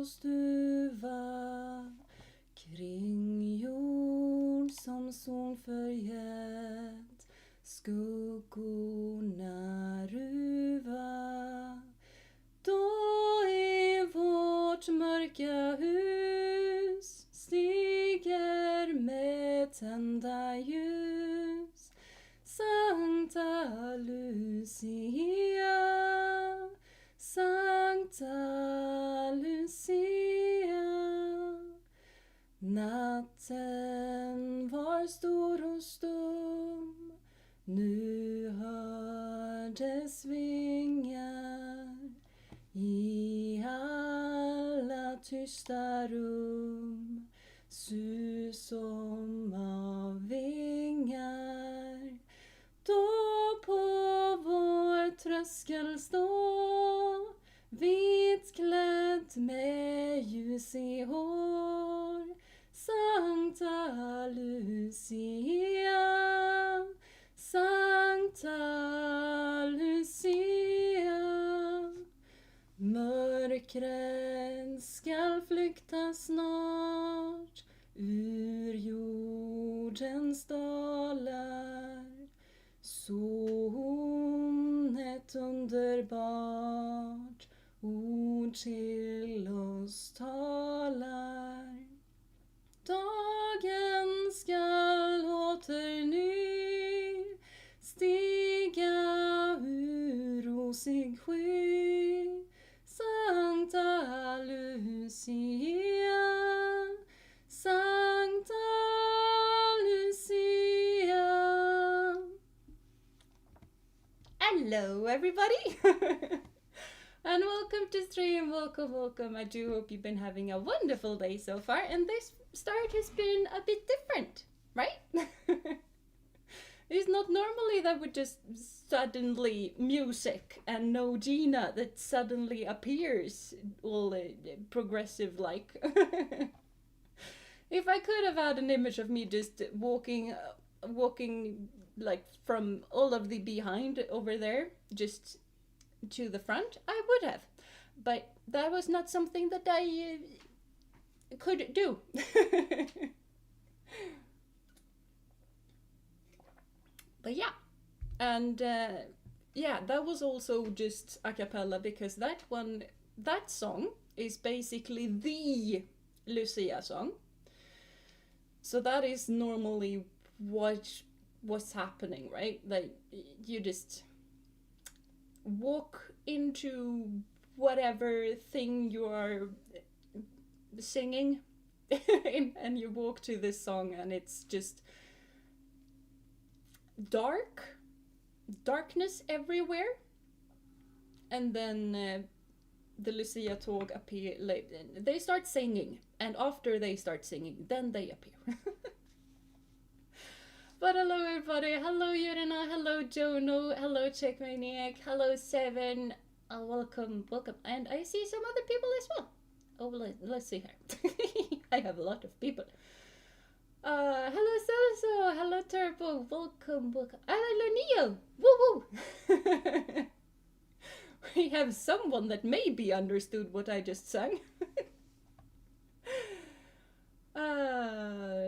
stuva kring jord som sol förgät, skuggorna ruva. Då i vårt mörka hus stiger med tända ljus Sankta Lucia, Sankta Lucia. Natten var stor och stum, nu hördes vingar i alla tysta rum, sus som av vingar. Då på vår tröskel stå, vitklädd med ljus i hår, Sankta Lucia, Sankta Lucia. Mörkret skall flykta snart ur jordens dalar, så hon ett underbart ord till oss talar. Dagen skall åter ny stiga ur rosig sky, Sankta Lucia, Sankta Lucia. Hello everybody! And welcome to stream, welcome. I do hope you've been having a wonderful day so far, and this start has been a bit different, right? It's not normally that would just suddenly music and no Jeena that suddenly appears all progressive like. If I could have had an image of me just walking like from all of the behind over there just to the front, I would have, but that was not something that I could do. But yeah, and yeah, that was also just a cappella, because that song is basically the Lucia song. So that is normally what's happening, right? Like you just walk into whatever thing you are singing and you walk to this song, and it's just darkness everywhere, and then the Lucia tåg appear. They start singing, and after they start singing, then they appear. But hello everybody, hello Jeena, hello Jono, hello Checkmaniac, hello Seven, welcome, and I see some other people as well. Oh, let's see here. I have a lot of people. Hello Celso, hello Turbo, welcome. Hello Neo, woo. We have someone that maybe understood what I just sang.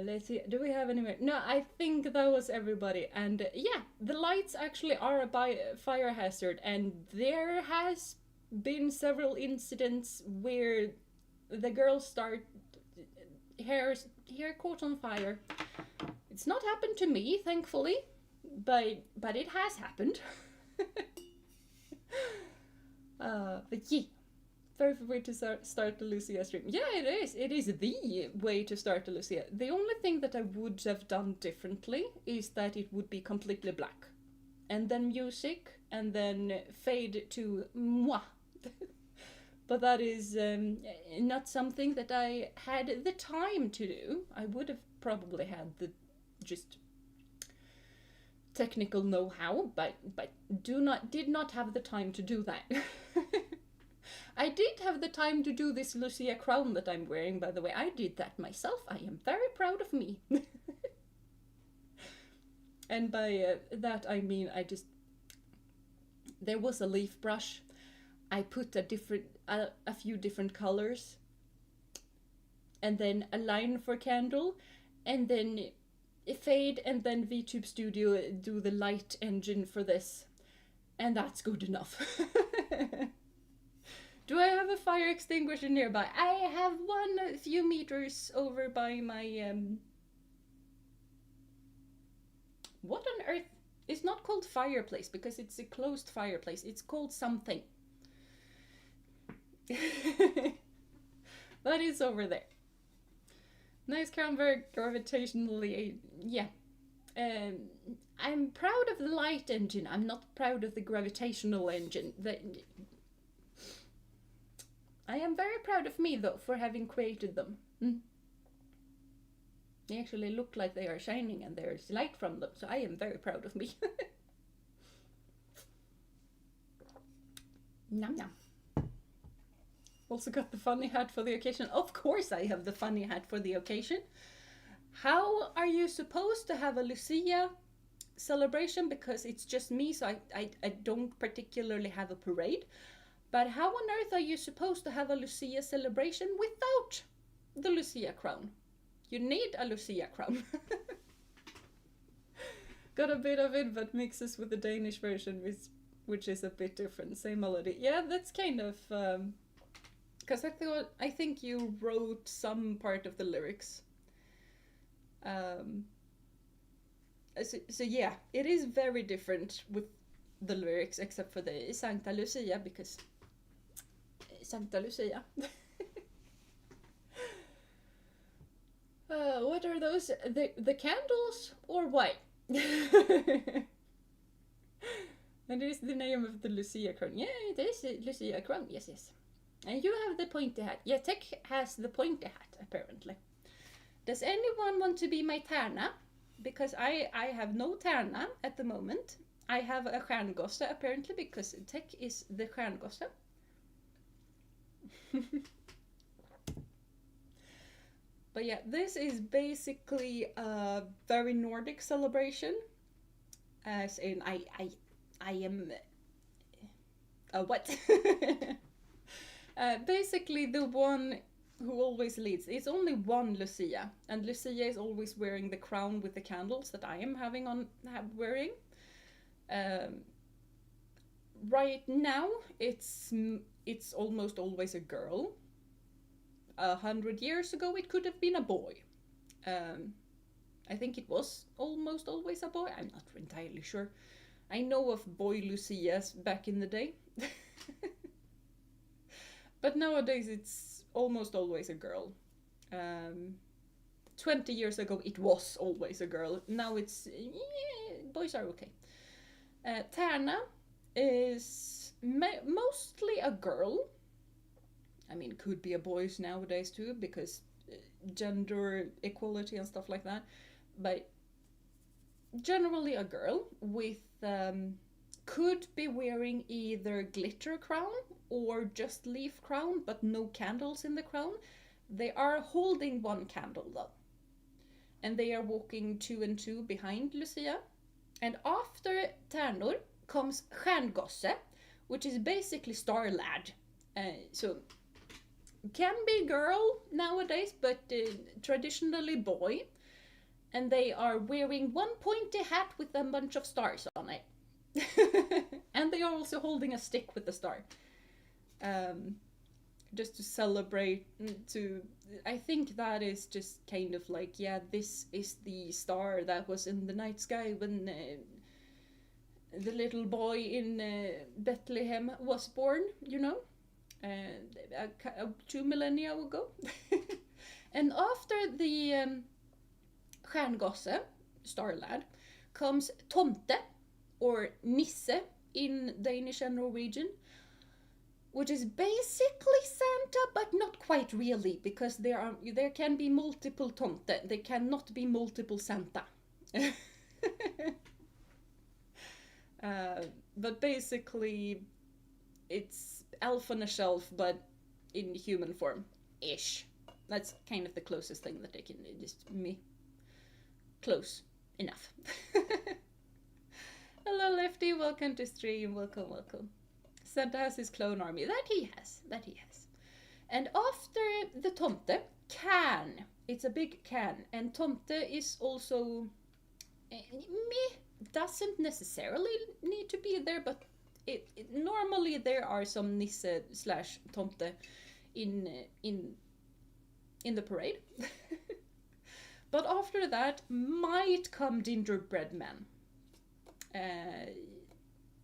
Let's see, do we have any more? No, I think that was everybody. And yeah, the lights actually are a fire hazard, and there has been several incidents where the girls start hair caught on fire. It's not happened to me, thankfully, but it has happened. But yeah, perfect way to start the Lucia stream. Yeah, it is. It is the way to start the Lucia. The only thing that I would have done differently is that it would be completely black, and then music, and then fade to moi. But that is not something that I had the time to do. I would have probably had the just technical know-how, but did not have the time to do that. I did have the time to do this Lucia crown that I'm wearing, by the way. I did that myself. I am very proud of me. And by that I mean there was a leaf brush. I put a few different colors and then a line for candle, and then a fade, and then VTube Studio do the light engine for this. And that's good enough. Do I have a fire extinguisher nearby? I have one a few meters over by my... What on earth? It's not called fireplace because it's a closed fireplace. It's called something. But it's over there. Nice crown, very gravitationally... Yeah. I'm proud of the light engine. I'm not proud of the gravitational engine. I am very proud of me, though, for having created them. They actually look like they are shining and there's light from them, so I am very proud of me. Nom nom. Also got the funny hat for the occasion. Of course I have the funny hat for the occasion. How are you supposed to have a Lucia celebration? Because it's just me, so I don't particularly have a parade. But how on earth are you supposed to have a Lucia celebration without the Lucia crown? You need a Lucia crown. Got a bit of it, but mixes with the Danish version, which is a bit different. Same melody. Yeah, that's kind of... Because I think you wrote some part of the lyrics. So yeah, it is very different with the lyrics, except for the Santa Lucia, because... Santa Lucia. What are those? The candles or what? And it is the name of the Lucia crown. Yeah, it is Lucia crown. Yes, yes. And you have the pointy hat. Yeah, Tech has the pointy hat, apparently. Does anyone want to be my Tärna? Because I have no Tärna at the moment. I have a stjärngosse, apparently, because Tech is the stjärngosse. But yeah, this is basically a very Nordic celebration. As in, I am... what? Basically the one who always leads. It's only one Lucia, and Lucia is always wearing the crown with the candles that I am wearing. Right now, it's almost always a girl. 100 years ago, it could have been a boy. I think it was almost always a boy. I'm not entirely sure. I know of boy Lucias back in the day. But nowadays, it's almost always a girl. 20 years ago, it was always a girl. Now it's... boys are okay. Tärna is mostly a girl. I mean, could be a boys nowadays too, because gender equality and stuff like that. But generally a girl with... could be wearing either glitter crown or just leaf crown, but no candles in the crown. They are holding one candle though. And they are walking 2 and 2 behind Lucia. And after Tärnor comes stjärngosse, which is basically star lad. So can be girl nowadays, but traditionally boy. And they are wearing one pointy hat with a bunch of stars on it. And they are also holding a stick with a star. Just to celebrate, I think that is just kind of like, yeah, this is the star that was in the night sky when the little boy in Bethlehem was born, you know, 2 millennia ago. And after the stjärngosse, star lad, comes tomte, or nisse in Danish and Norwegian, which is basically Santa, but not quite really, because there can be multiple tomte. There cannot be multiple Santa. But basically, it's elf on a shelf, but in human form, ish. That's kind of the closest thing that they can just me. Close enough. Hello, Lefty. Welcome to stream. Welcome, welcome. Santa has his clone army. That he has. And after the tomte, can. It's a big can. And tomte is also meh, doesn't necessarily need to be there, but normally there are some nisse slash tomte in the parade. But after that might come gingerbread men.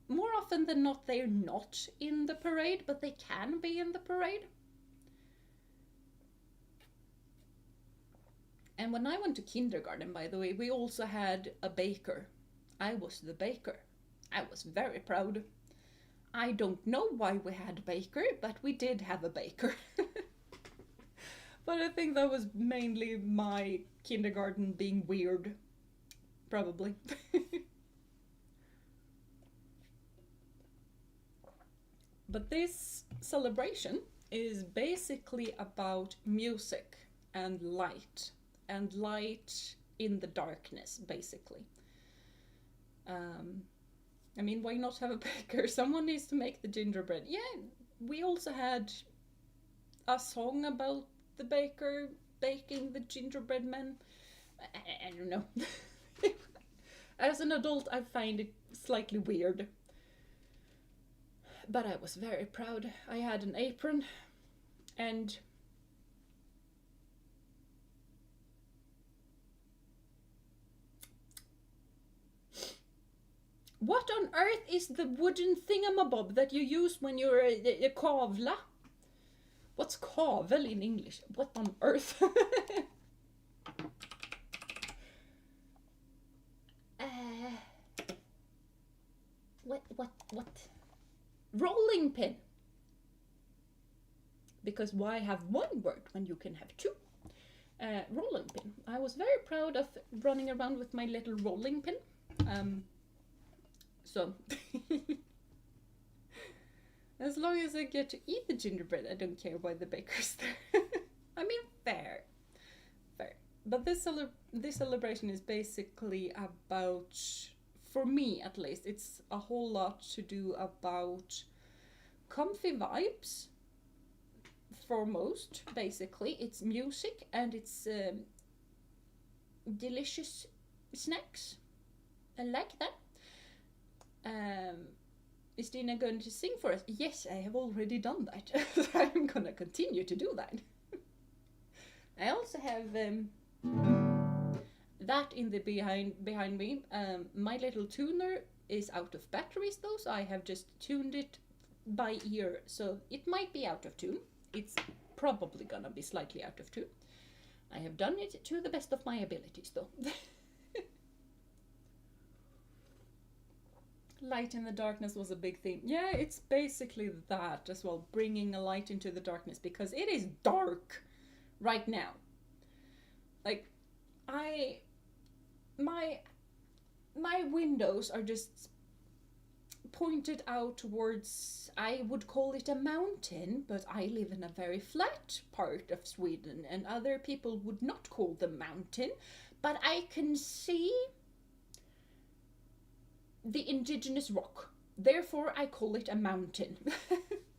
More often than not, they're not in the parade, but they can be in the parade. And when I went to kindergarten, by the way, we also had a baker. I was the baker. I was very proud. I don't know why we had a baker, but we did have a baker. But I think that was mainly my kindergarten being weird. Probably. But this celebration is basically about music and light in the darkness, basically. I mean, why not have a baker? Someone needs to make the gingerbread. Yeah, we also had a song about the baker baking the gingerbread men. I don't know. As an adult, I find it slightly weird. But I was very proud. I had an apron and what on earth is the wooden thingamabob that you use when you're a kavla? What's kavel in English? What on earth? What? Rolling pin. Because why have one word when you can have two? Rolling pin. I was very proud of running around with my little rolling pin. So, as long as I get to eat the gingerbread, I don't care why the baker's there. I mean, fair. But this celebration is basically about, for me at least, it's a whole lot to do about comfy vibes. Foremost, basically, it's music and it's delicious snacks. I like that. Is Jeena going to sing for us? Yes, I have already done that. I'm gonna continue to do that. I also have that in the behind me. My little tuner is out of batteries though, so I have just tuned it by ear, so it might be out of tune. It's probably gonna be slightly out of tune. I have done it to the best of my abilities though. Light in the darkness was a big theme. Yeah, it's basically that as well, bringing a light into the darkness, because it is dark right now. Like, my windows are just pointed out towards, I would call it a mountain, but I live in a very flat part of Sweden and other people would not call them mountain, but I can see the indigenous rock. Therefore, I call it a mountain.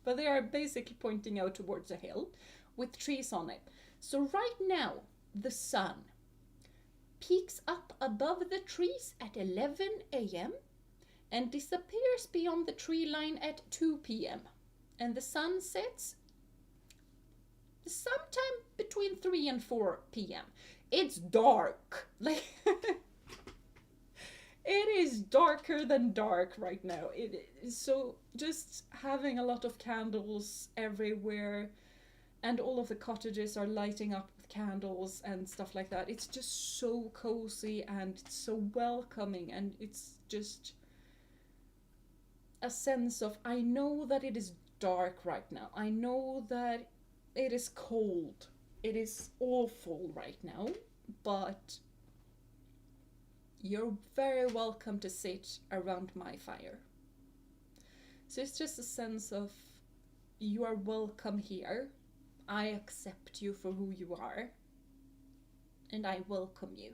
But they are basically pointing out towards a hill with trees on it. So right now, the sun peaks up above the trees at 11 a.m. and disappears beyond the tree line at 2 p.m. And the sun sets sometime between 3 and 4 p.m. It's dark. Like it is darker than dark right now. It is, so just having a lot of candles everywhere and all of the cottages are lighting up with candles and stuff like that. It's just so cozy and it's so welcoming, and it's just a sense of, I know that it is dark right now. I know that it is cold. It is awful right now, but you're very welcome to sit around my fire. So it's just a sense of, you are welcome here. I accept you for who you are. And I welcome you.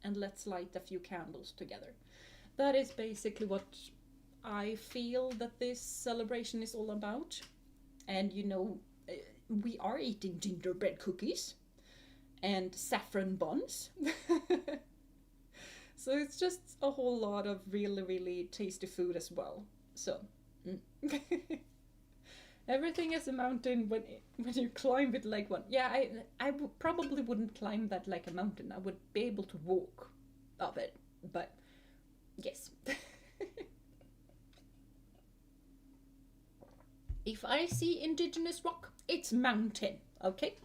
And let's light a few candles together. That is basically what I feel that this celebration is all about. And you know, we are eating gingerbread cookies and saffron buns. So it's just a whole lot of really, really tasty food as well. So, everything is a mountain when you climb it like one. Yeah, probably wouldn't climb that like a mountain. I would be able to walk up it, but yes. If I see indigenous rock, it's mountain, okay?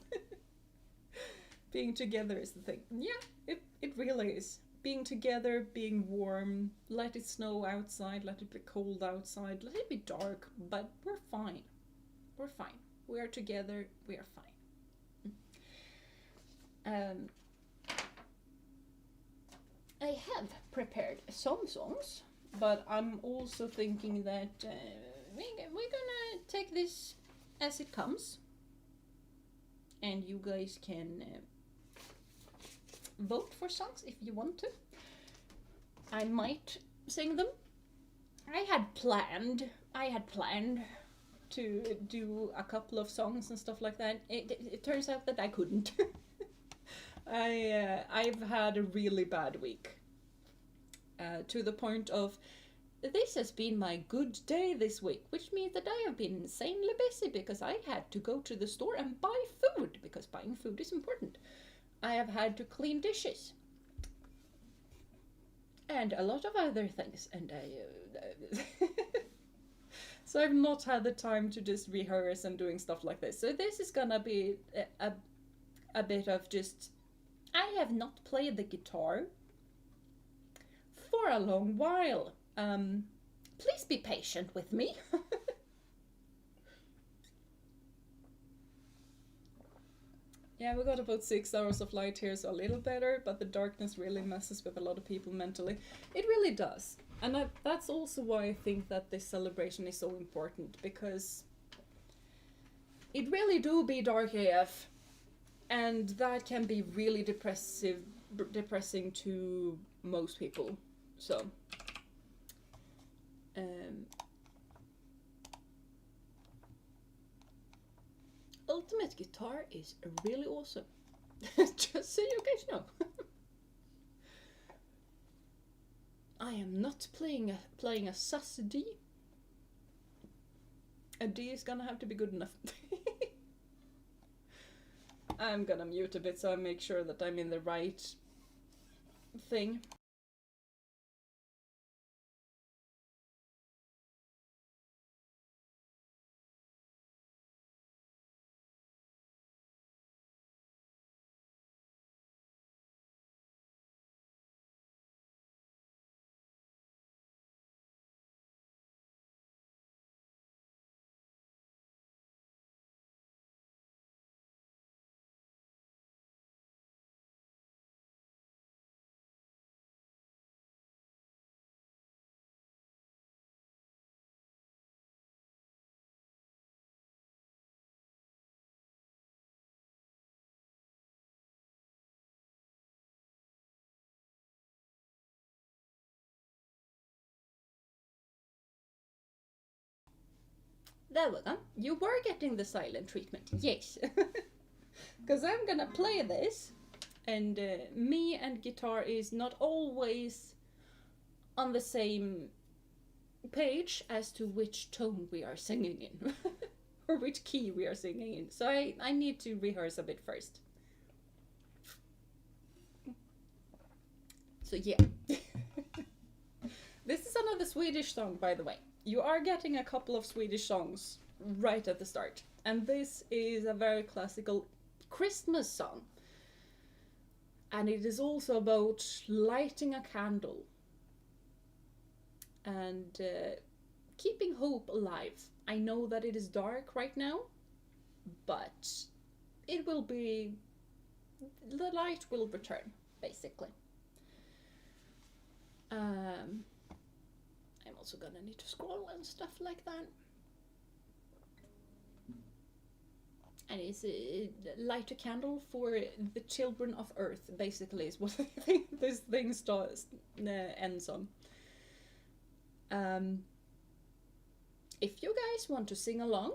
Being together is the thing. Yeah, it really is. Being together, being warm, let it snow outside, let it be cold outside, let it be dark, but we're fine. We're fine. We are together, we are fine. I have prepared some songs, but I'm also thinking that we're gonna take this as it comes, and you guys can vote for songs if you want to. I might sing them. I had planned to do a couple of songs and stuff like that. It turns out that I couldn't. I've had a really bad week. To the point of, this has been my good day this week, which means that I have been insanely busy because I had to go to the store and buy food, because buying food is important. I have had to clean dishes. And a lot of other things, and so I've not had the time to just rehearse and doing stuff like this. So this is gonna be a bit of just, I have not played the guitar for a long while. Please be patient with me. Yeah, we got about 6 hours of light here, so a little better, but the darkness really messes with a lot of people mentally. It really does. And that's also why I think that this celebration is so important, because it really do be dark AF, and that can be really depressing to most people. So, Ultimate Guitar is really awesome. Just so you guys know. I am not playing a sus D. A D is gonna have to be good enough. I'm gonna mute a bit so I make sure that I'm in the right thing. There we go. You were getting the silent treatment, yes. Because I'm gonna play this, and me and guitar is not always on the same page as to which tone we are singing in, or which key we are singing in. So I need to rehearse a bit first. So yeah. This is another Swedish song, by the way. You are getting a couple of Swedish songs right at the start. And this is a very classical Christmas song. And it is also about lighting a candle and keeping hope alive. I know that it is dark right now, but it will be, the light will return, basically. I'm also gonna need to scroll and stuff like that. And it's light a candle for the children of Earth, basically, is what I think this thing ends on. If you guys want to sing along,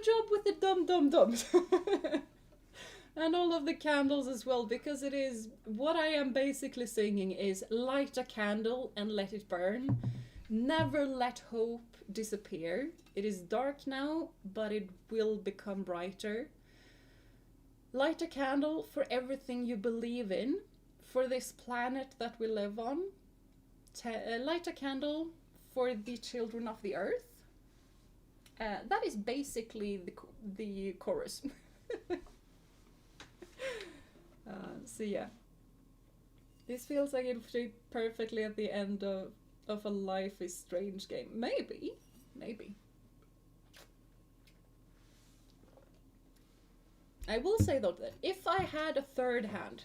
good job with the dum-dum-dums. And all of the candles as well, because it is, what I am basically singing is light a candle and let it burn. Never let hope disappear. It is dark now, but it will become brighter. Light a candle for everything you believe in, for this planet that we live on. Light a candle for the children of the earth. That is basically the chorus. So yeah, this feels like it fit perfectly at the end of a Life is Strange game. Maybe. I will say though that if I had a third hand,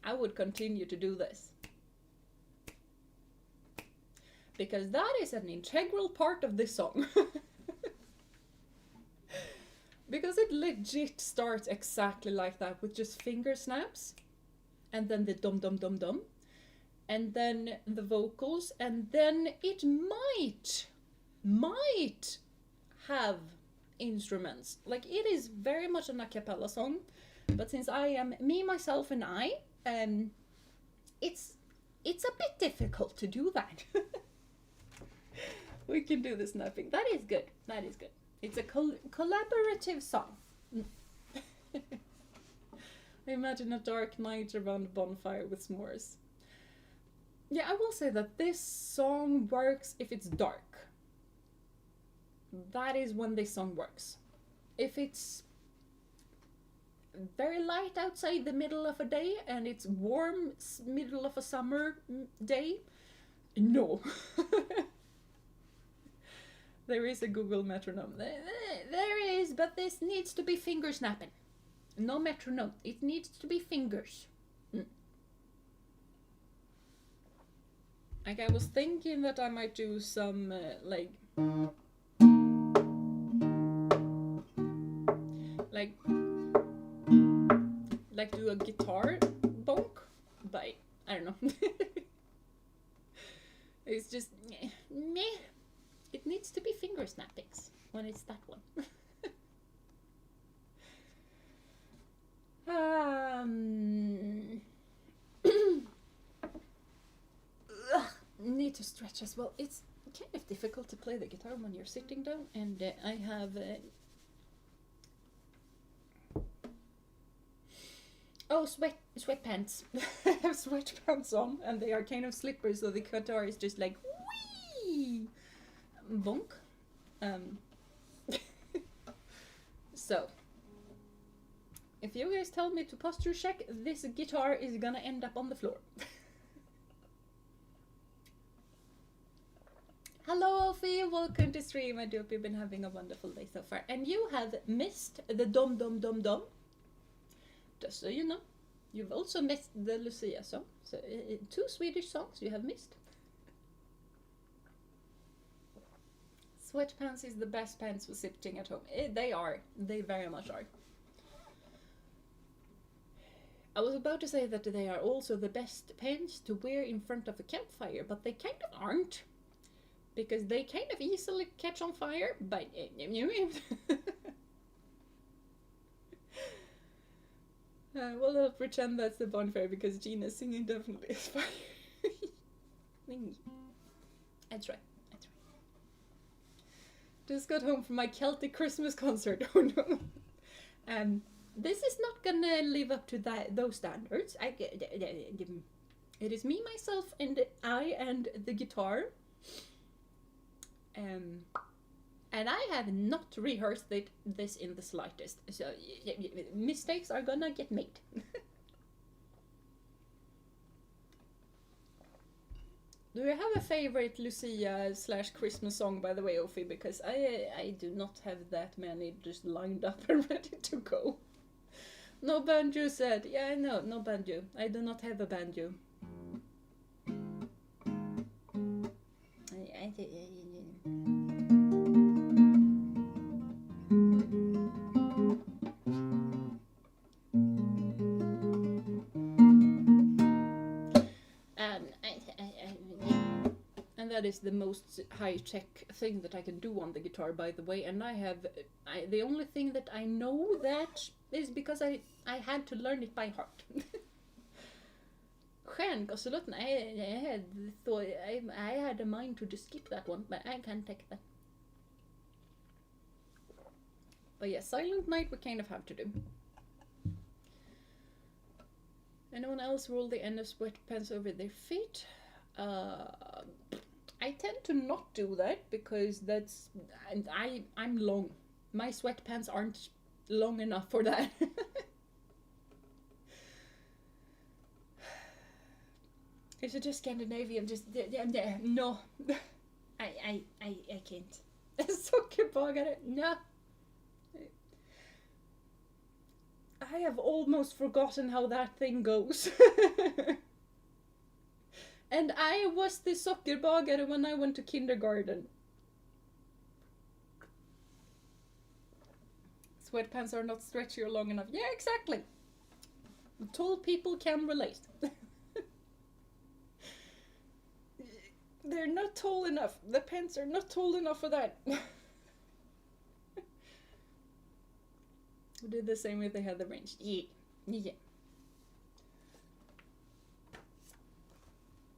I would continue to do this. Because that is an integral part of this song. Because it legit starts exactly like that, with just finger snaps, and then the dum dum dum dum, and then the vocals, and then it might have instruments. Like, it is very much an a cappella song, but since I am me, myself, and I, it's a bit difficult to do that. We can do the snapping. That is good. It's a collaborative song. Imagine a dark night around a bonfire with s'mores. Yeah, I will say that this song works if it's dark. That is when this song works. If it's very light outside the middle of a day and it's warm middle of a summer day, no. There is a Google metronome. There is, but this needs to be finger snapping. No metronome. It needs to be fingers. Like, I was thinking that I might do some, like do a guitar bonk, but I don't know. It's just meh. It needs to be finger snappings when it's that one. Need to stretch as well. It's kind of difficult to play the guitar when you're sitting down, and I have sweatpants. I have sweatpants on, and they are kind of slippery, so the guitar is just like whee, bonk. So if you guys tell me to posture check, this guitar is gonna end up on the floor. Hello Ophi, welcome to stream. I do hope you've been having a wonderful day so far. And you have missed the dum dum dum dum. Just so you know. You've also missed the Lucia song. So 2 Swedish songs you have missed. Sweatpants is the best pants for sitting at home. They are. They very much are. I was about to say that they are also the best pants to wear in front of a campfire, but they kind of aren't. Because they kind of easily catch on fire, but well, I'll pretend that's the bonfire because Jeena's singing definitely is fire. That's right. Just got home from my Celtic Christmas concert. Oh no. This is not gonna live up to those standards. It is me, myself, and I, and the guitar. And I have not rehearsed this in the slightest, so mistakes are gonna get made. Do you have a favorite Lucia / Christmas song, by the way, Ophi? Because I do not have that many just lined up and ready to go. No banjo said. Yeah, I know, no banjo. I do not have a banjo. And that is the most high-tech thing that I can do on the guitar, by the way, and the only thing that I know that is because I had to learn it by heart. Stjärngosselåten, I had a mind to just skip that one, but I can't take that. But yeah, Silent Night we kind of have to do. Anyone else roll the end of sweatpants over their feet? I tend to not do that because I'm long. My sweatpants aren't long enough for that. Is it just Scandinavian? Just no. I can't. Sockerbagare, no. I have almost forgotten how that thing goes. And I was the sockerbagare when I went to kindergarten. Sweatpants are not stretchy or long enough. Yeah, exactly. Tall people can relate. They're not tall enough. The pants are not tall enough for that. We did the same if they had the range. Yeah.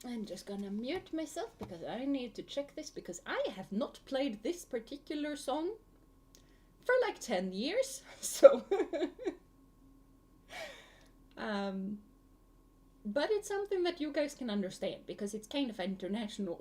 I'm just gonna mute myself because I need to check this, because I have not played this particular song for like 10 years. So but it's something that you guys can understand because it's kind of international.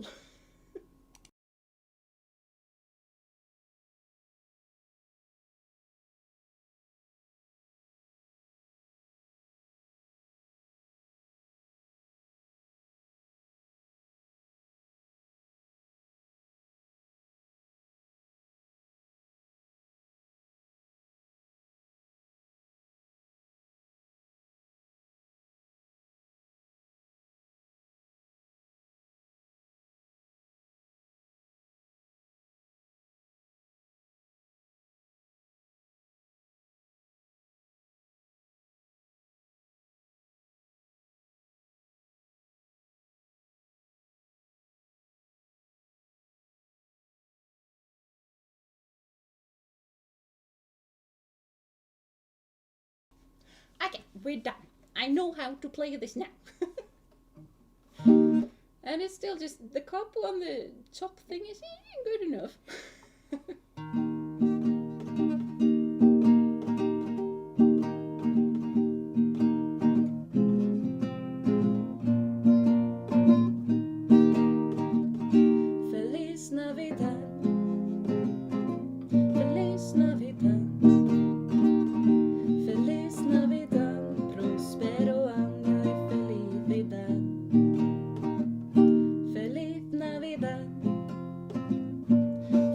Okay, we're done. I know how to play this now. And it's still just the couple on the top thing is good enough. Feliz Navidad. Feliz Navidad. Feliz Navidad, prospero año y felicidad. Feliz Navidad,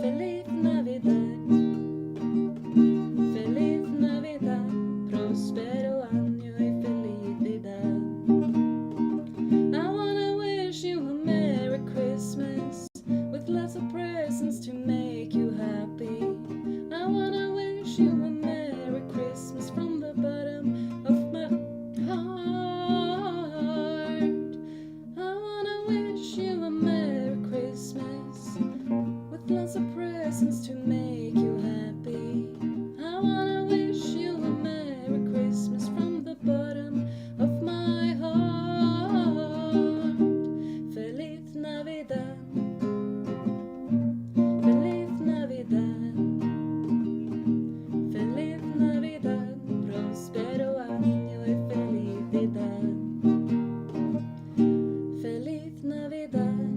feliz Navidad, feliz Navidad, prospero año y felicidad. I wanna wish you a Merry Christmas with lots of presents to make you happy. I wanna wish you a Merry Christmas from the bottom of my heart. I wanna wish you a Merry Christmas with lots of presents to make you happy. I wanna wish you a Merry Christmas from the bottom of my heart. Feliz Navidad. Feliz Navidad. Feliz Navidad, prospero año y felicidad. Feliz Navidad.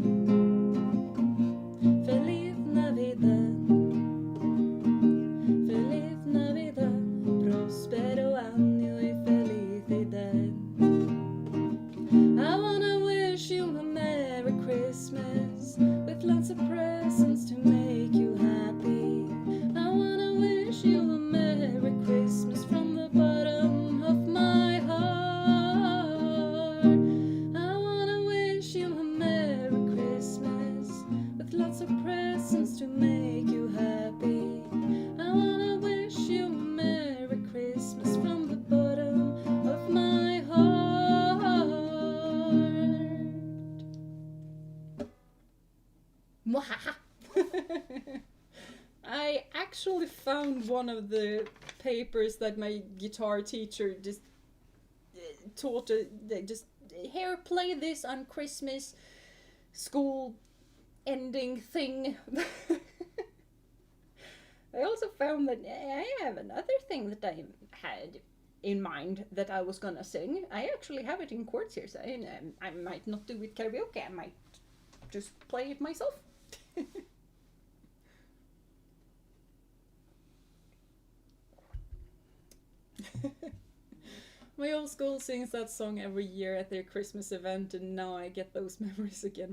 Feliz Navidad. Feliz Navidad, prospero año y felicidad. I wanna wish you a Merry Christmas with lots of presents to make you happy. I wanna wish you a Merry Christmas from the bottom of my heart. I wanna wish you a Merry Christmas with lots of presents to make you happy. I wanna wish you a Merry Christmas from the bottom of my heart. I actually found one of the papers that my guitar teacher just taught. Just here, play this on Christmas school ending thing. I also found that I have another thing that I had in mind that I was gonna sing. I actually have it in chords here, so I might not do it karaoke. I might just play it myself. My old school sings that song every year at their Christmas event, and now I get those memories again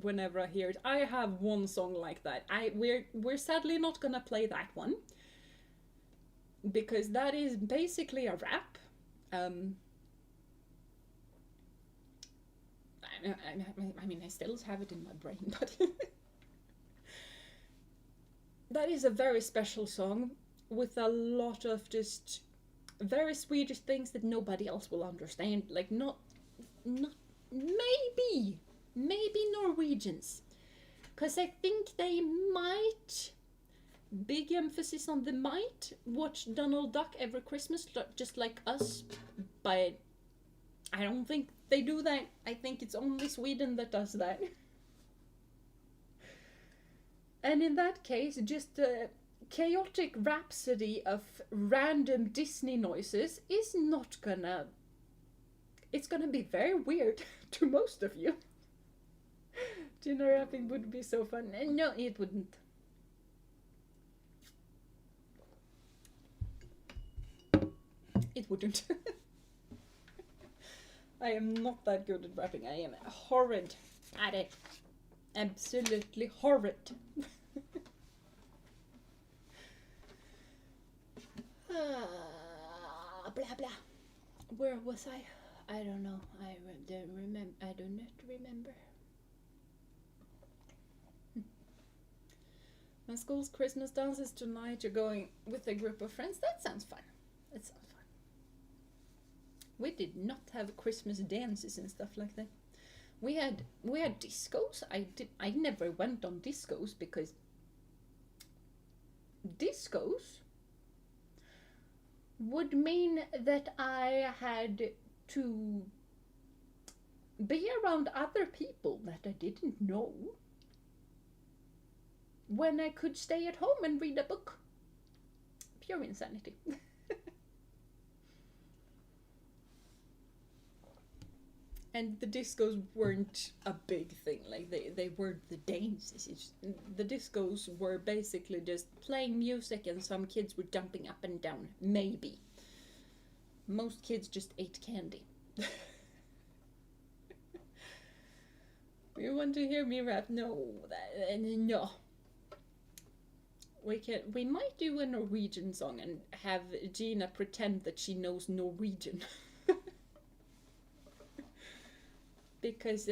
whenever I hear it. I have one song like that. We're sadly not gonna play that one because that is basically a rap. I mean, I still have it in my brain, but that is a very special song with a lot of just very Swedish things that nobody else will understand. Like not maybe Norwegians, because I think they might, big emphasis on the might, watch Donald Duck every Christmas just like us, but I don't think they do that. I think it's only Sweden that does that. And in that case, just chaotic rhapsody of random Disney noises is not gonna... It's gonna be very weird to most of you. Jeena rapping would be so fun. No, it wouldn't. It wouldn't. I am not that good at rapping. I am horrid at it. Absolutely horrid. Blah blah. Where was I? I don't know. I don't remember. I do not remember. My school's Christmas dances tonight. You're going with a group of friends. That sounds fun. That sounds fun. We did not have Christmas dances and stuff like that. We had discos. I never went on discos because discos would mean that I had to be around other people that I didn't know when I could stay at home and read a book. Pure insanity. And the discos weren't a big thing, like they were the dances. The discos were basically just playing music and some kids were jumping up and down, maybe. Most kids just ate candy. You want to hear me rap? No, no. We might do a Norwegian song and have Jeena pretend that she knows Norwegian. Because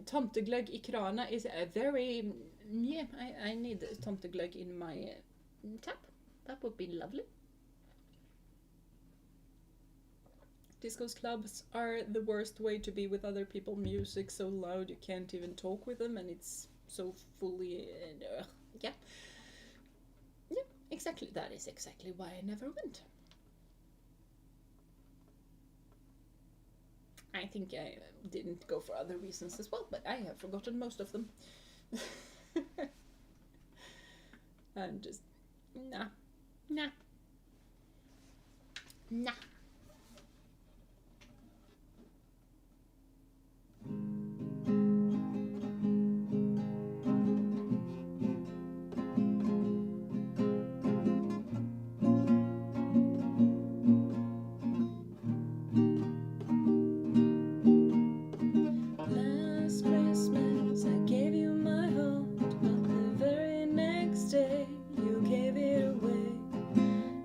tomteglögg I krana is a very... Yeah, I need tomteglögg in my tap. That would be lovely. Discos clubs are the worst way to be with other people. Music so loud you can't even talk with them, and it's so fully... yeah. Yeah, exactly. That is exactly why I never went. I think I didn't go for other reasons as well, but I have forgotten most of them. I'm just... Nah.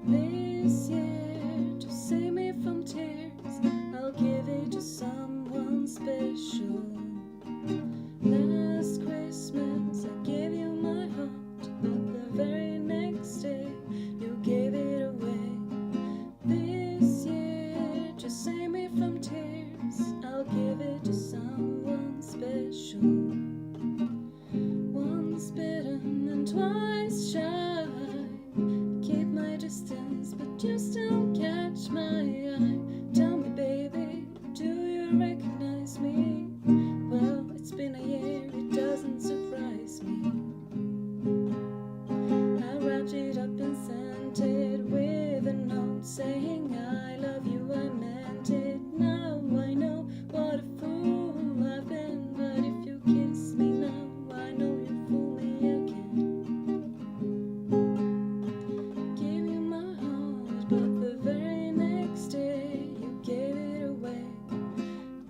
This year to say am twice shy. Keep my distance, but you still catch my eye. Tell me, baby, do you recognize me? Well, it's been a year, it doesn't surprise me. I wrapped it up and sent it with a note saying I love you, I meant it. Now I know what a fool I've been, but if you kiss me now, I know you'll fool me again. Give you my heart, but the very next day you gave it away.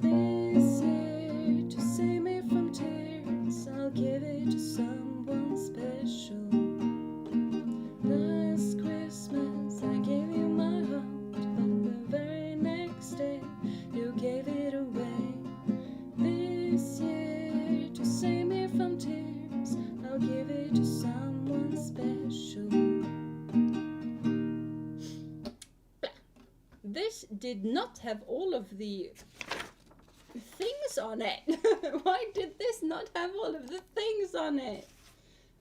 This year, to save me from tears, I'll give it to someone special. Last Christmas I gave you my heart, but the very next day you gave it away. This year, to save me from tears, I'll give it to someone special. This did not have all of the things on it. Why did this not have all of the things on it?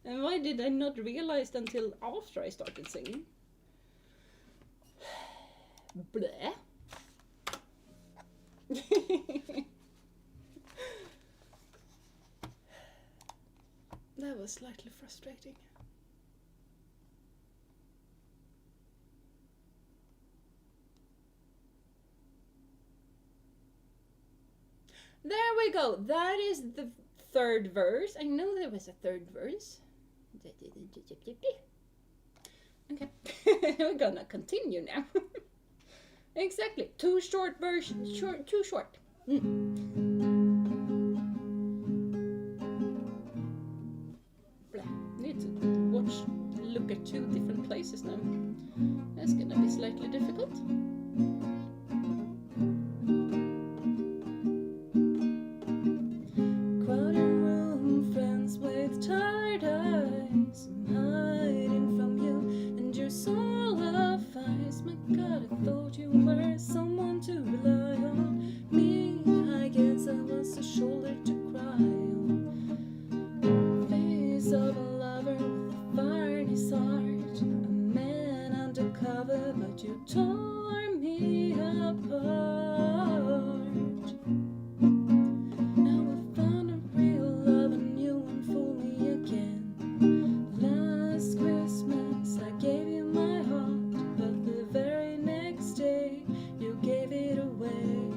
And why did I not realize until after I started singing? Bleh. That was slightly frustrating. There we go. That is the third verse. I know there was a third verse. Okay, we're gonna continue now. Exactly, two short versions, too short. Need to look at two different places now. That's gonna be slightly difficult. But you tore me apart. Now I found a real love and you won't fool me again. Last Christmas I gave you my heart, but the very next day you gave it away.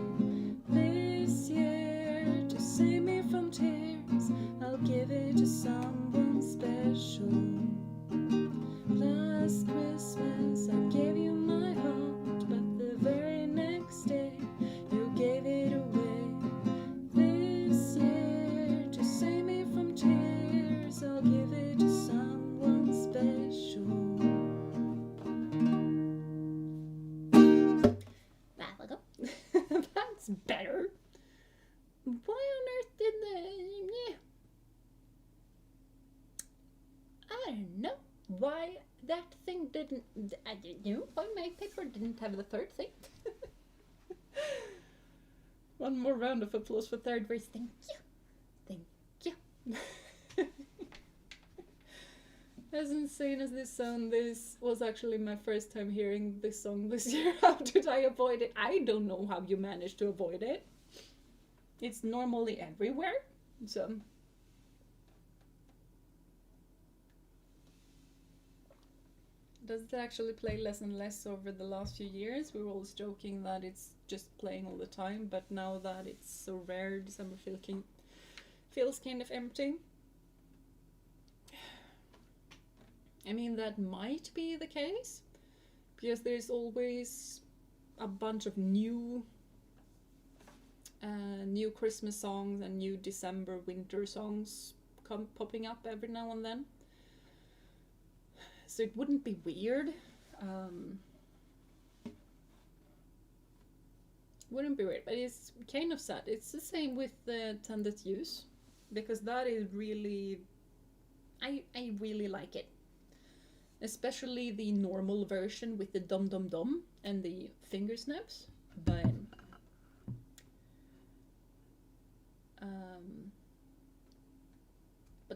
This year, to save me from tears, I'll give it to someone special. Last Christmas I gave you my heart, but the very next day you gave it away. This year, to save me from tears, I'll give it to someone special. There we go. That's better. Why on earth did yeah. I don't know why that thing didn't. I didn't know why my paper didn't have the third thing. One more round of applause for third verse. Thank you. Thank you. As insane as this sound, this was actually my first time hearing this song this year. How did I avoid it? I don't know how you managed to avoid it. It's normally everywhere. So. Does it actually play less and less over the last few years? We were always joking that it's just playing all the time, but now that it's so rare, December feels kind of empty. I mean, that might be the case, because there's always a bunch of new Christmas songs and new December winter songs popping up every now and then. So it wouldn't be weird. Wouldn't be weird, but it's kind of sad. It's the same with the Tended Use, because that is really, I really like it. Especially the normal version with the dum dum dum and the finger snaps, but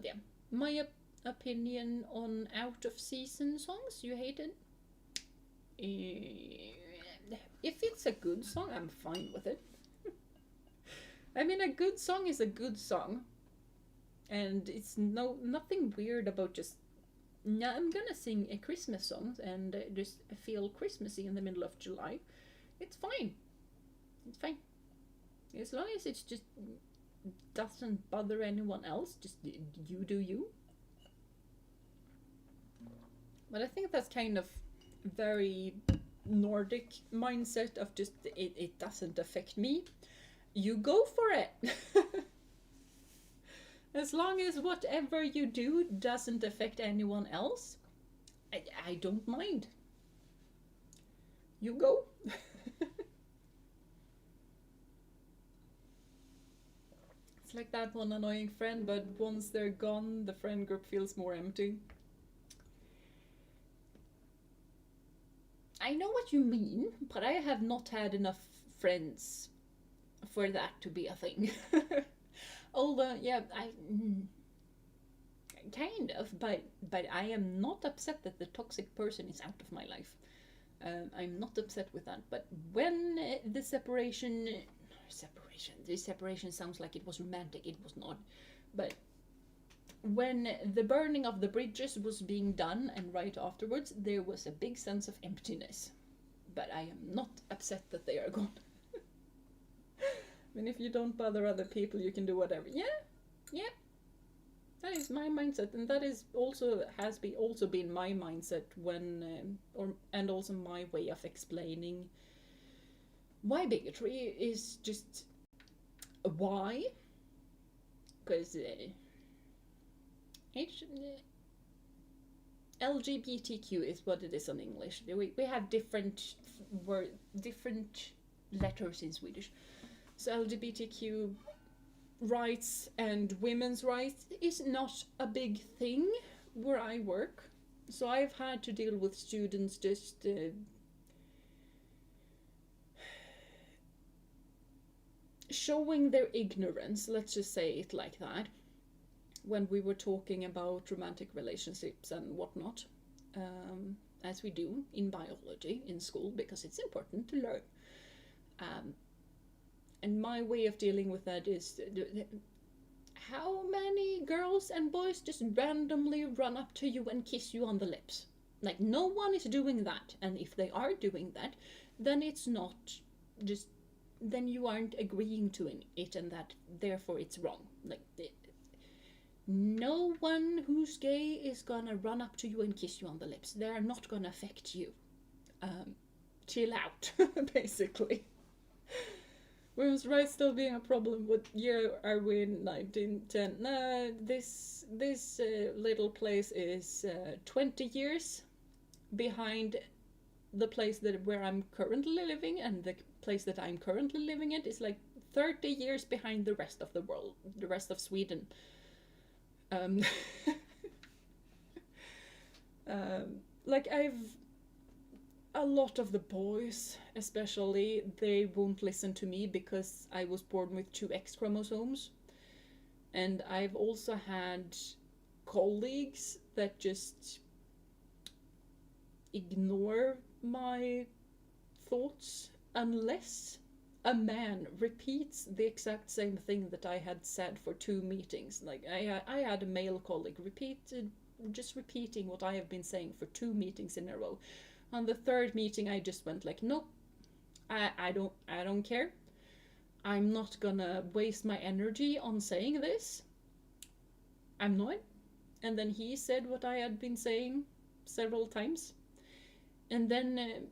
yeah, opinion on out of season songs? You hate it? If it's a good song, I'm fine with it. I mean, a good song is a good song, and it's nothing weird about just. No, I'm gonna sing a Christmas song and just feel Christmassy in the middle of July. It's fine. It's fine. As long as it just doesn't bother anyone else, just you do you. But I think that's kind of very Nordic mindset of just it doesn't affect me. You go for it. As long as whatever you do doesn't affect anyone else, I don't mind. You go. It's like that one annoying friend, but once they're gone, the friend group feels more empty. I know what you mean, but I have not had enough friends for that to be a thing. Although, yeah, kind of, but I am not upset that the toxic person is out of my life. I'm not upset with that. But when the separation sounds like it was romantic. It was not. But when the burning of the bridges was being done, and right afterwards, there was a big sense of emptiness. But I am not upset that they are gone. I mean, if you don't bother other people, you can do whatever. Yeah. That is my mindset, and that is also has been my mindset when, and also my way of explaining why bigotry is just why, because LGBTQ is what it is in English. We have different letters in Swedish. So LGBTQ rights and women's rights is not a big thing where I work. So I've had to deal with students just showing their ignorance, let's just say it like that, when we were talking about romantic relationships and whatnot, as we do in biology in school, because it's important to learn. And my way of dealing with that is, how many girls and boys just randomly run up to you and kiss you on the lips? Like, no one is doing that. And if they are doing that, then it's not just, then you aren't agreeing to it, and that therefore it's wrong. Like, no one who's gay is gonna run up to you and kiss you on the lips. They are not gonna affect you. Chill out, basically. Women's rights still being a problem. What year are we in? 1910. No, this little place is 20 years behind the place where I'm currently living, and the place that I'm currently living in is like 30 years behind the rest of the world, the rest of Sweden. Like a lot of the boys, especially, they won't listen to me because I was born with 2 X chromosomes. And I've also had colleagues that just ignore my thoughts unless a man repeats the exact same thing that I had said for 2 meetings. Like, I had a male colleague repeating what I have been saying for 2 meetings in a row. On the 3rd meeting, I just went like, nope, I don't care. I'm not gonna waste my energy on saying this. I'm not. And then he said what I had been saying several times. And then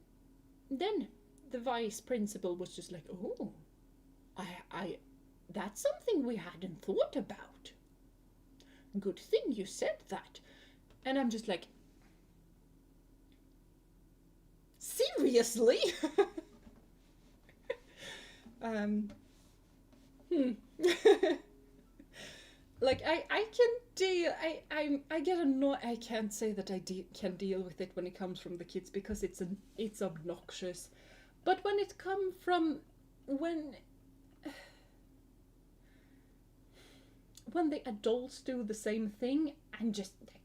the vice principal was just like, oh, that's something we hadn't thought about. Good thing you said that. And I'm just like, seriously? Like, I can deal, I get annoyed. I can't say that I can deal with it when it comes from the kids, because it's obnoxious. But when it comes from, when the adults do the same thing, I'm just like,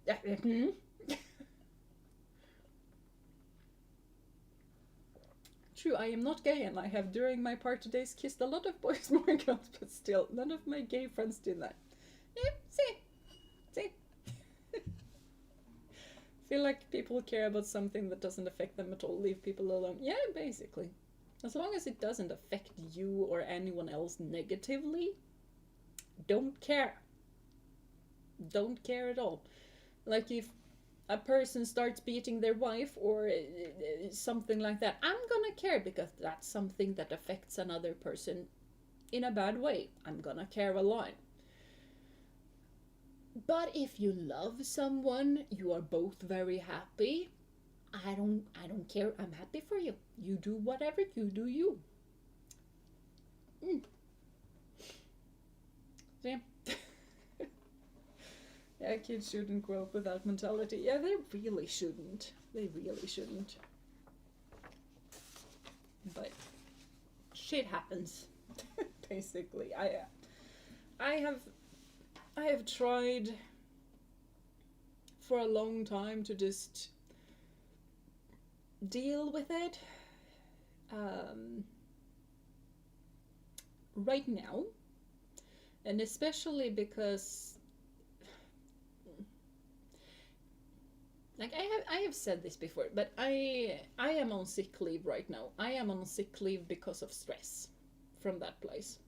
True, I am not gay, and I have during my party days kissed a lot of boys more girls, but still, none of my gay friends did that. Yeah, see. Feel like people care about something that doesn't affect them at all. Leave people alone. Yeah, basically. As long as it doesn't affect you or anyone else negatively, don't care. Don't care at all. Like if a person starts beating their wife or something like that, I'm gonna care because that's something that affects another person in a bad way. I'm gonna care a lot. But if you love someone, you are both very happy, I don't care. I'm happy for you. You do whatever, you do you. Yeah. Yeah, kids shouldn't grow up with that mentality. Yeah, they really shouldn't. They really shouldn't. But shit happens. Basically, I have tried for a long time to just deal with it. Right now, and especially because, like, I have said this before, but I am on sick leave right now. I am on sick leave because of stress from that place.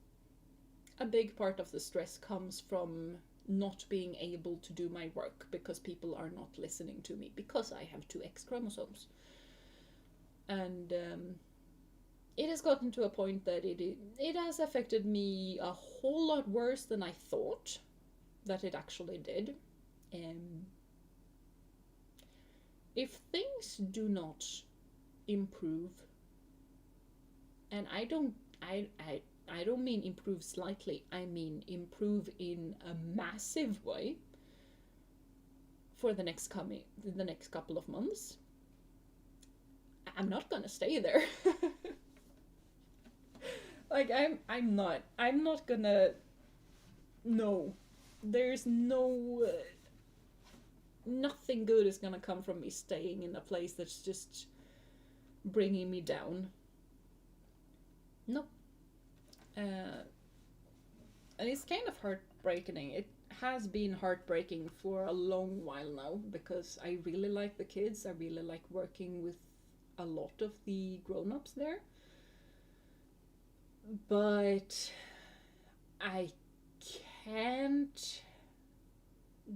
A big part of the stress comes from not being able to do my work because people are not listening to me because I have 2 X chromosomes. And it has gotten to a point that it has affected me a whole lot worse than I thought that it actually did. If things do not improve, and I don't mean improve slightly, I mean improve in a massive way for the next couple of months, I'm not gonna stay there. Like I'm not gonna. No, there's no. Nothing good is gonna come from me staying in a place that's just bringing me down. No. And it's kind of heartbreaking. It has been heartbreaking for a long while now because I really like the kids. I really like working with a lot of the grown-ups there. But I can't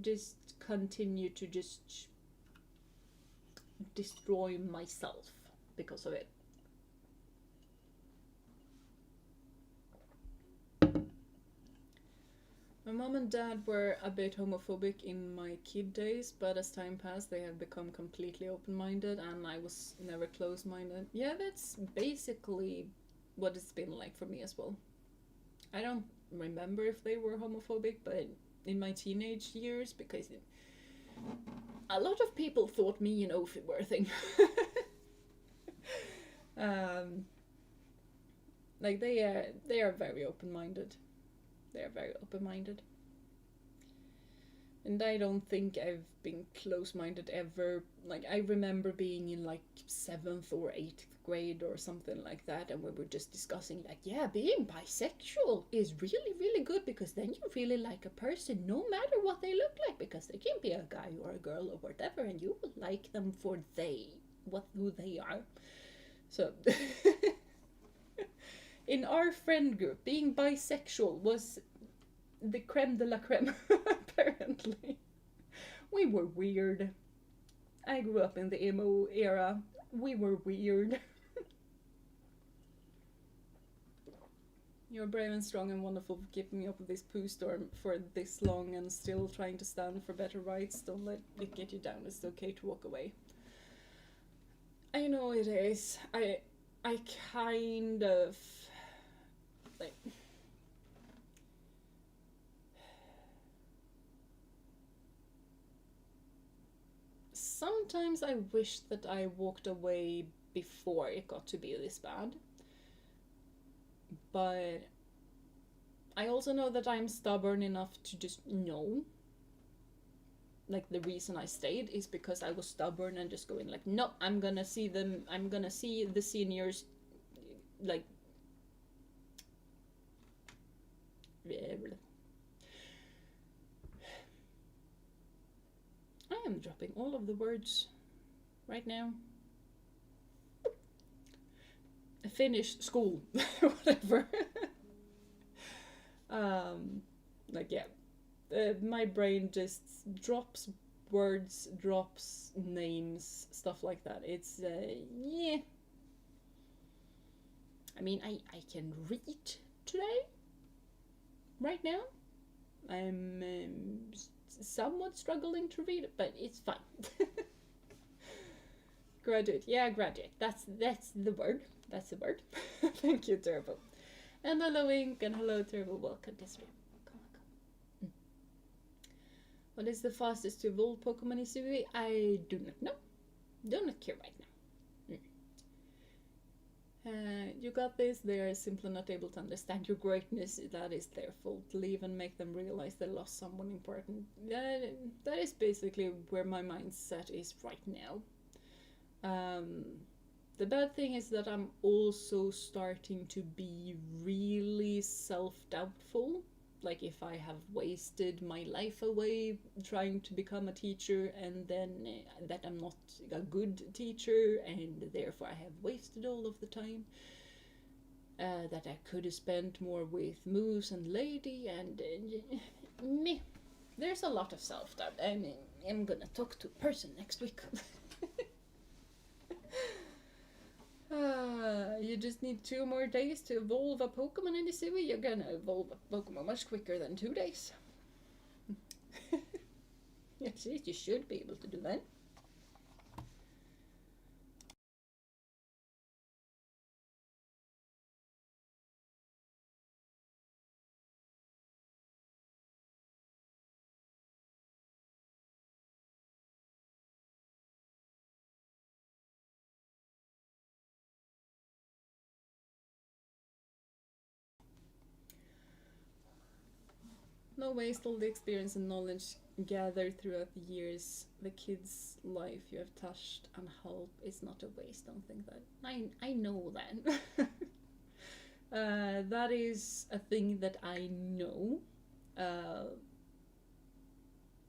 just continue to just destroy myself because of it. My mom and dad were a bit homophobic in my kid days, but as time passed, they have become completely open-minded, and I was never closed-minded. Yeah, that's basically what it's been like for me as well. I don't remember if they were homophobic, but in my teenage years, because a lot of people thought me and Ophi were a thing. Like they are very open-minded. They are very open-minded. And I don't think I've been close-minded ever. Like, I remember being in, like, 7th or 8th grade or something like that, and we were just discussing, like, yeah, being bisexual is really, really good, because then you really like a person, no matter what they look like, because they can be a guy or a girl or whatever, and you will like them for who they are. So... in our friend group, being bisexual was the creme de la creme, apparently. We were weird. I grew up in the emo era. We were weird. You're brave and strong and wonderful for keeping me up with this poo storm for this long and still trying to stand for better rights. Don't let it get you down. It's okay to walk away. I know it is. I kind of... like... sometimes I wish that I walked away before it got to be this bad. But I also know that I'm stubborn enough to just know. like the reason I stayed is because I was stubborn and just going like, no, I'm gonna see the seniors, like, I am dropping all of the words right now. Finish school, whatever. Like, yeah, my brain just drops words, drops names, stuff like that. It's yeah. I mean, I can read today, right now. I'm somewhat struggling to read it, but it's fine. Graduate, yeah, graduate. That's the word. That's the word. Thank you, Turbo. And hello, Ink, and hello, Turbo. Welcome to stream. Come. What is the fastest to evolve Pokemon in Sui? I do not know. Do not care right now. You got this. They are simply not able to understand your greatness. That is their fault. Leave and make them realize they lost someone important. That is basically where my mindset is right now. The bad thing is that I'm also starting to be really self-doubtful. Like, if I have wasted my life away trying to become a teacher, and then that I'm not a good teacher, and therefore I have wasted all of the time. That I could have spent more with Moose and Lady, and me. There's a lot of self-doubt. I mean, I'm gonna talk to a person next week. You just need 2 more days to evolve a Pokemon in the Sui. You're gonna evolve a Pokemon much quicker than 2 days. Yes, you should be able to do that. No waste all the experience and knowledge gathered throughout the years. The kid's life you have touched and helped is not a waste. Don't think that. I know that. That is a thing that I know.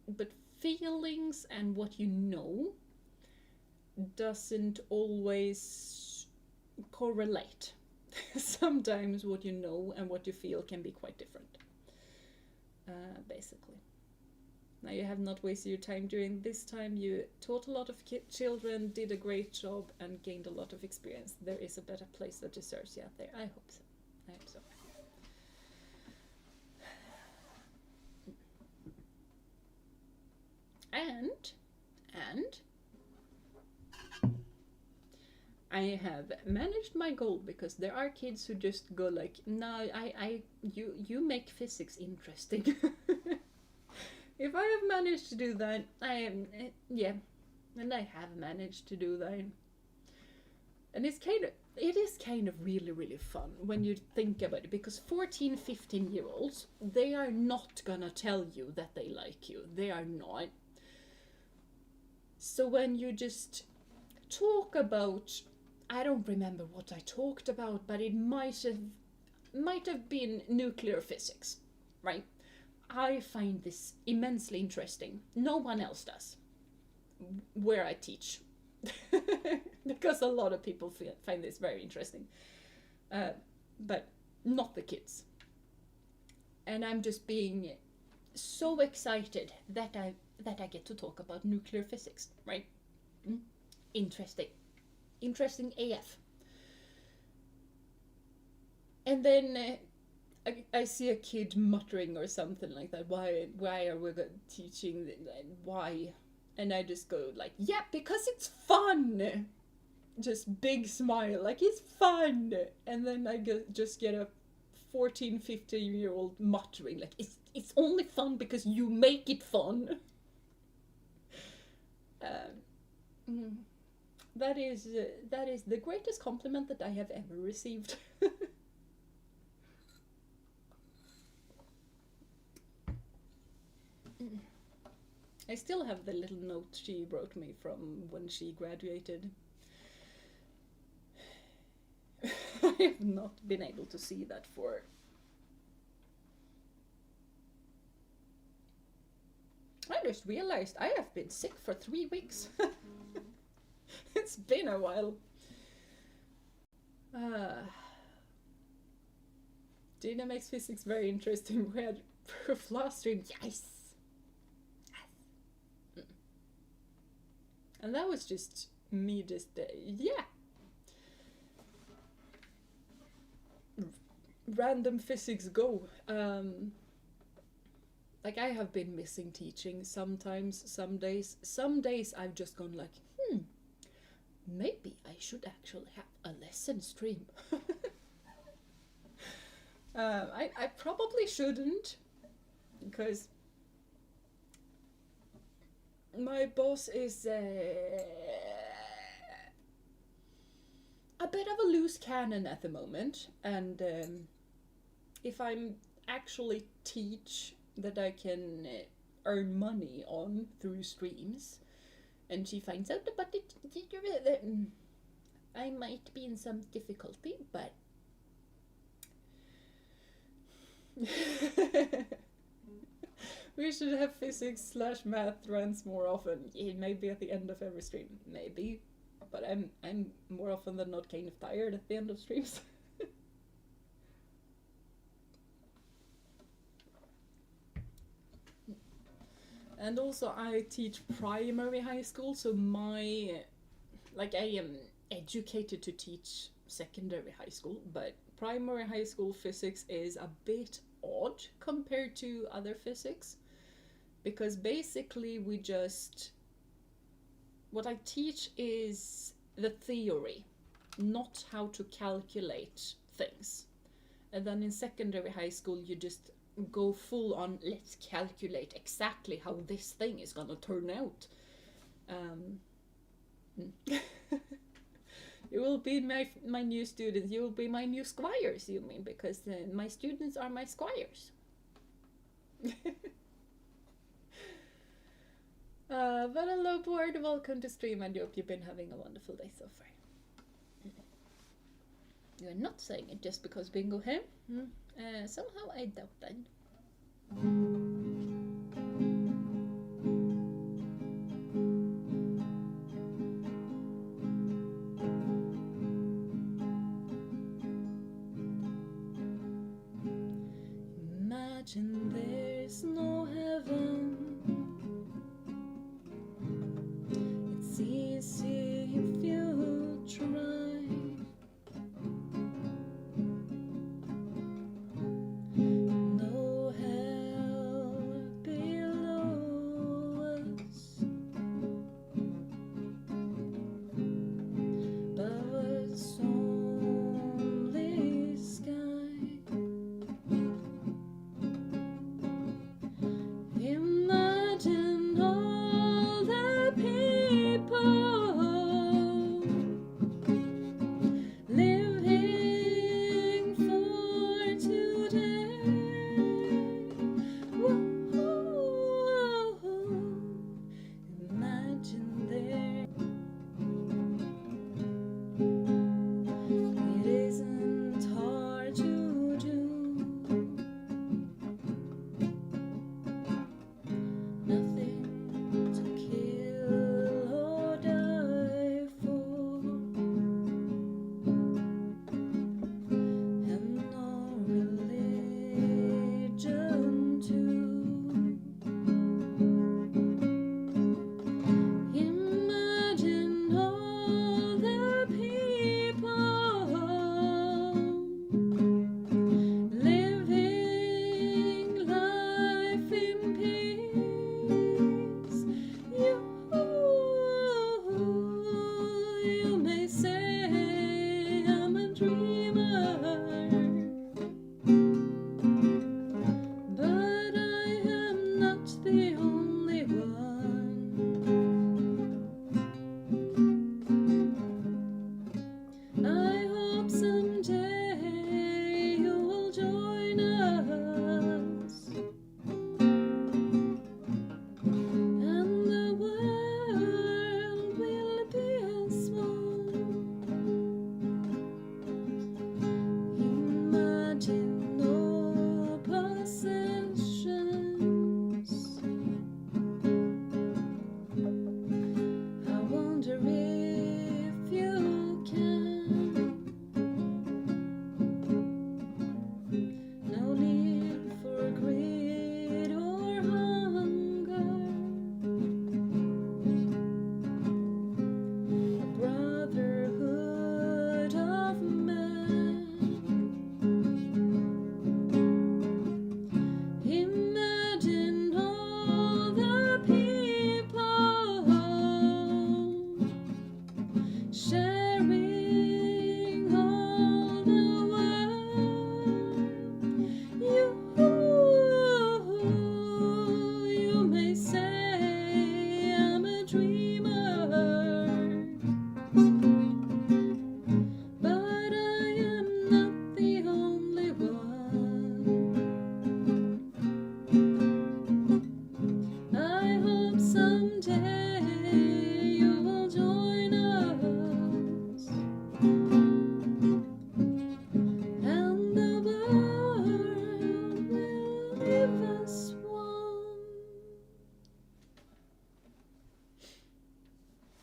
But feelings and what you know doesn't always correlate. Sometimes what you know and what you feel can be quite different. Basically. Now, you have not wasted your time during this time. You taught a lot of children, did a great job, and gained a lot of experience. There is a better place that deserves you out there. I hope so. I hope so. And I have managed my goal, because there are kids who just go like, no, you make physics interesting. If I have managed to do that, and I have managed to do that. And it is kind of really, really fun when you think about it, because 14, 15-year-olds, they are not gonna tell you that they like you. They are not. So when you just talk about, I don't remember what I talked about, but it might have been nuclear physics, right? I find this immensely interesting. No one else does, where I teach. Because a lot of people find this very interesting. But not the kids. And I'm just being so excited that I get to talk about nuclear physics, right? Interesting AF. And then I see a kid muttering or something like that. Why are we teaching? Why? And I just go like, yeah, because it's fun. Just big smile, like it's fun. And then I just get a 14, 15-year-old muttering like, it's only fun because you make it fun. That is the greatest compliment that I have ever received. I still have the little note she wrote me from when she graduated. I have not been able to see that for... I just realized I have been sick for 3 weeks. It's been a while. Jeena makes physics very interesting. We had proof last stream. Yes! And that was just me yeah. Random physics go. Like, I have been missing teaching sometimes, some days. Some days I've just gone like, maybe I should actually have a lesson stream. I probably shouldn't, because my boss is a bit of a loose cannon at the moment, and if I'm actually teach that I can earn money on through streams, and she finds out about it, I might be in some difficulty, but we should have physics/math runs more often. Yeah, maybe at the end of every stream, maybe. But I'm more often than not kind of tired at the end of streams. And also I teach primary high school, so I am educated to teach secondary high school, but primary high school physics is a bit odd compared to other physics, because basically what I teach is the theory, not how to calculate things. And then in secondary high school you just go full on, let's calculate exactly how this thing is gonna turn out. You will be my new students, you will be my new squires, you mean, because my students are my squires. But hello board, welcome to stream, and I hope you've been having a wonderful day so far. You're not saying it just because Angloheim? Somehow I doubt that. Imagine there's no heaven. It's easy if you try. No hell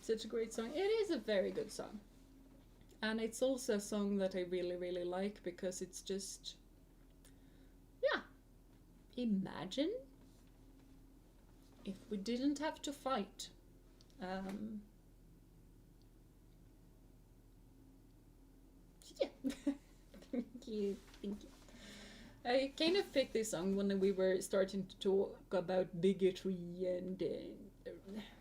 Such a great song. It is a very good song. And it's also a song that I really, really like because it's just, yeah, imagine if we didn't have to fight. Yeah. Thank you. Thank you. I kind of picked this song when we were starting to talk about bigotry and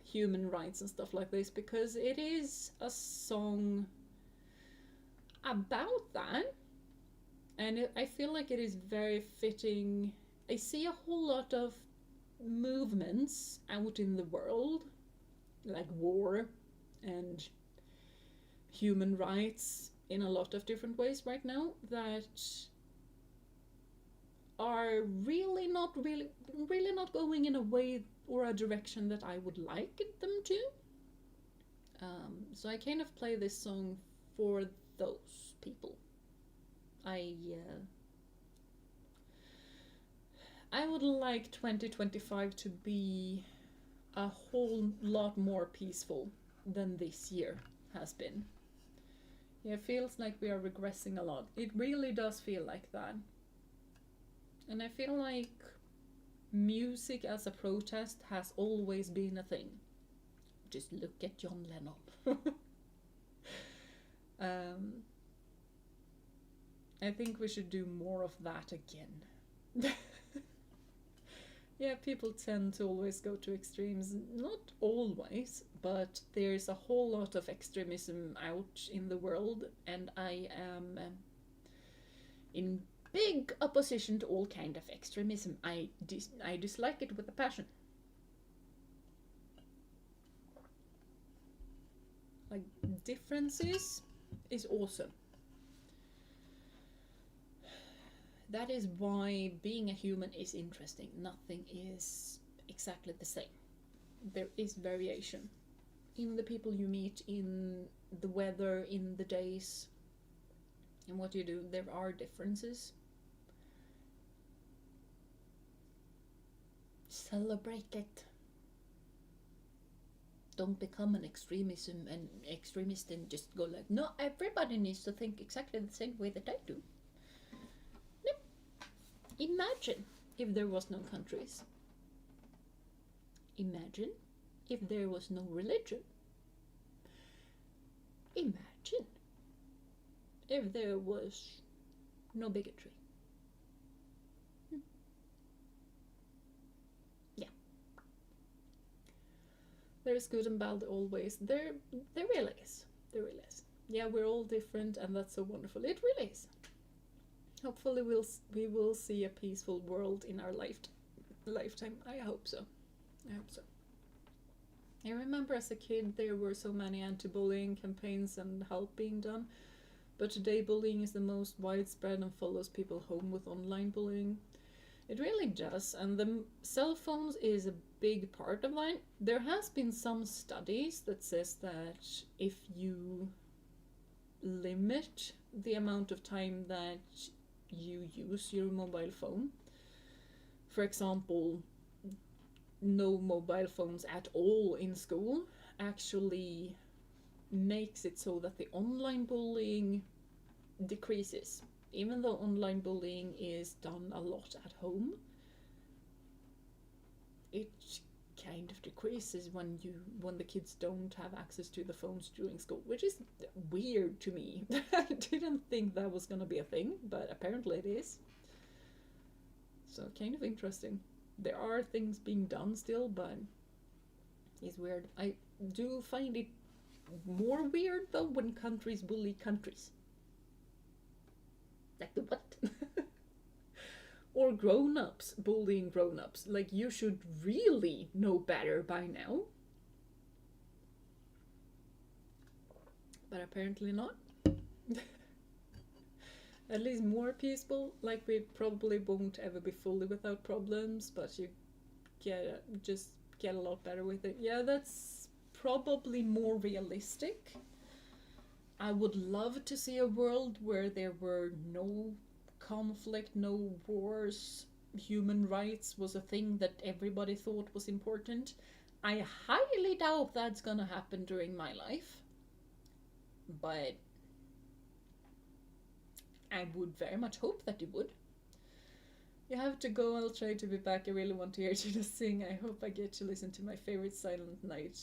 human rights and stuff like this because it is a song about that, and I feel like it is very fitting. I see a whole lot of movements out in the world, like war and human rights in a lot of different ways right now that are really not going in a way or a direction that I would like them to. So I kind of play this song for those people. I would like 2025 to be a whole lot more peaceful than this year has been. Yeah, it feels like we are regressing a lot. It really does feel like that. And I feel like music as a protest has always been a thing. Just look at John Lennon. I think we should do more of that again. Yeah, people tend to always go to extremes. Not always, but there's a whole lot of extremism out in the world, and I am in big opposition to all kind of extremism. I dislike it with a passion. Like, differences is awesome. That is why being a human is interesting. Nothing is exactly the same. There is variation in the people you meet, in the weather, in the days, in what you do. There are differences. Celebrate it. Don't become an extremist and just go like, no, everybody needs to think exactly the same way that I do. No. Imagine if there was no countries. Imagine if there was no religion. Imagine if there was no bigotry. Yeah. There's good and bad always. There really is. There really is. Yeah, we're all different, and that's so wonderful. It really is. Hopefully we will see a peaceful world in our lifetime. I hope so. I remember as a kid there were so many anti-bullying campaigns and help being done, but today bullying is the most widespread and follows people home with online bullying. It really does, and the cell phones is a big part of that. There has been some studies that says that if you limit the amount of time that you use your mobile phone, for example, no mobile phones at all in school, actually makes it so that the online bullying decreases. Even though online bullying is done a lot at home, it kind of decreases when the kids don't have access to the phones during school, which is weird to me. I didn't think that was gonna be a thing, but apparently it is. So kind of interesting. There are things being done still, but it's weird. I do find it more weird though when countries bully countries. Like the what? Or grown-ups bullying grown-ups. Like, you should really know better by now. But apparently not. At least more peaceful. Like, we probably won't ever be fully without problems, but you just get a lot better with it. Yeah, that's probably more realistic. I would love to see a world where there were no conflict, no wars, human rights was a thing that everybody thought was important. I highly doubt that's gonna happen during my life, but I would very much hope that it would. You have to go, I'll try to be back. I really want to hear Jeena sing. I hope I get to listen to my favorite Silent Night,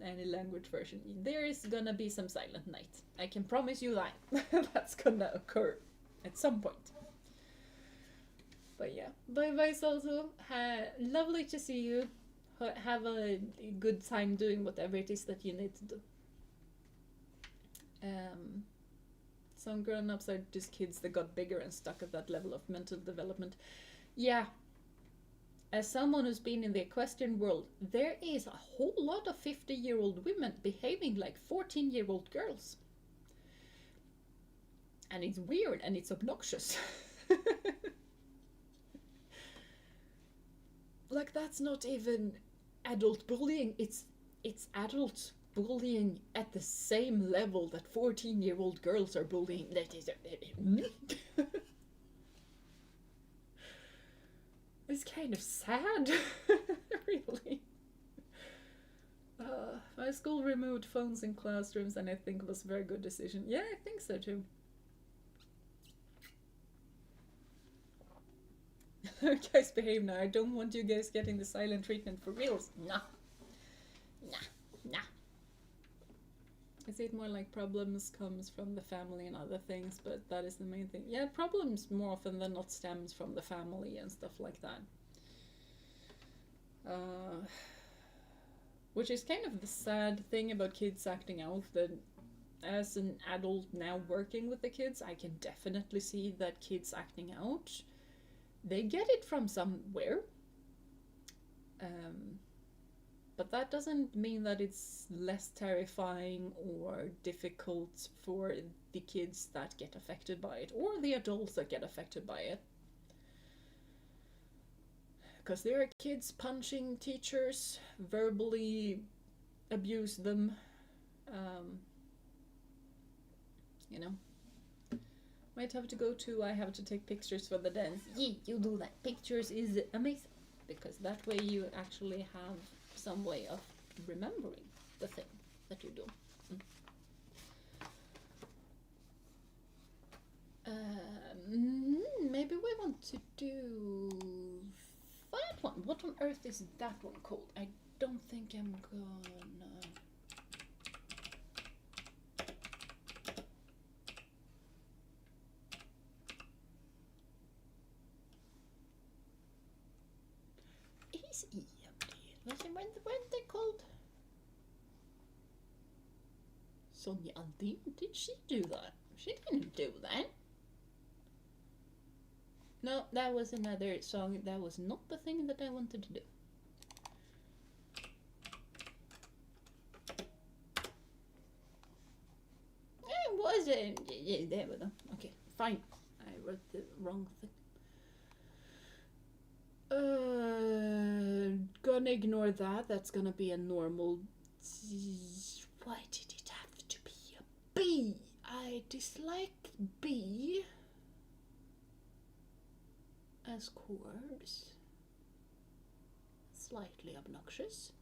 any language version. There is gonna be some Silent Night. I can promise you that. That's gonna occur at some point. But yeah, bye bye Salso. Lovely to see you. Have a good time doing whatever it is that you need to do. Some grown-ups are just kids that got bigger and stuck at that level of mental development. Yeah. As someone who's been in the equestrian world, there is a whole lot of 50-year-old women behaving like 14-year-old girls. And it's weird and it's obnoxious. Like, that's not even adult bullying, it's adult bullying at the same level that 14-year-old girls are bullying. That is it's kind of sad. Really. My school removed phones in classrooms and I think it was a very good decision. Yeah, I think so too. Guys, behave now. I don't want you guys getting the silent treatment for reals. Nah. I see it more like problems comes from the family and other things, but that is the main thing. Yeah, problems more often than not stems from the family and stuff like that. Which is kind of the sad thing about kids acting out, that as an adult now working with the kids, I can definitely see that kids acting out, they get it from somewhere. But that doesn't mean that it's less terrifying or difficult for the kids that get affected by it, or the adults that get affected by it. Because there are kids punching teachers, verbally abuse them, you know. Might have to go to, I have to take pictures for the dance. Yeah, you do that. Pictures is amazing, because that way you actually have some way of remembering the thing that you do. Maybe we want to do that one. What on earth is that one called? I don't think I'm gonna... Is weren't they called? Sonja Aldin? Did she do that? She didn't do that. No, that was another song. That was not the thing that I wanted to do. It wasn't. Yeah, there we go. Okay, fine. I wrote the wrong thing. Gonna ignore that. That's gonna be a normal. Why did it have to be a B? I dislike B as chords. Slightly obnoxious.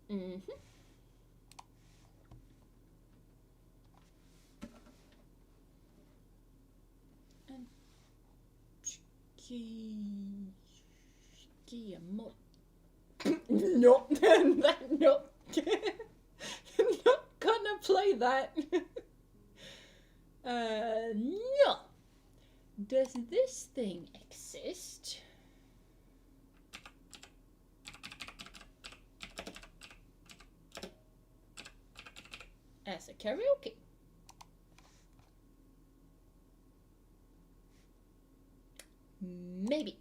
And Ski-mo. No, no. Not gonna play that. No. Does this thing exist? As a karaoke? Maybe.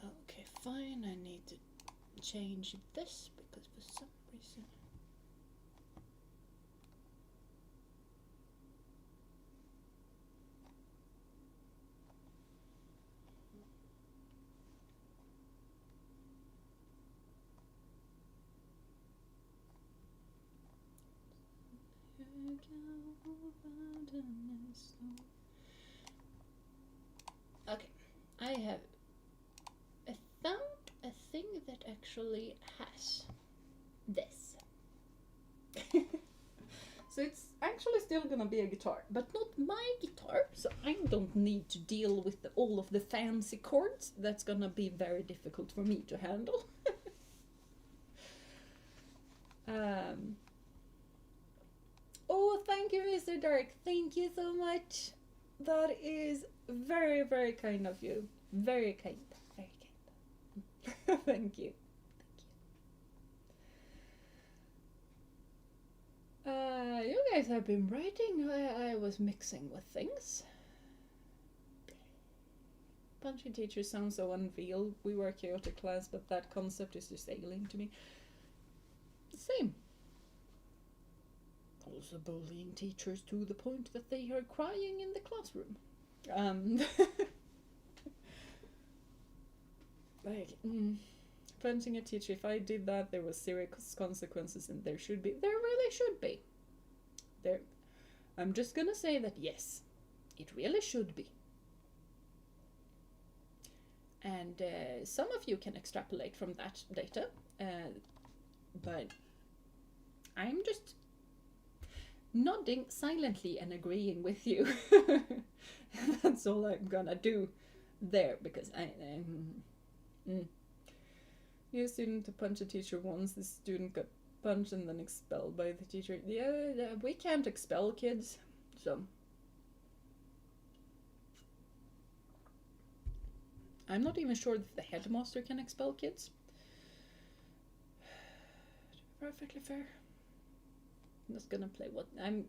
Okay, fine. I need to change this because for some reason... actually has this. So it's actually still gonna be a guitar, but not my guitar, so I don't need to deal with all of the fancy chords. That's gonna be very difficult for me to handle. Oh, thank you, Mr. Dark. Thank you so much. That is very, very kind of you. Very kind. Very kind. Thank you. You guys have been writing. I was mixing with things. Punchy teacher sounds so unreal. We were a chaotic class, but that concept is just alien to me. Same. Also bullying teachers to the point that they are crying in the classroom. Punching a teacher, if I did that, there was serious consequences, and there really should be. I'm just gonna say that yes, it really should be. And some of you can extrapolate from that data, but I'm just nodding silently and agreeing with you. That's all I'm gonna do there, because New student to punch a teacher once. The student got punched and then expelled by the teacher. Yeah, we can't expel kids, so I'm not even sure if the headmaster can expel kids. Perfectly fair. I'm just gonna play what I'm.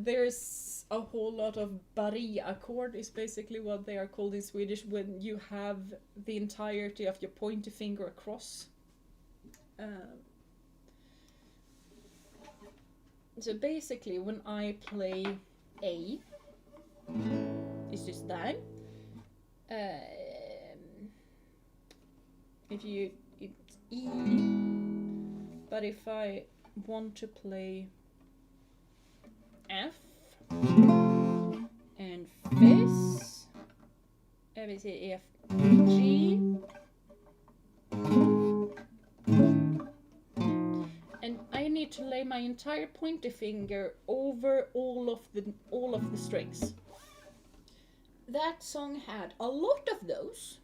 There's a whole lot of bari chord is basically what they are called in Swedish when you have the entirety of your pointer finger across. So basically when I play A, it's just that. It's E, but if I want to play F and Fis, we say F, G, and I need to lay my entire pointer finger over all of the strings. That song had a lot of those,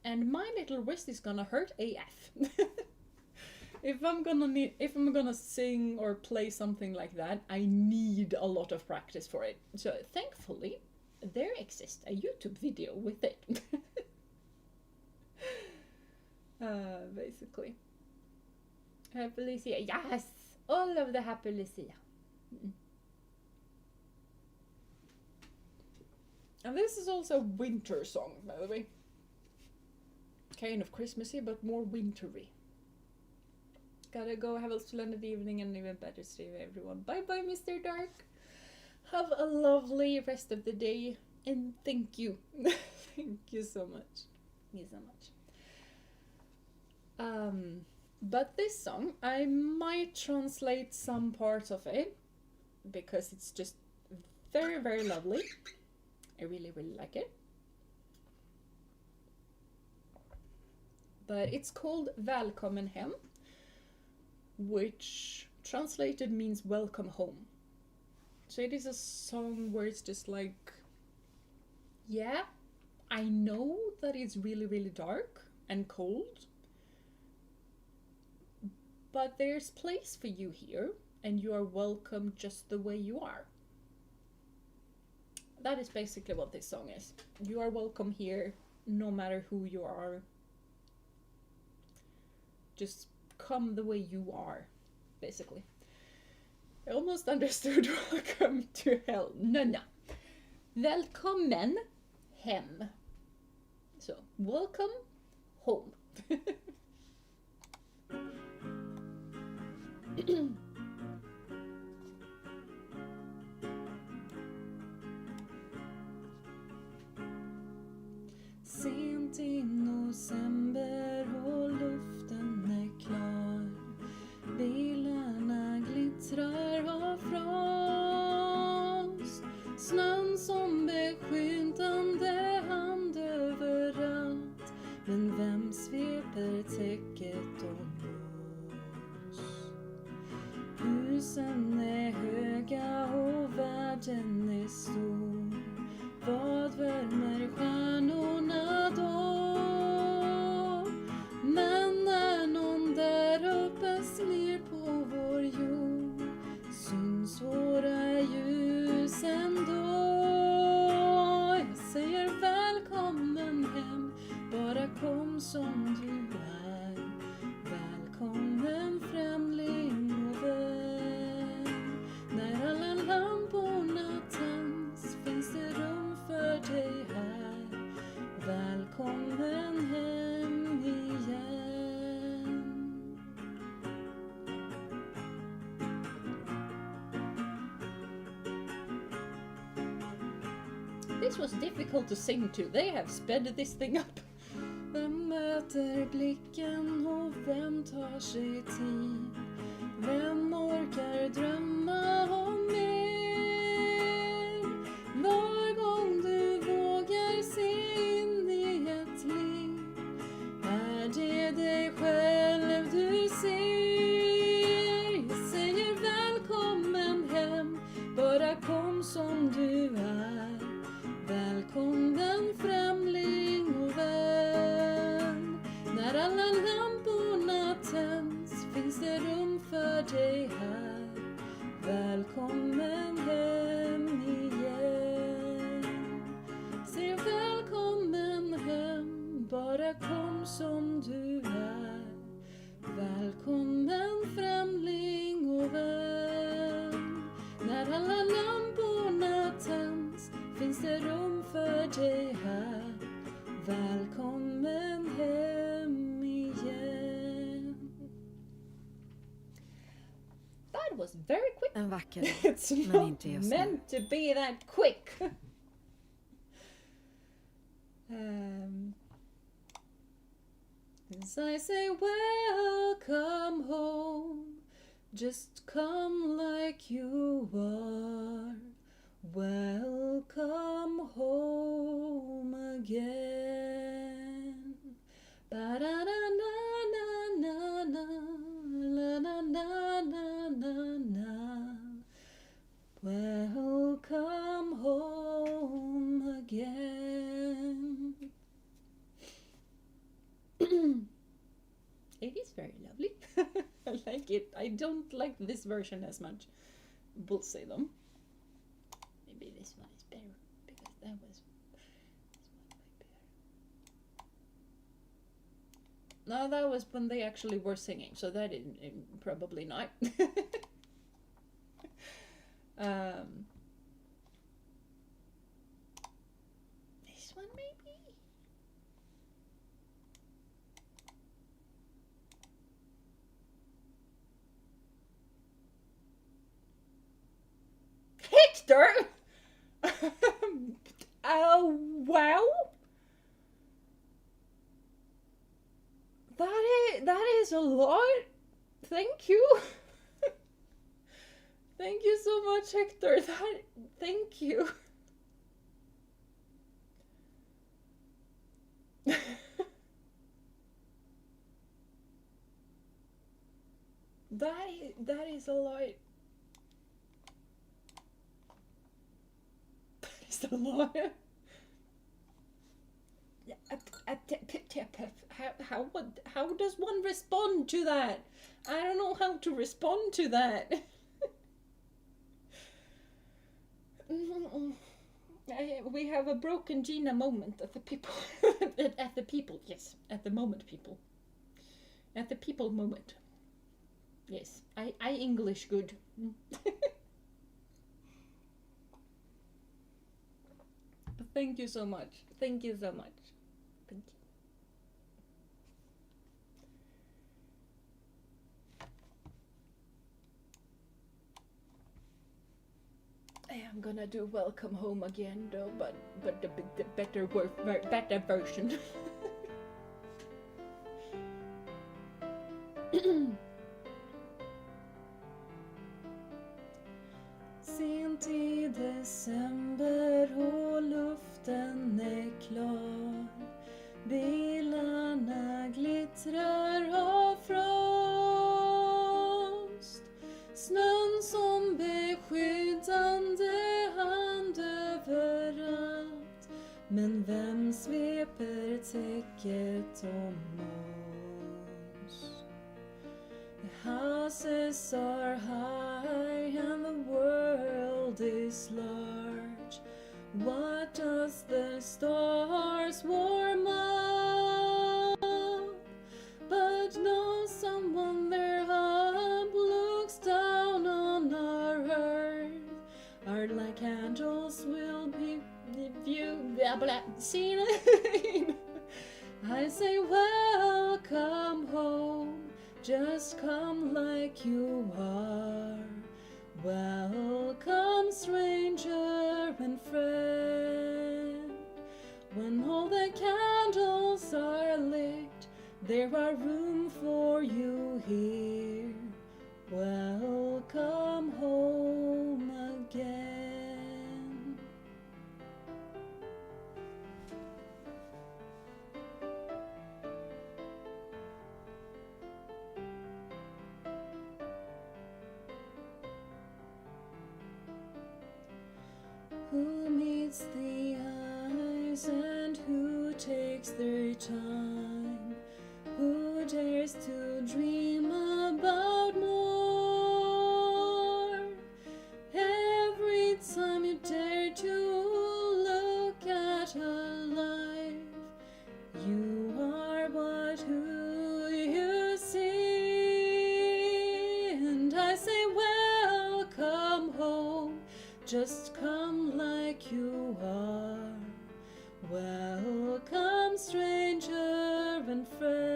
and my little wrist is gonna hurt AF. If I'm gonna sing or play something like that, I need a lot of practice for it. So thankfully, there exists a YouTube video with it. Basically. Happy Lucia. Yes! All of the Happy Lucia. And this is also a winter song, by the way. Kind of Christmassy, but more wintry. Gotta go, have a splendid evening and even better stay, everyone. Bye bye, Mr. Dark. Have a lovely rest of the day, and thank you. Thank you so much. Thank you so much. But this song, I might translate some parts of it, because it's just very, very lovely. I really, really like it. But it's called Välkommen hem, which translated means welcome home. So it is a song where it's just like, yeah, I know that it's really, really dark and cold, but there's place for you here, and you are welcome just the way you are. That is basically what this song is. You are welcome here, no matter who you are. Just come the way you are, basically. I almost understood welcome to hell. No. Välkommen hem. So, welcome home. Sent i november och luften är klar. Bilarna glittrar av frost. Snön som beskyddande hand överallt. Men vem sveper This was difficult to sing to. They have sped this thing up. Vem möter blicken och vem tar sig tid? Vem orkar drömma om mer? Var gång du vågar se in i ett liv, är det dig själv du ser? Jag säger välkommen hem, bara kom som du är. Välkommen främling och vän. När alla lamporna tänds finns det rum för dig här. Välkommen hem igen. Säg välkommen hem, bara kom som du är. Välkommen främling och vän. När alla lamporna tänds finns det rum för dig här. Välkommen hem igen. That was very quick. En vacker It's men not inte just nu. meant to be that quick. As I say welcome home, just come like you are. Welcome home again. Ba-da-da-na-na-na-na, la-na-na-na-na-na. Welcome home again. It is very lovely. I like it. I don't like this version as much. We'll say them. Maybe this one is better because that was this one might be better. No, that was when they actually were singing, so that is probably not. This one maybe. Hector! Oh, wow! That is a lot. Thank you. Thank you so much, Hector. Thank you. That is a lot. That is a lot. How does one respond to that? I don't know how to respond to that. We have a broken Jeena moment at the people. At the people, yes. At the moment people. At the people moment. Yes, I English good. But thank you so much. Thank you so much. Thank you. I'm gonna do welcome home again though, but the better version. Sent i december och luften är klar. Bilarna glittrar av frost. Snön som beskyddande hand överallt. Men vem sveper täcket om oss? The houses are high and the world is large. What does the stars warm up? But no, someone there up looks down on our earth. Our like angels will be viewed, blah blah, seen. I say welcome home. Just come like you are. Welcome stranger and friend. There are room for you here. Welcome home again. Who meets the eyes and who takes their time? Who dares to dream about more? Every time you dare to look at a life, you are but who you see. And I say welcome home, just come like you are. Welcome stranger and friend.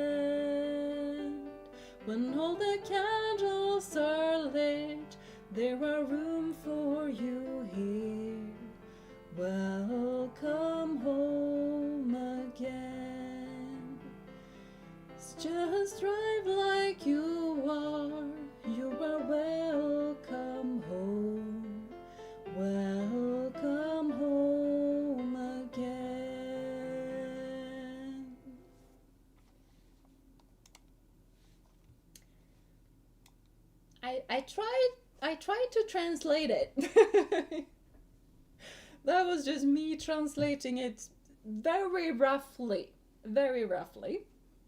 When all the candles are lit, there are room for you here. Welcome home again. Just drive like you are. You are welcome home. Welcome home again. I tried to translate it. That was just me translating it very roughly.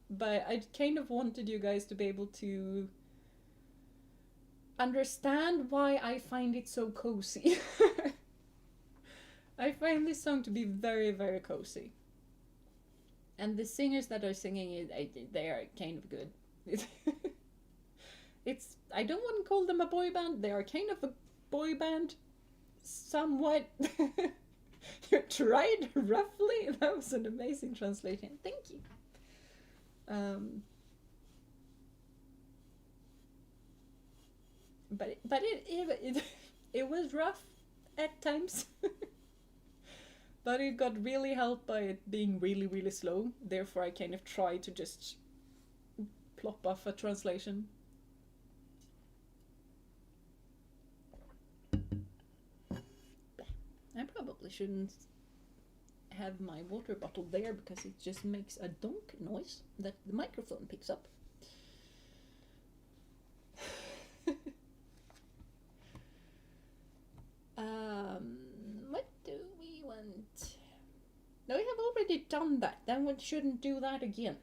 But I kind of wanted you guys to be able to understand why I find it so cozy. I find this song to be very, very cozy. And the singers that are singing it, they are kind of good. I don't want to call them a boy band. They are kind of a boy band, somewhat. You tried roughly. That was an amazing translation. Thank you. But it was rough at times. But it got really helped by it being really, really slow. Therefore, I kind of tried to just plop off a translation. I probably shouldn't have my water bottle there because it just makes a donk noise that the microphone picks up. What do we want? No, we have already done that. Then we shouldn't do that again.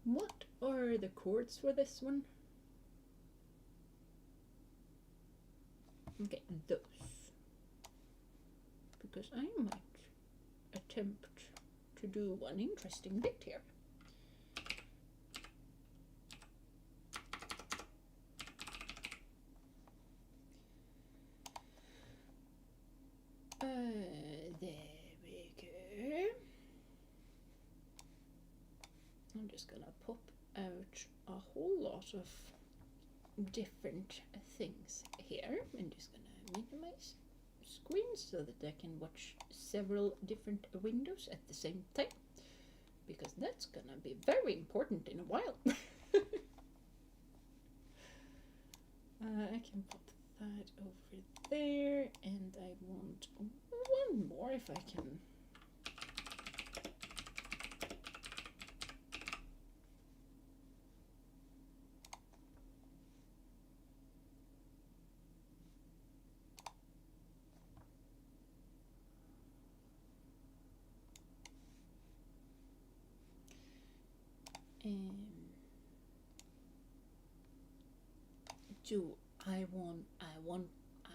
What are the chords for this one? Okay, those. Because I might attempt to do one interesting bit here. There we go. I'm just gonna pop out a whole lot of different things here. I'm just gonna minimize screen so that I can watch several different windows at the same time, because that's gonna be very important in a while. I can put that over there, and I want one more if I can.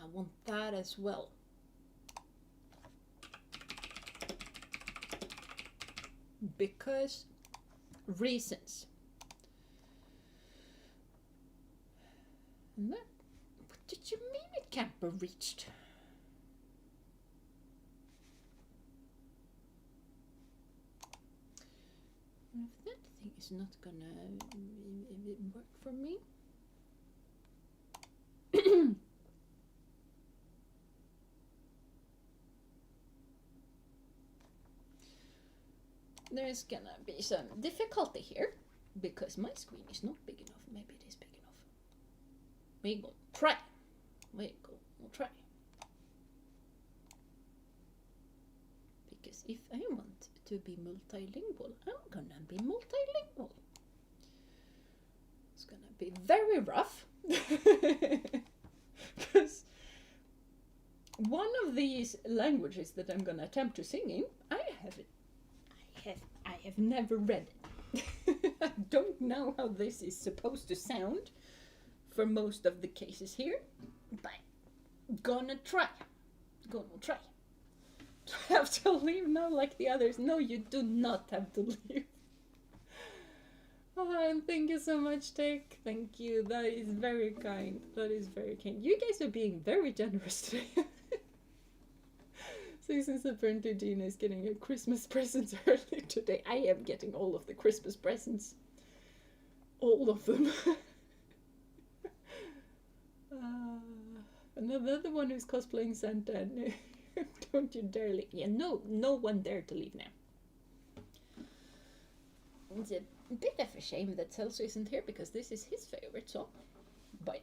I want that as well. Because reasons. And that, what did you mean it can't be reached? If that thing is not gonna work for me. there's gonna be some difficulty here because my screen is not big enough. Maybe it is big enough. We go try. We'll try. Because if I want to be multilingual, I'm gonna be multilingual. It's gonna be very rough. Because one of these languages that I'm gonna attempt to sing in, I have never read it. I don't know how this is supposed to sound for most of the cases here, but gonna try. Do I have to leave now like the others? No, you do not have to leave. Oh, and thank you so much, Tech. Thank you. That is very kind. That is very kind. You guys are being very generous today. So since apparently Jeena is getting a Christmas present early today, I am getting all of the Christmas presents. All of them. Another one who's cosplaying Santa. Don't you dare leave. Yeah, no one dare to leave now. It's a bit of a shame that Celso isn't here because this is his favorite song. But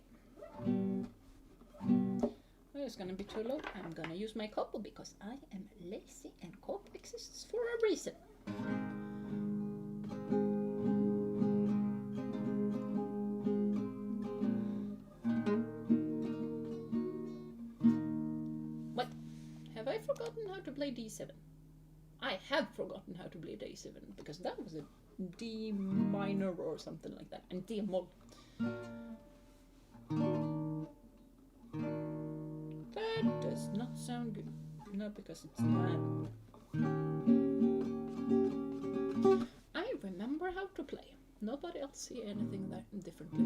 it's gonna be too low. I'm gonna use my couple because I am lazy and cope exists for a reason. What? Have I forgotten how to play D7? I have forgotten how to play D7 because that was a D minor or something like that, and D mod. That does not sound good. No, because it's not. I remember how to play. Nobody else see anything that differently.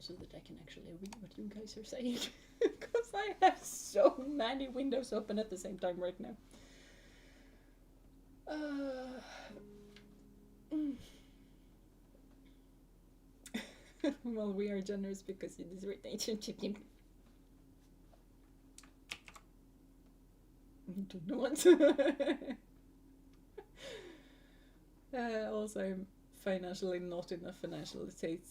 So that I can actually read what you guys are saying. Because I have so many windows open at the same time right now. Well, we are generous because it is rotation chicken. I don't know what. Also, I'm financially not in a financial tight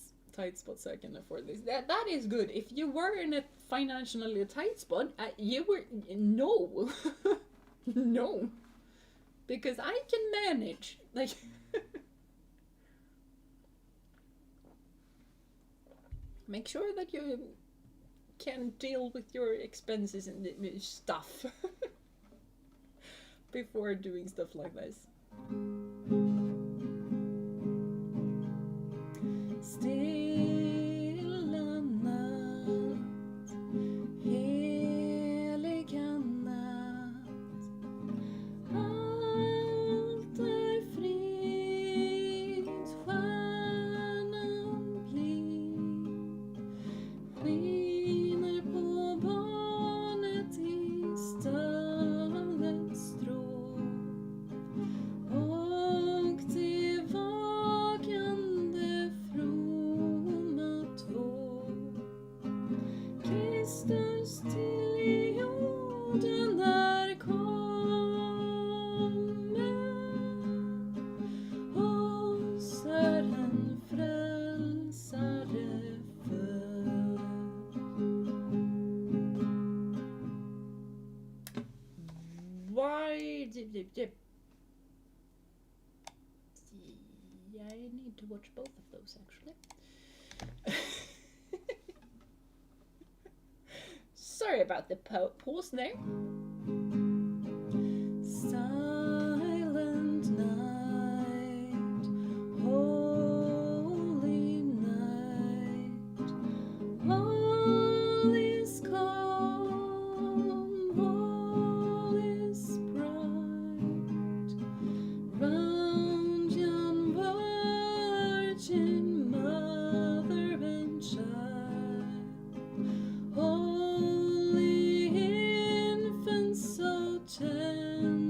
spot so I can afford this. That is good. If you were in a financially tight spot, you were no. No, because I can manage. Like make sure that you can deal with your expenses and stuff before doing stuff like this. Stilla natt, heliga natt, allt är fritt, stjärnan blind, skiner på barnet i stövlets strå, och det vakande fromma två, Kristus till jorden är kommen, oss är en frälsare född. Why did I need to watch both of those actually. Sorry about the pause there. Silent night, holy night, all is calm, all is bright, round yon virgin mother and child, holy infant so tender.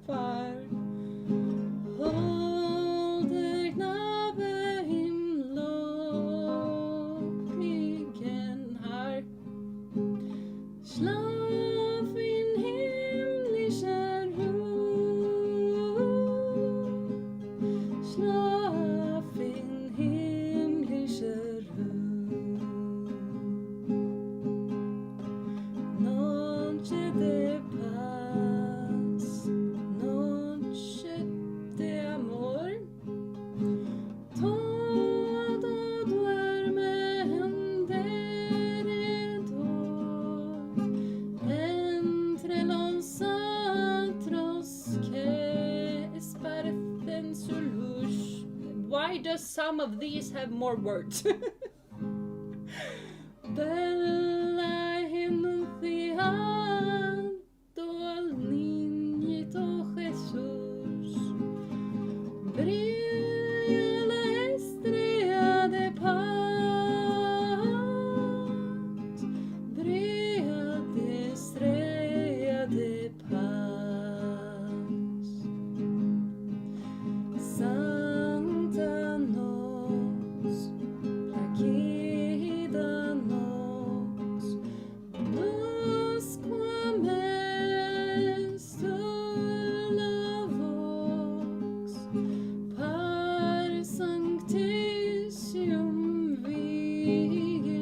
Far håller knabe himlokigen har Schlaf in himmlischer Ruhe Schlaf in himmlischer Ruhe Noche de paz Noche de amor Todo duerme alrededor Entre los astros que esparcen su luz Why does some of these have more words? Bella enunciado al niñito Jesús Brilla la estrella de paz Brilla de estrella de paz Santa nos Aquida nos Nusquam est la vox Par sanctitium vigilat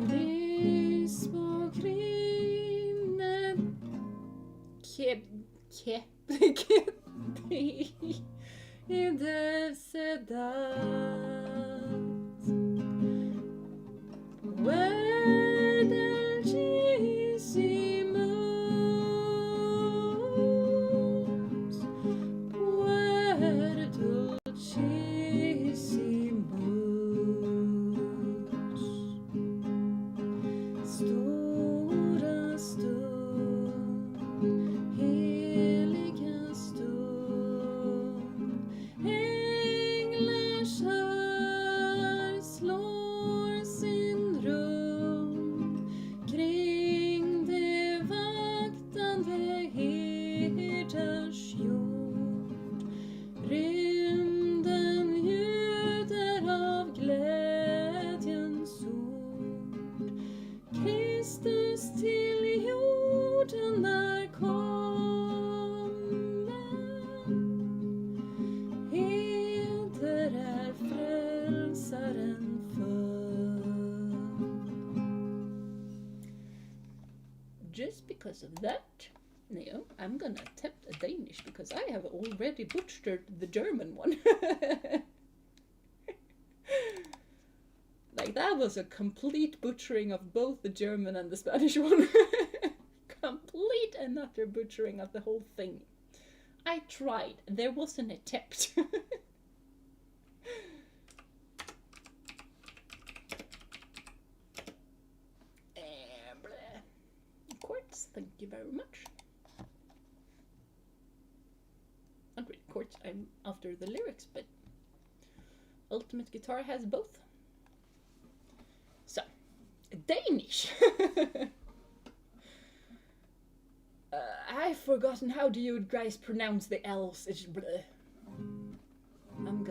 Crispo crine Ide sedat Dulcissimus Stora stund Heliga stund Änglar slår sin rum Kring det vaktande herdars jord Rymden ljuder av glädjens ord Kristus till jorden är kommen Heder är frälsaren född Just because of that, Neo, I'm gonna attempt a Danish because I have already butchered the German one. Like that was a complete butchering of both the German and the Spanish one. Complete and utter butchering of the whole thing. I tried. There was an attempt. Quartz, thank you very much. Not really quartz, I'm after the lyrics, but Ultimate Guitar has both. So, Danish. I've forgotten how do you guys pronounce the L's. It's bleh. I'm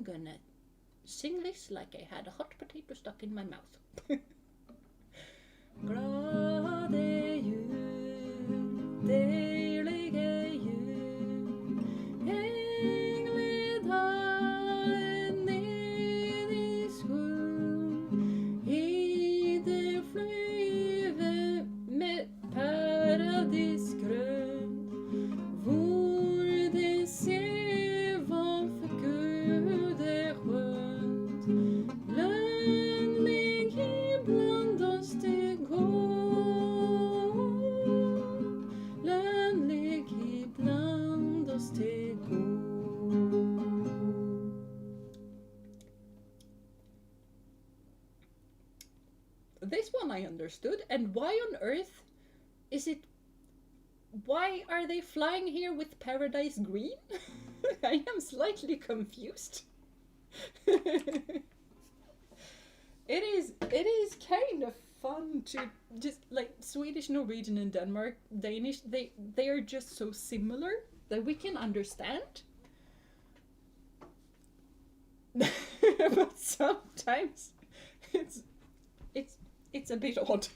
gonna sing this like I had a hot potato stuck in my mouth. Glade jul, delige jul, Ängledalen ned i skuld, i det flyve med paradisgrönt, hvor det se vad för Gud är skönt, lönnlig ibland oss det går, lönnlig ibland oss det går. This one I understood, and why on earth is it? Why are they flying here with paradise green? I am slightly confused. It is kind of fun to just like Swedish, Norwegian, and Denmark, Danish. They are just so similar that we can understand. But sometimes it's a bit odd.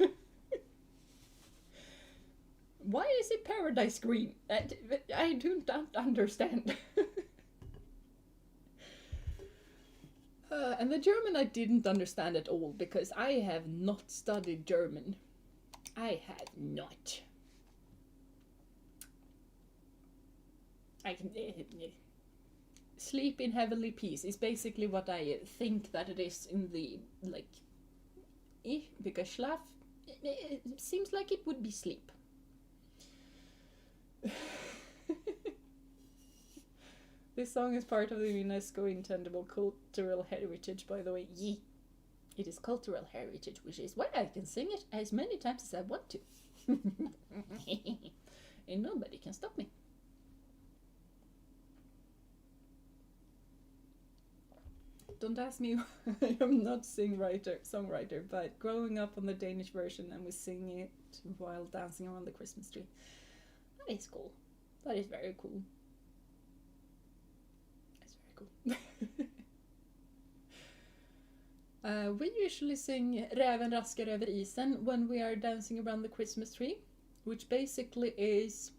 Why is it paradise green? I do not understand. And the German I didn't understand at all because I have not studied German. I have not. I can sleep in heavenly peace is basically what I think that it is in the like. Because schlaf it seems like it would be sleep. This song is part of the UNESCO Intangible Cultural Heritage, by the way. Yee. It is cultural heritage, which is why I can sing it as many times as I want to. And nobody can stop me. Don't ask me, I am not songwriter, but growing up on the Danish version and we sing it while dancing around the Christmas tree. That is cool. That is very cool. We usually sing Räven raskar över isen when we are dancing around the Christmas tree, which basically is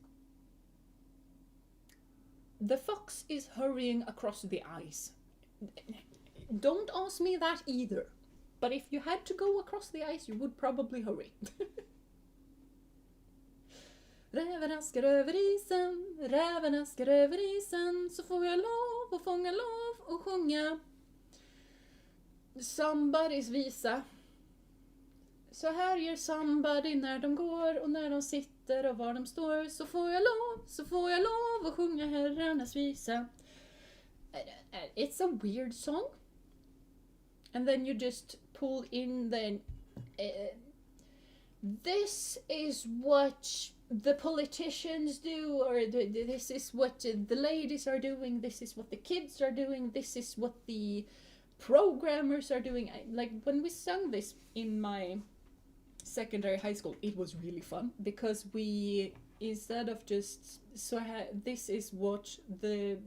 the fox is hurrying across the ice. Don't ask me that either, but if you had to go across the ice you would probably hurry. Räven raskar över isen, så får jag lov och fånga lov och sjunga somebody's visa. Så här gör somebody när de går och när de sitter och var de står. Så får jag lov och sjunga herrarnas visa. It's a weird song. And then you just pull in the this is what the politicians do, or this is what the ladies are doing, this is what the kids are doing, this is what the programmers are doing. Like when we sung this in my secondary high school, it was really fun because we, instead of just this is what the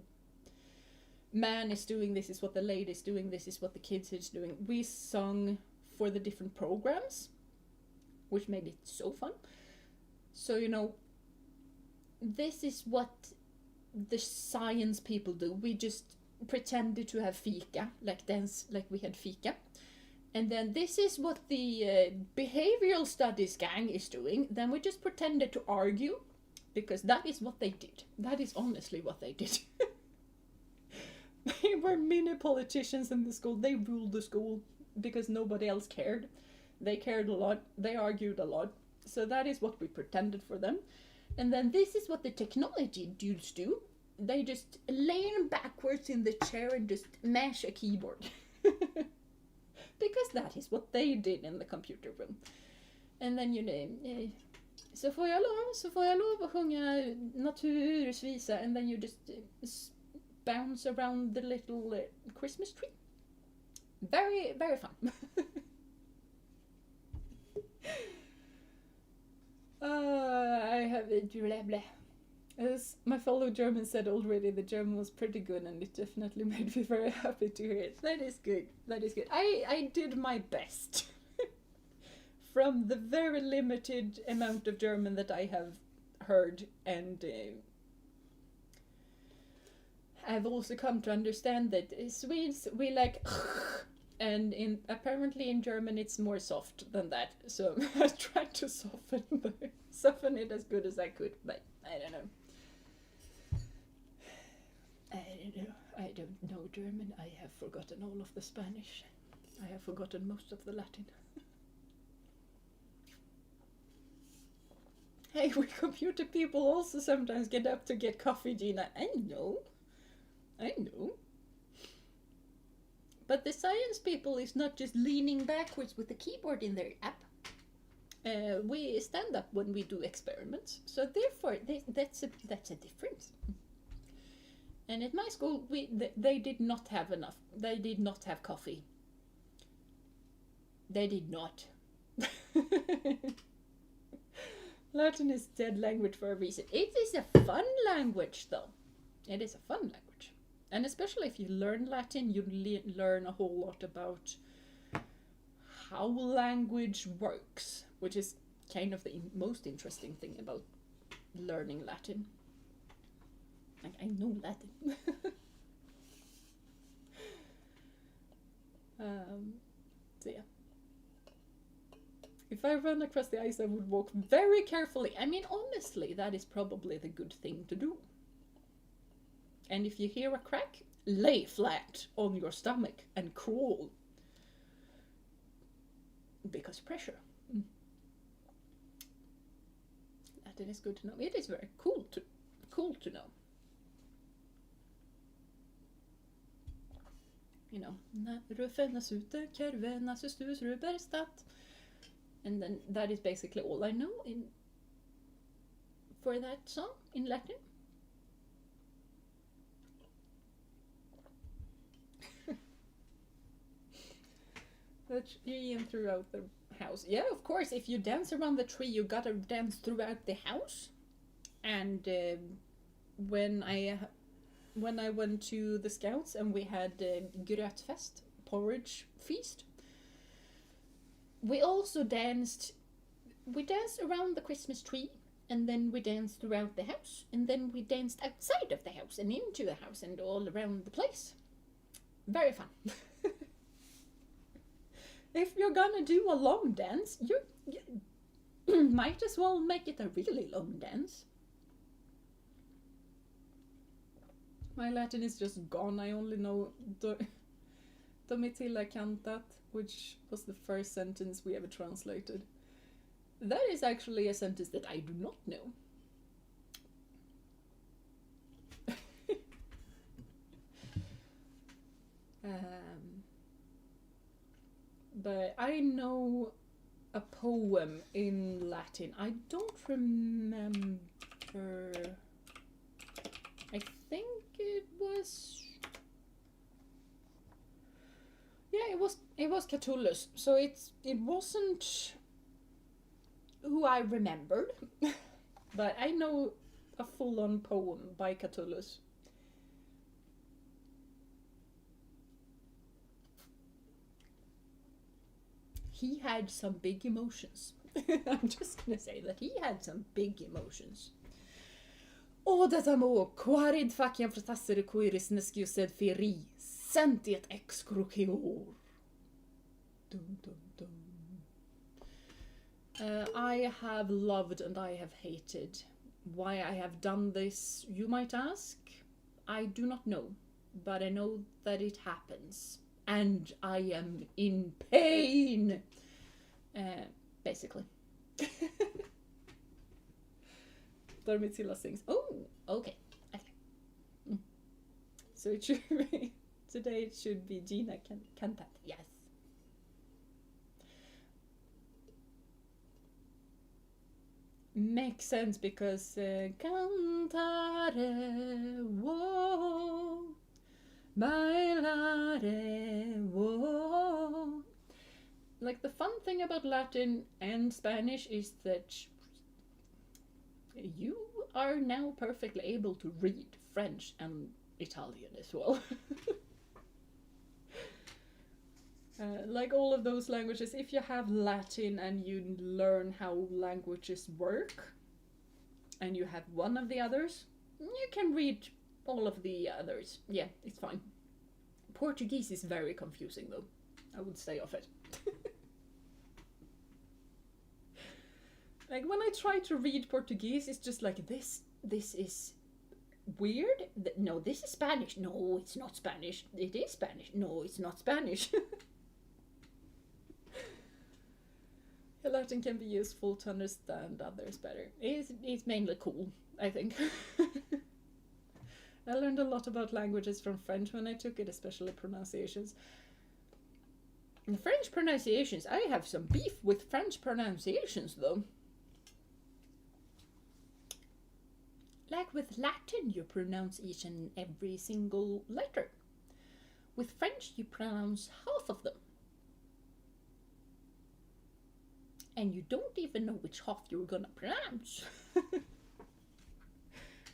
man is doing, this is what the lady is doing, this is what the kids is doing, we sung for the different programs, which made it so fun. So, you know, this is what the science people do. We just pretended to have fika, like dance, like we had fika. And then this is what the behavioral studies gang is doing. Then we just pretended to argue, because that is what they did. That is honestly what they did. They were mini politicians in the school. They ruled the school because nobody else cared. They cared a lot. They argued a lot. So that is what we pretended for them. And then this is what the technology dudes do. They just lean backwards in the chair and just mash a keyboard. Because that is what they did in the computer room. And then you know, så får jag lov att sjunga naturens visa. And then you just bounce around the little Christmas tree. Very, very fun. I have blah blah. As my fellow German said already, the German was pretty good and it definitely made me very happy to hear it. That is good. That is good. I did my best. From the very limited amount of German that I have heard, and I've also come to understand that Swedes, we like and apparently in German it's more soft than that. So I tried to soften it as good as I could, but I don't know. I don't know German. I have forgotten all of the Spanish. I have forgotten most of the Latin. Hey, we computer people also sometimes get up to get coffee, Jeena. I know. But the science people is not just leaning backwards with the keyboard in their app. We stand up when we do experiments, so therefore that's a difference. And at my school, they did not have enough. They did not have coffee. They did not. Latin is dead language for a reason. It is a fun language, though. It is a fun language. And especially if you learn Latin, you learn a whole lot about how language works, which is kind of the most interesting thing about learning Latin. Like, I know Latin. So yeah. If I run across the ice, I would walk very carefully. I mean, honestly, that is probably the good thing to do. And if you hear a crack, lay flat on your stomach and crawl. Because pressure. That is good to know. It is very cool to know. You know, Rufenas ute, Kervenas ustus ruberstat. And then that is basically all I know for that song in Latin. That's Jeena throughout the house. Yeah, of course, if you dance around the tree, you gotta dance throughout the house. And when I went to the Scouts and we had grötfest, porridge feast, we also danced. We danced around the Christmas tree, and then we danced throughout the house, and then we danced outside of the house and into the house and all around the place. Very fun. If you're gonna do a long dance, you might as well make it a really long dance. My Latin is just gone. I only know Domitilla cantat, which was the first sentence we ever translated. That is actually a sentence that I do not know. But I know a poem in Latin. I don't remember. I think it was. Yeah, it was Catullus. So it wasn't who I remembered, but I know a full-on poem by Catullus. He had some big emotions. I'm just gonna say that he had some big emotions. O detta må, quarid faciem fratassere coiris nescius sed feri, sentiet ex crucior. Dum dum dum. I have loved and I have hated. Why I have done this, you might ask? I do not know, but I know that it happens. And I am in pain. Basically. Domitilla sings. Oh, okay. So it should be, today it should be Jeena cantat. Yes. Makes sense because cantare, whoa. Bailare, whoa. Like, the fun thing about Latin and Spanish is that you are now perfectly able to read French and Italian as well. Like all of those languages, if you have Latin and you learn how languages work, and you have one of the others, you can read all of the others. Yeah, it's fine. Portuguese is very confusing though. I would stay off it. Like, when I try to read Portuguese, it's just like, this is weird. No, this is Spanish. No, it's not Spanish. It is Spanish. No, it's not Spanish. Latin can be useful to understand others better. It's mainly cool, I think. I learned a lot about languages from French when I took it, especially pronunciations. And French pronunciations, I have some beef with French pronunciations though. Like with Latin, you pronounce each and every single letter. With French, you pronounce half of them. and you don't even know which half you're gonna pronounce.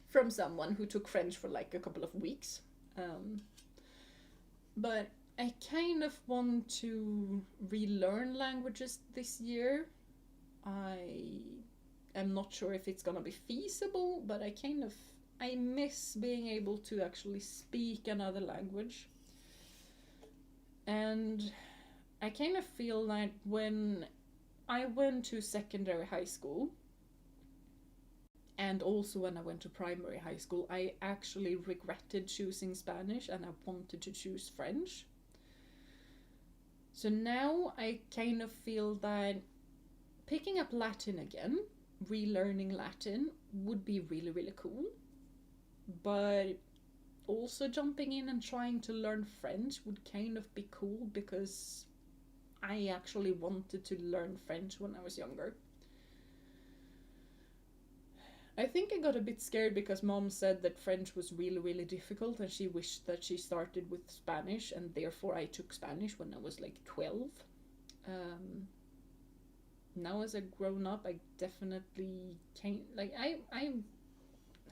From someone who took French for like a couple of weeks. But I kind of want to relearn languages this year. I am not sure if it's gonna be feasible, but I miss being able to actually speak another language. And I kind of feel like when I went to secondary high school, and also when I went to primary high school, I actually regretted choosing Spanish and I wanted to choose French. So now I kind of feel that picking up Latin again, relearning Latin, would be really, really cool. But also jumping in and trying to learn French would kind of be cool, because I actually wanted to learn French when I was younger. I think I got a bit scared because Mom said that French was really, really difficult and she wished that she started with Spanish, and therefore I took Spanish when I was like 12. Now as a grown up, I definitely can't, like, I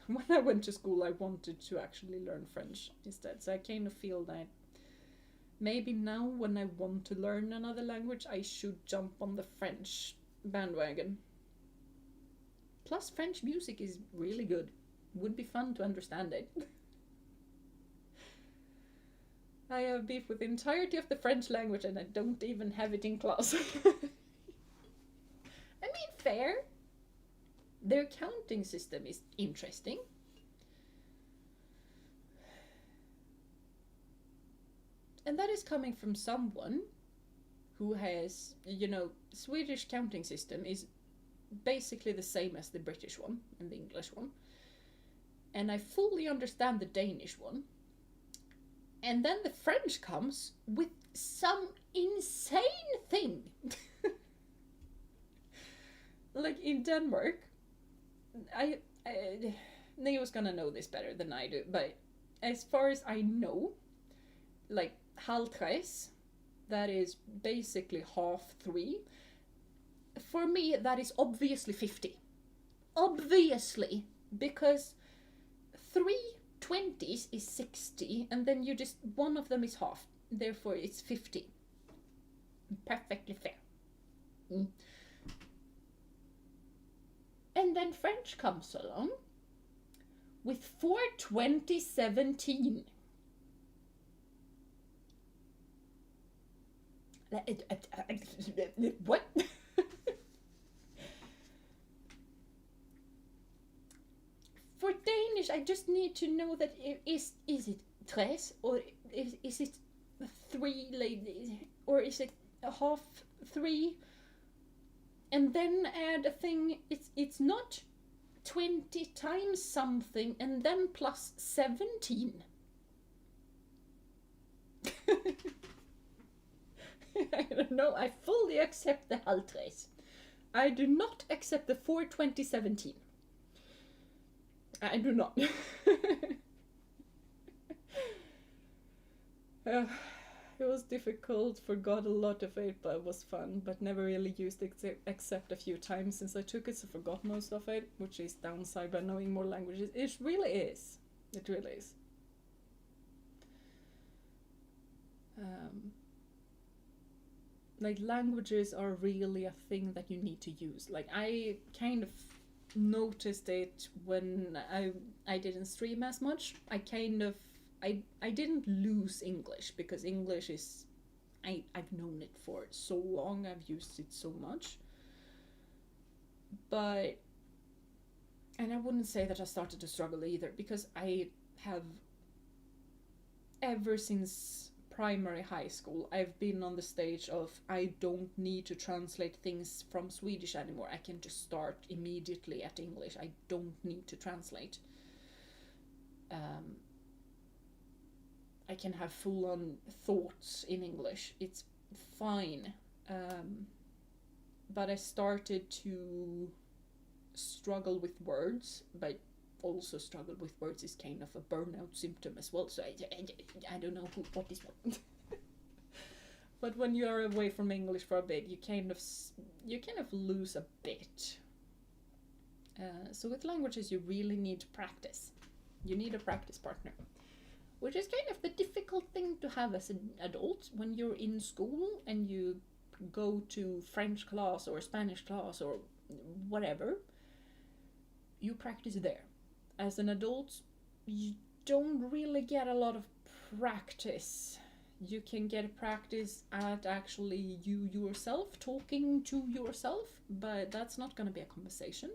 when I went to school, I wanted to actually learn French instead. So I kind of feel that maybe now when I want to learn another language, I should jump on the French bandwagon. Plus, French music is really good. Would be fun to understand it. I have beef with the entirety of the French language and I don't even have it in class. I mean, fair. Their counting system is interesting. And that is coming from someone who has, Swedish counting system is basically the same as the British one and the English one. And I fully understand the Danish one. And then the French comes with some insane thing. Like in Denmark, Neo's gonna know this better than I do, but as far as I know, like halvtreds, that is basically half 3. For me, that is obviously 50. Obviously, because 3 20s is 60, and then one of them is half. Therefore, it's 50. Perfectly fair. And then French comes along with 4/20/17. What? For Danish, I just need to know that is it tres, or is it 3, or is it a half 3? And then add a thing. It's not 20 times something and then plus 17. I don't know. I fully accept the halvtreds. I do not accept the 4/20/17. I do not. It was difficult, forgot a lot of it, but it was fun, but never really used it except a few times since I took it, so forgot most of it, which is downside by knowing more languages. It really is. It really is. Like, languages are really a thing that you need to use. Like, I kind of noticed it when I didn't stream as much. I didn't lose English, because English is, I've known it for so long, I've used it so much. But, and I wouldn't say that I started to struggle either, because I have, ever since primary high school, I've been on the stage of I don't need to translate things from Swedish anymore. I can just start immediately at English. I don't need to translate. I can have full-on thoughts in English. It's fine. But I started to struggle with words, but also struggle with words is kind of a burnout symptom as well. So I don't know what is what. But when you are away from English for a bit, you kind of lose a bit. So with languages, you really need to practice. You need a practice partner, which is kind of the difficult thing to have as an adult when you're in school and you go to French class or Spanish class or whatever. You practice there. As an adult, you don't really get a lot of practice. You can get practice at actually you yourself talking to yourself, but that's not going to be a conversation.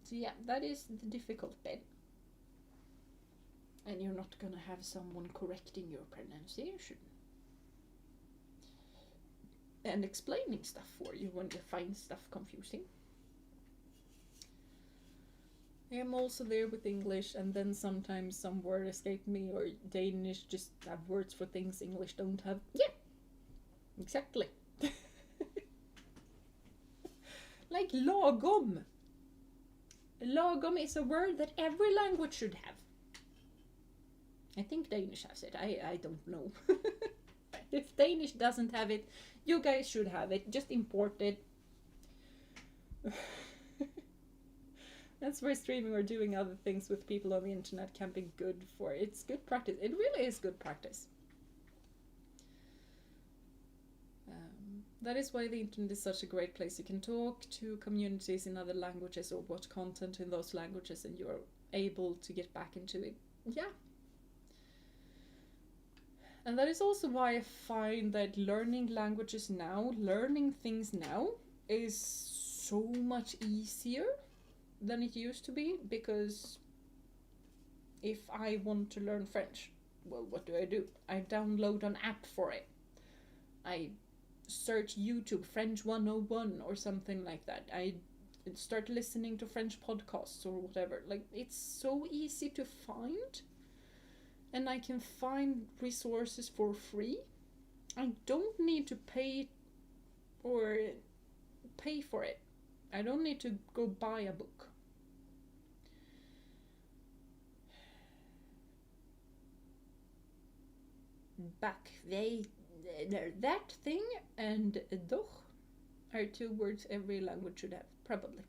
So yeah, that is the difficult bit. And you're not going to have someone correcting your pronunciation and explaining stuff for you when you find stuff confusing. I'm also there with English, and then sometimes some word escape me, or Danish just have words for things English don't have. Yeah, exactly. Like lagom. Lagom is a word that every language should have. I think Danish has it. I don't know. If Danish doesn't have it, you guys should have it. Just import it. That's where streaming or doing other things with people on the internet can be good for. It's good practice. It really is good practice. That is why the internet is such a great place. You can talk to communities in other languages or watch content in those languages, and you're able to get back into it. Yeah. And that is also why I find that learning languages now, learning things now, is so much easier than it used to be. Because if I want to learn French, well, what do? I download an app for it. I search YouTube French 101 or something like that. I start listening to French podcasts or whatever. Like, it's so easy to find. And I can find resources for free. I don't need to pay for it. I don't need to go buy a book. That thing and doch are two words every language should have, probably.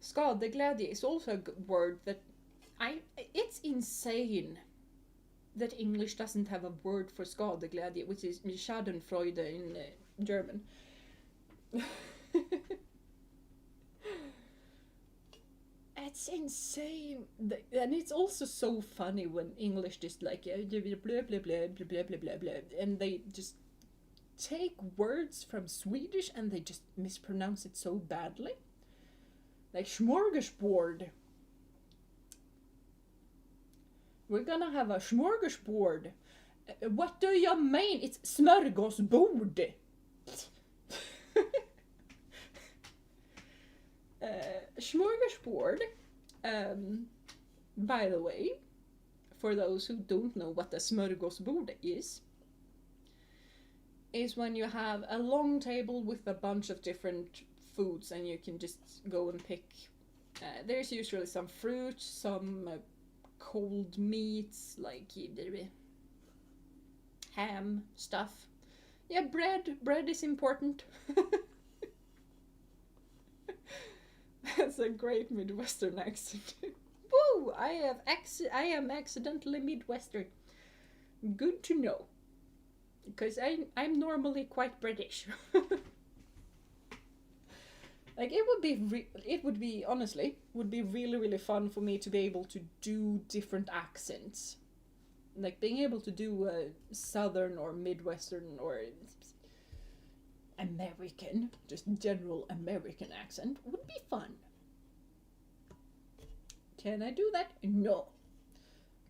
Skadeglädje is also a word that it's insane that English doesn't have a word for skadeglädje, which is Schadenfreude in German. It's insane. And it's also so funny when English just like blah blah blah blah blah blah blah blah, and they just take words from Swedish and they just mispronounce it so badly. Like smorgasbord. We're gonna have a smorgasbord. What do you mean? It's smörgåsbord. Smorgasbord, by the way, for those who don't know what a smörgåsbord is when you have a long table with a bunch of different foods and you can just go and pick. There's usually some fruit, some cold meats like ham stuff. Yeah, bread is important. That's a great Midwestern accent. Woo! I am accidentally Midwestern. Good to know, because I'm normally quite British. Like it would be honestly really really fun for me to be able to do different accents, like being able to do a Southern or Midwestern or American, just general American accent would be fun. Can I do that? No.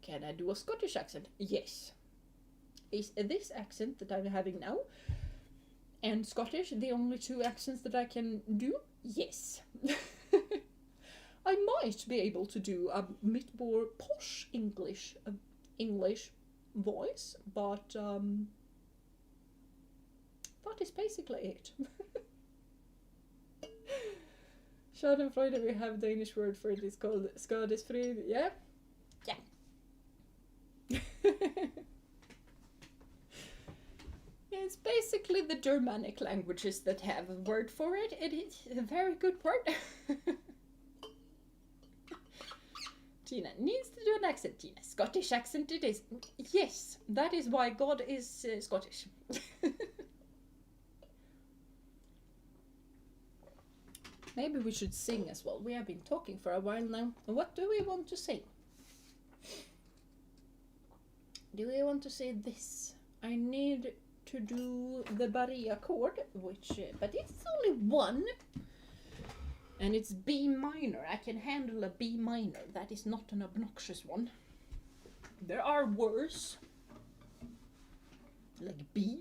Can I do a Scottish accent? Yes. Is this accent that I'm having now and Scottish the only two accents that I can do? Yes. I might be able to do a bit more posh English voice, but that is basically it. Schadenfreude, we have Danish word for it. It's called skadesfryd. Yeah. It's basically the Germanic languages that have a word for it. It is a very good word. Jeena needs to do an accent. Jeena, Scottish accent it is. Yes, that is why God is Scottish. Maybe we should sing as well. We have been talking for a while now. What do we want to sing? Do we want to say this? I need to do the Barré chord, which, but it's only one, and it's B minor. I can handle a B minor. That is not an obnoxious one. There are worse, like B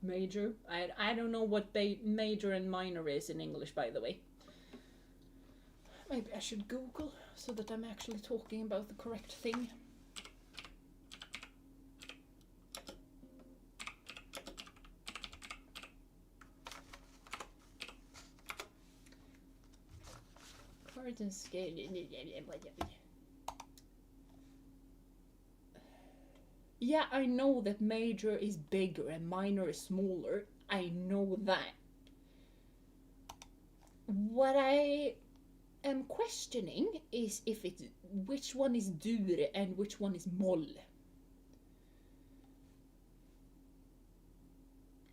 major. I don't know what major and minor is in English, by the way. Maybe I should Google so that I'm actually talking about the correct thing. Chords and scale. Yeah, I know that major is bigger and minor is smaller. I know that. What I am questioning is if it's which one is dur and which one is moll.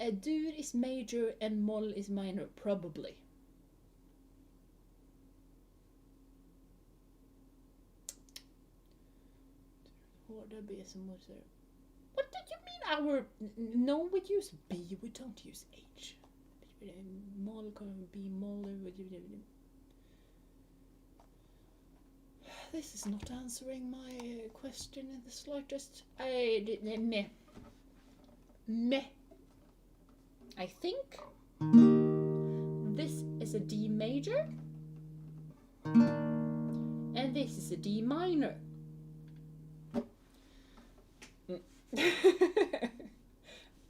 A dur is major and moll is minor, probably. What did you mean our... No, we use B, we don't use H. Moll can be moll. This is not answering my question in the slightest. Meh. I think this is a D major and this is a D minor.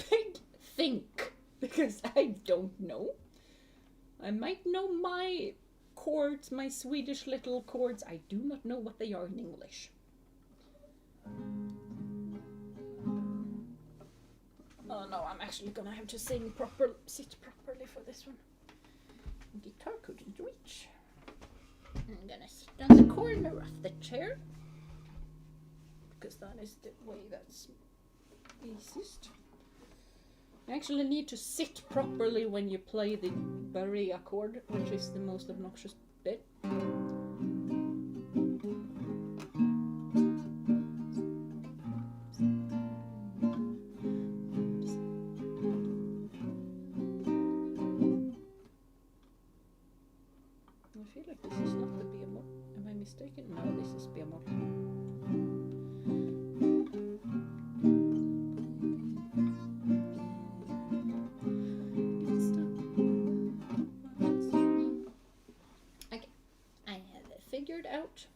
Big think, because I don't know. I might know my chords, my Swedish little chords. I do not know what they are in English. Oh no, I'm actually gonna have to sit properly for this one. Guitar couldn't reach. I'm gonna sit on the corner of the chair, because that is the way that's easiest. You actually need to sit properly when you play the Barré chord, which is the most obnoxious bit. I feel like this is not the B-moll. Am I mistaken? No, this is B-moll. Out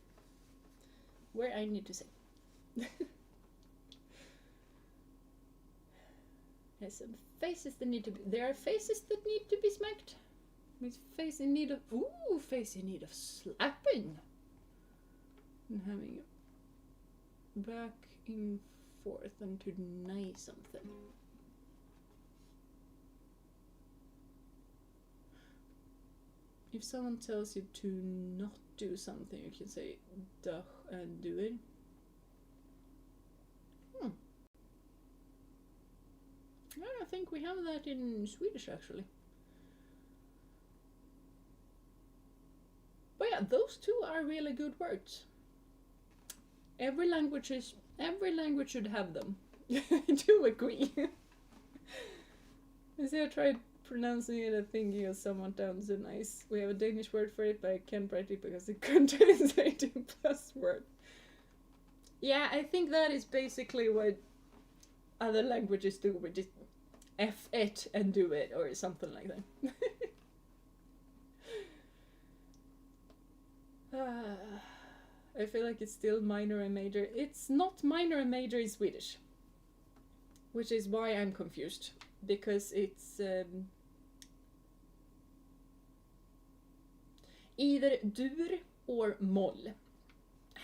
where I need to sing. There's some faces that need to be. There are faces that need to be smacked. With face in need of. Ooh, face in need of slapping. And having it back and forth and to deny something. If someone tells you to not do something, you can say "doch" and do it. I don't think we have that in Swedish actually. But yeah, those two are really good words. Every language should have them. I do agree. I see, I tried pronouncing it and thinking of someone sounds so nice. We have a Danish word for it, but I can't write it because it contains 18 plus words. Yeah, I think that is basically what other languages do. We just F it and do it, or something like that. I feel like it's still minor and major. It's not minor and major in Swedish, which is why I'm confused, because it's either dur or moll.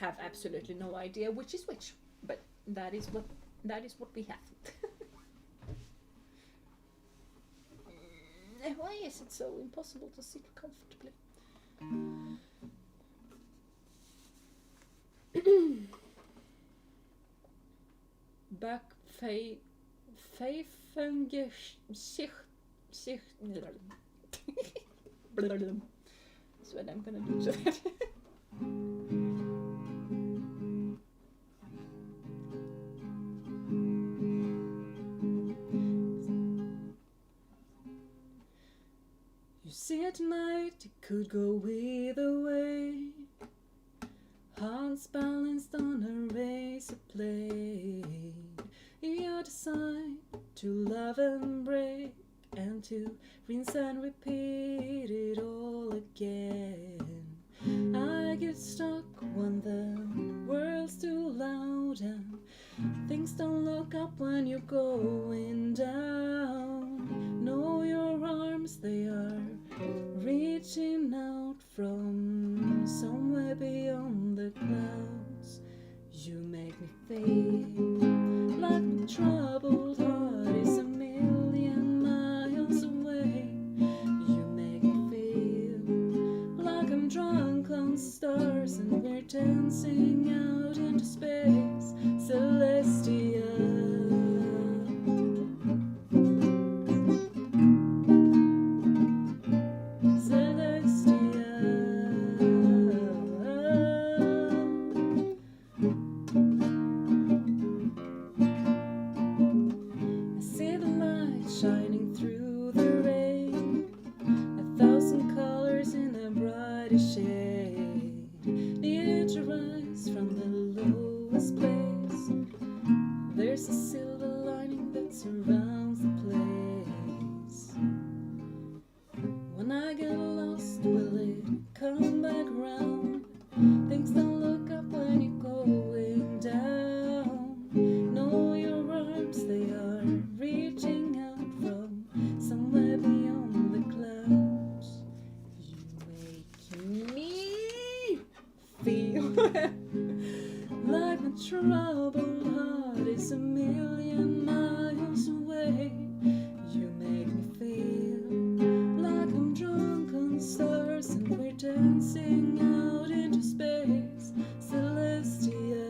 Have absolutely no idea which is which, but that is what we have. Why is it so impossible to sit comfortably? Back That's what I'm gonna do to that. You see it tonight, it could go either way. Hearts balanced on a razor blade. You decide to love and break, and to rinse and repeat it all again. I get stuck when the world's too loud and things don't look up when you're going down. Know your arms, they are reaching out from somewhere beyond the clouds. You make me feel like my troubled heart is a million miles away. You make me feel like I'm drunk on stars and we're dancing out into space, Celestia. Shining through the rain, 1,000 colors in a brighter shade. Needed to rise from the lowest place. There's a silver lining that surrounds the place. When I get lost, will it come back around? Things don't look up when you're going down. Know your arms, they are reaching out from somewhere beyond the clouds. You make me feel like my troubled heart is a million miles away. You make me feel like I'm drunk on stars and we're dancing out into space, Celestia.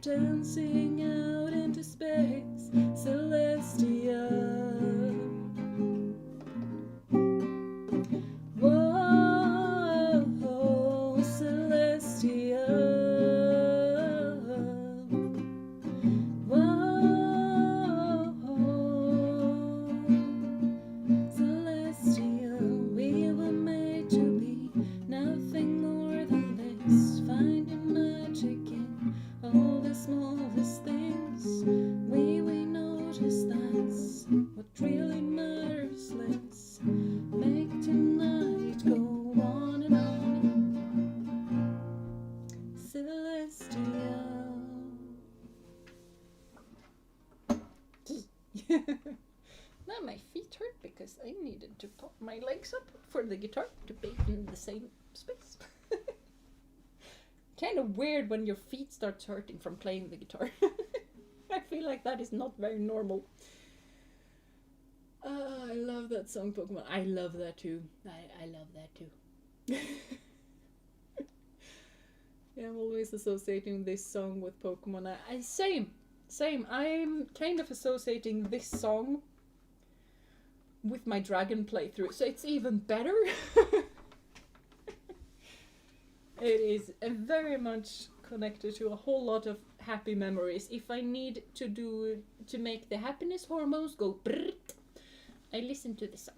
Dancing out into space, Celestia. Whoa, Celestia. Whoa, Celestia. We were made to be nothing more than this, finding magic in all the smallest things. We notice that's what really matters. Let's make tonight go on and on. Celestial. Now my feet hurt because I needed to pop my legs up for the guitar to be in the same space. Kind of weird when your feet start hurting from playing the guitar. I feel like that is not very normal. I love that song, Pokemon. I love that too. I love that too. Yeah, I'm always associating this song with Pokemon. Same. I'm kind of associating this song with my dragon playthrough, so it's even better. It is very much connected to a whole lot of happy memories. If I need to make the happiness hormones go brrrt, I listen to the song.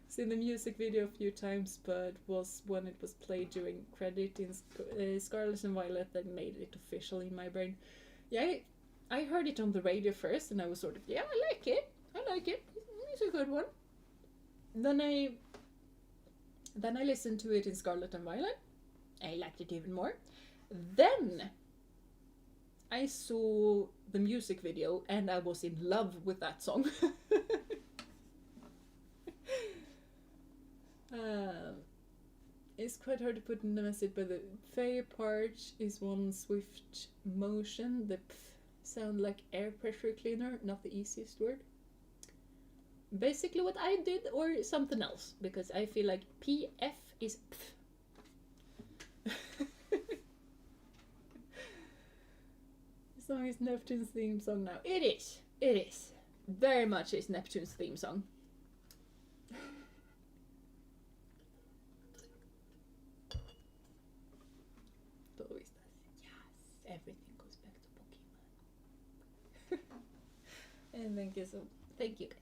Seen the music video a few times, but was when it was played during credit in Scarlet and Violet that made it official in my brain. Yeah, I heard it on the radio first, and I was sort of, yeah, I like it. It's a good one. Then I listened to it in Scarlet and Violet. I liked it even more. Then I saw the music video, and I was in love with that song. It's quite hard to put in the message, but the fair part is one swift motion. The pf sound like air pressure cleaner, not the easiest word. Basically what I did, or something else, because I feel like PF is pf. The song is Neptune's theme song now. It is. Very much is Neptune's theme song. Everything goes back to Pokemon. And thank you guys. Thank you guys.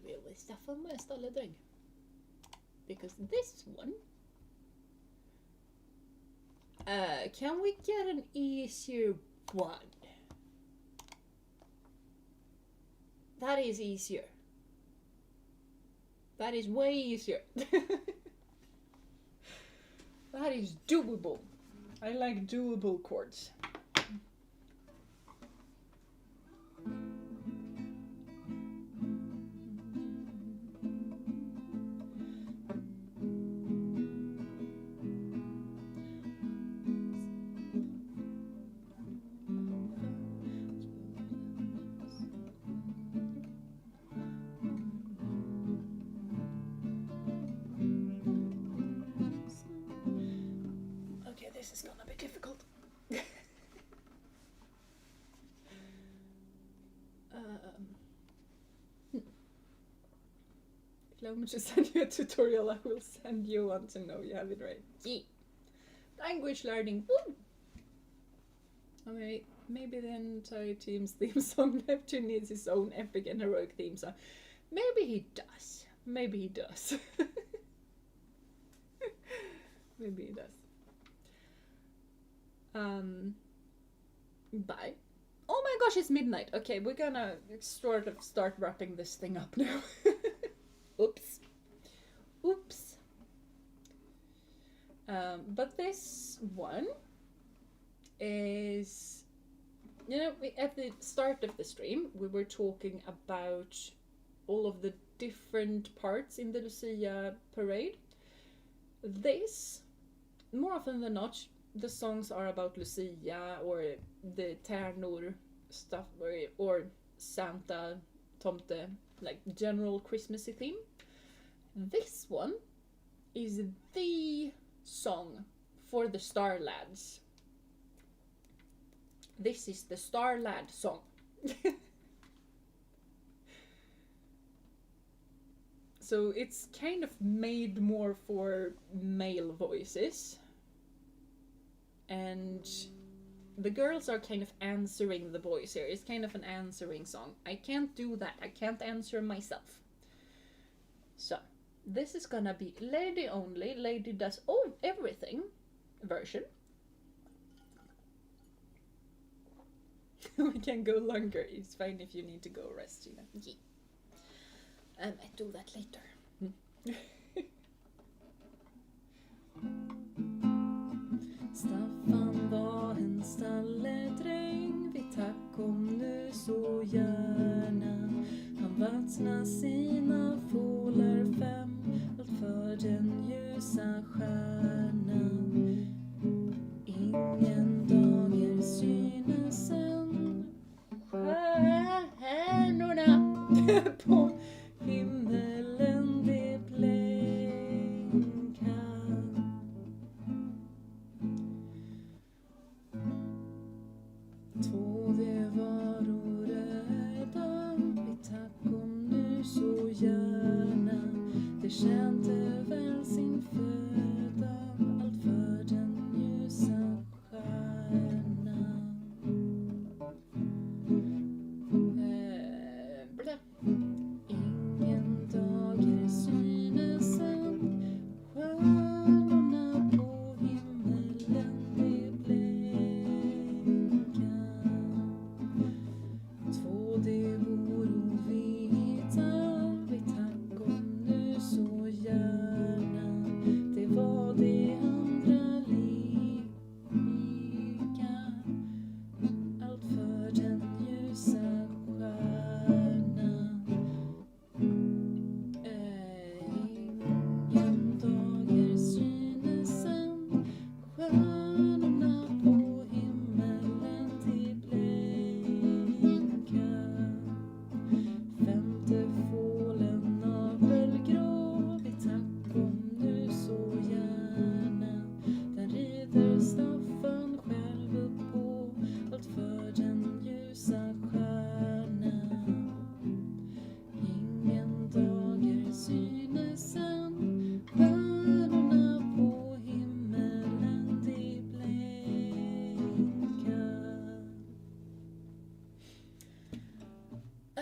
Vi will staffa mest alla dygn. Because this one, can we get an easier one? That is easier. That is way easier. That is doable. I like doable chords. This is gonna be difficult. If you want me to send you a tutorial, I will send you one to know you have it right. Yeah. Language learning. Woo! Okay, maybe the entire team's theme song Neptune needs his own epic and heroic theme song. Maybe he does. Maybe he does. Maybe he does. Bye. Oh my gosh, it's midnight. Okay, we're gonna start wrapping this thing up now. Oops. But this one is, at the start of the stream, we were talking about all of the different parts in the Lucia parade. This, more often than not, the songs are about Lucia or the Tärnor stuff, or Santa, Tomte, like general Christmassy theme. This one is the song for the Star Lads. This is the Star Lad song. So it's kind of made more for male voices. And the girls are kind of answering the boys here. It's kind of an answering song. I can't do that. I can't answer myself. So, this is gonna be lady only. Lady does everything version. We can go longer. It's fine if you need to go rest, Jeena. Yeah. I do that later. Staffan var en stalledräng, vi tack om nu så gärna. Han vattnar sina fålar 5, allt för den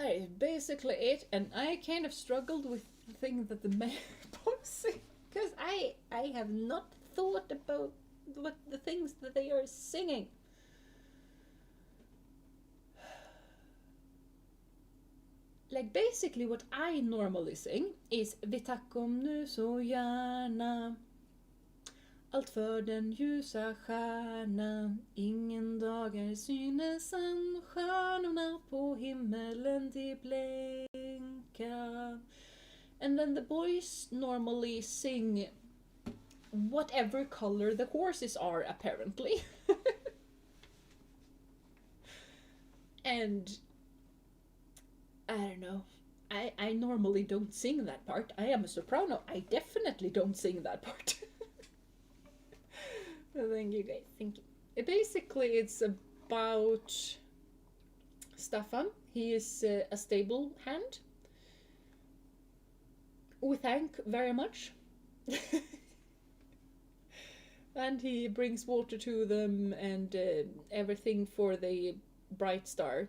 that is basically it, and I kind of struggled with the thing that the man posing, because I have not thought about what the things that they are singing. Like basically what I normally sing is Vi tackom nu så gärna allt för den ljusa stjärnan. Ingen dagar synes än stjärnorna på himmelen de blänka. And then the boys normally sing whatever color the horses are, apparently. And I don't know. I normally don't sing that part. I am a soprano. I definitely don't sing that part. Thank you guys. Thank you. Basically, it's about Staffan. He is a stable hand. We thank very much. And he brings water to them and everything for the bright star.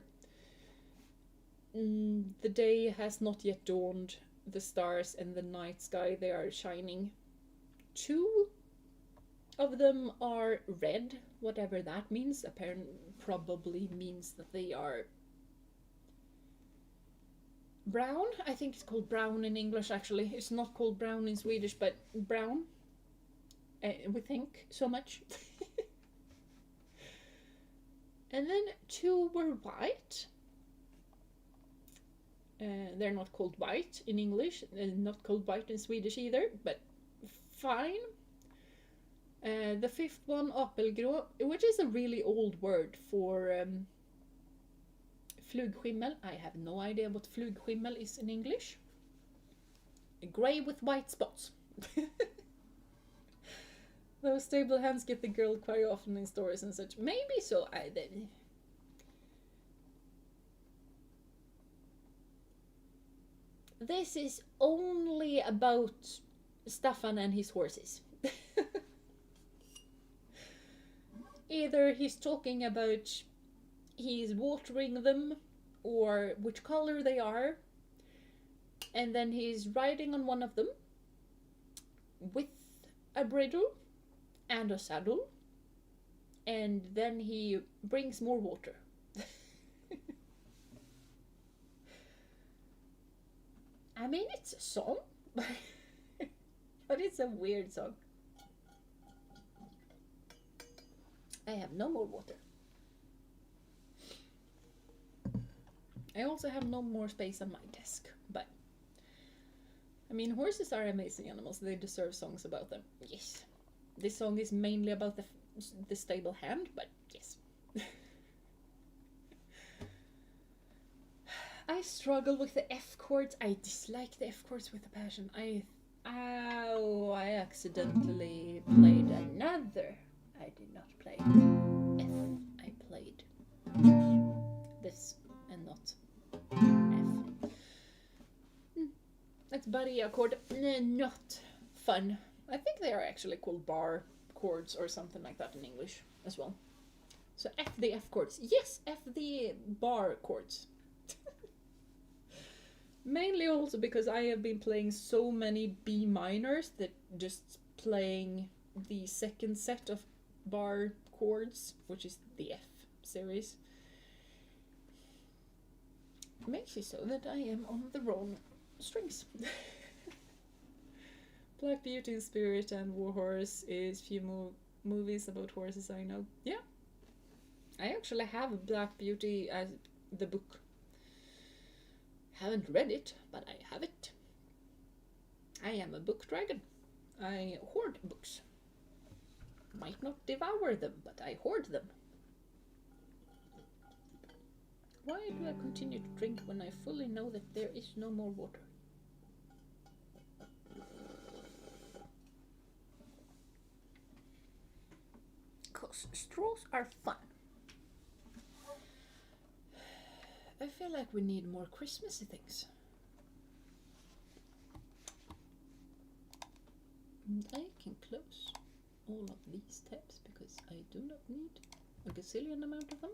The day has not yet dawned. The stars and the night sky, they are shining. 2 of them are red, whatever that means. Apparently, probably means that they are brown. I think it's called brown in English, actually. It's not called brown in Swedish, but brown. We think so much. And then 2 were white. They're not called white in English, and not called white in Swedish either, but fine. The 5th one, apelgrå, which is a really old word for flugskimmel. I have no idea what flugskimmel is in English. Grey with white spots. Those stable hands get the girl quite often in stories and such. Maybe so. This is only about Staffan and his horses. Either he's talking about he's watering them or which color they are, and then he's riding on one of them with a bridle and a saddle, and then he brings more water. I mean, it's a song, but it's a weird song. I have no more water. I also have no more space on my desk, but I mean, horses are amazing animals. They deserve songs about them. Yes. This song is mainly about the stable hand, but yes. I struggle with the F chords. I dislike the F chords with a passion. I accidentally played another. I did not play F. I played this and not F. That's buddy accord. Not fun. I think they are actually called bar chords or something like that in English as well. So F the F chords. Yes, F the bar chords. Mainly also because I have been playing so many B minors that just playing the second set of bar chords, which is the F series, makes it so that I am on the wrong strings. Black Beauty in Spirit and War Horse is few movies about horses I know. Yeah. I actually have Black Beauty as the book. Haven't read it, but I have it. I am a book dragon. I hoard books. Might not devour them, but I hoard them. Why do I continue to drink when I fully know that there is no more water? Because straws are fun. I feel like we need more Christmassy things. And I can close all of these tabs because I do not need a gazillion amount of them.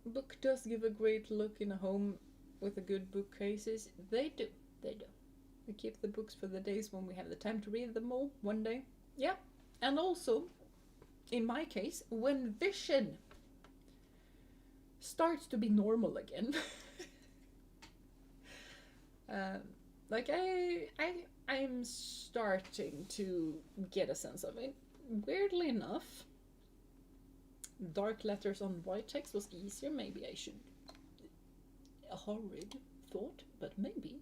book does give a great look in a home with a good bookcases. They do. We keep the books for the days when we have the time to read them all one day. Yeah, and also, in my case, when vision starts to be normal again. Like I'm starting to get a sense of it. Weirdly enough, dark letters on white text was easier. Maybe I should. A horrid thought, but maybe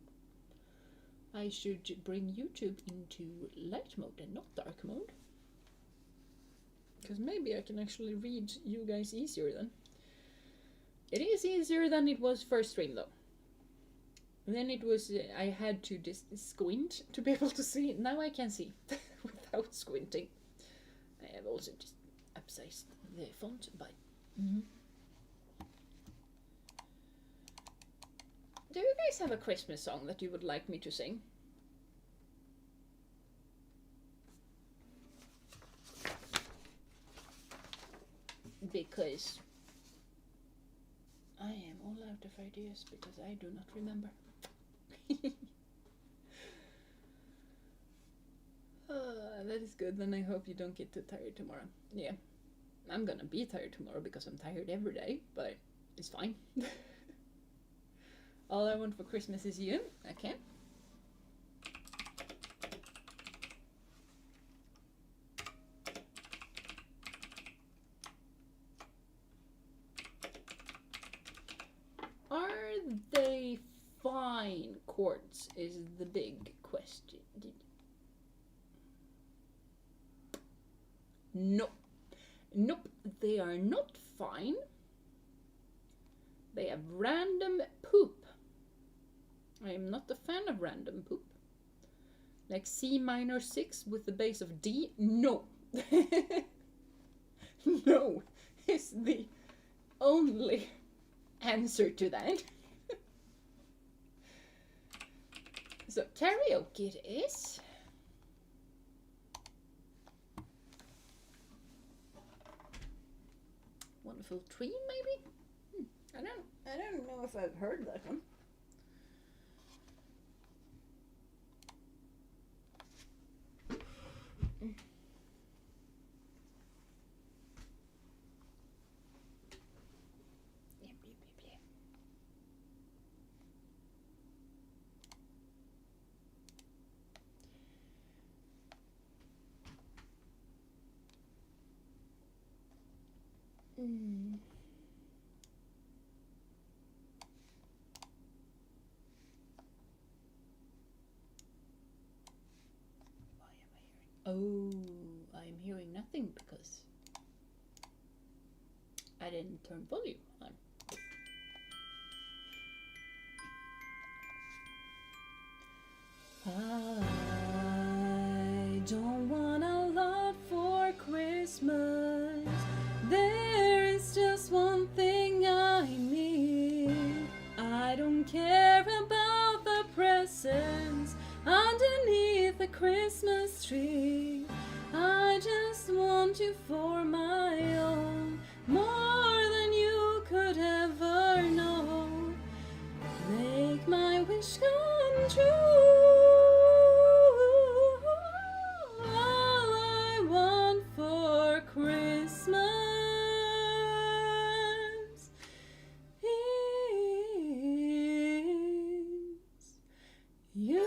I should bring YouTube into light mode and not dark mode. Because maybe I can actually read you guys easier then. It is easier than it was first stream though. Then it was, I had to just squint to be able to see. Now I can see without squinting. I have also just upsized the font by. Do you guys have a Christmas song that you would like me to sing? Because I am all out of ideas because I do not remember. That is good, then I hope you don't get too tired tomorrow. Yeah, I'm gonna be tired tomorrow because I'm tired every day, but it's fine. All I want for Christmas is you. Okay. Are they fine chords is the big question. Nope. Nope, they are not fine. They have random poop. I am not a fan of random poop. Like C minor 6 with the bass of D? No. No is the only answer to that. So karaoke it is. Wonderful Tree, maybe? I don't know if I've heard that one. Oh, I'm hearing nothing because I didn't turn volume on. I don't want a lot for Christmas. There is just one thing I need. I don't care about the presents underneath the Christmas tree. I just want you for my own, more than you could ever know. Make my wish come true. All I want for Christmas is you.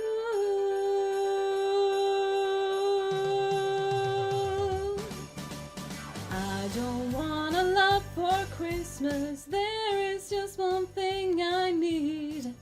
I don't want a lot for Christmas. There is just one thing I need.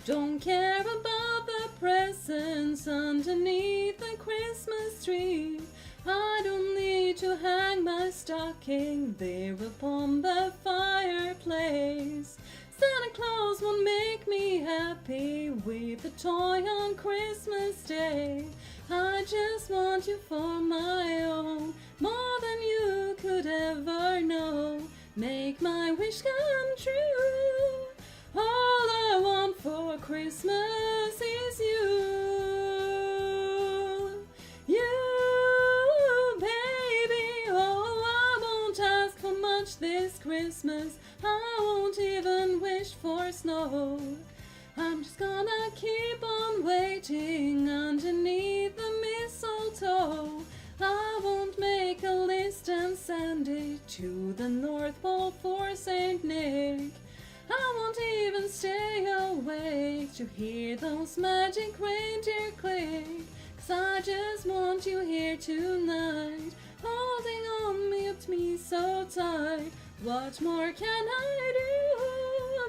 Don't care about the presents underneath the Christmas tree. I don't need to hang my stocking there upon the fireplace. Santa Claus won't make me happy with a toy on Christmas Day. I just want you for my own, more than you could ever know. Make my wish come true. All I want for Christmas is you. You, baby. Oh, I won't ask for much this Christmas. I won't won't even wish for snow. I'm just gonna keep on waiting underneath the mistletoe. I won't make a list and send it to the North Pole for Saint Nick. I won't even stay awake to hear those magic reindeer click. 'Cause I just want you here tonight, holding on to me so tight. What more can I do?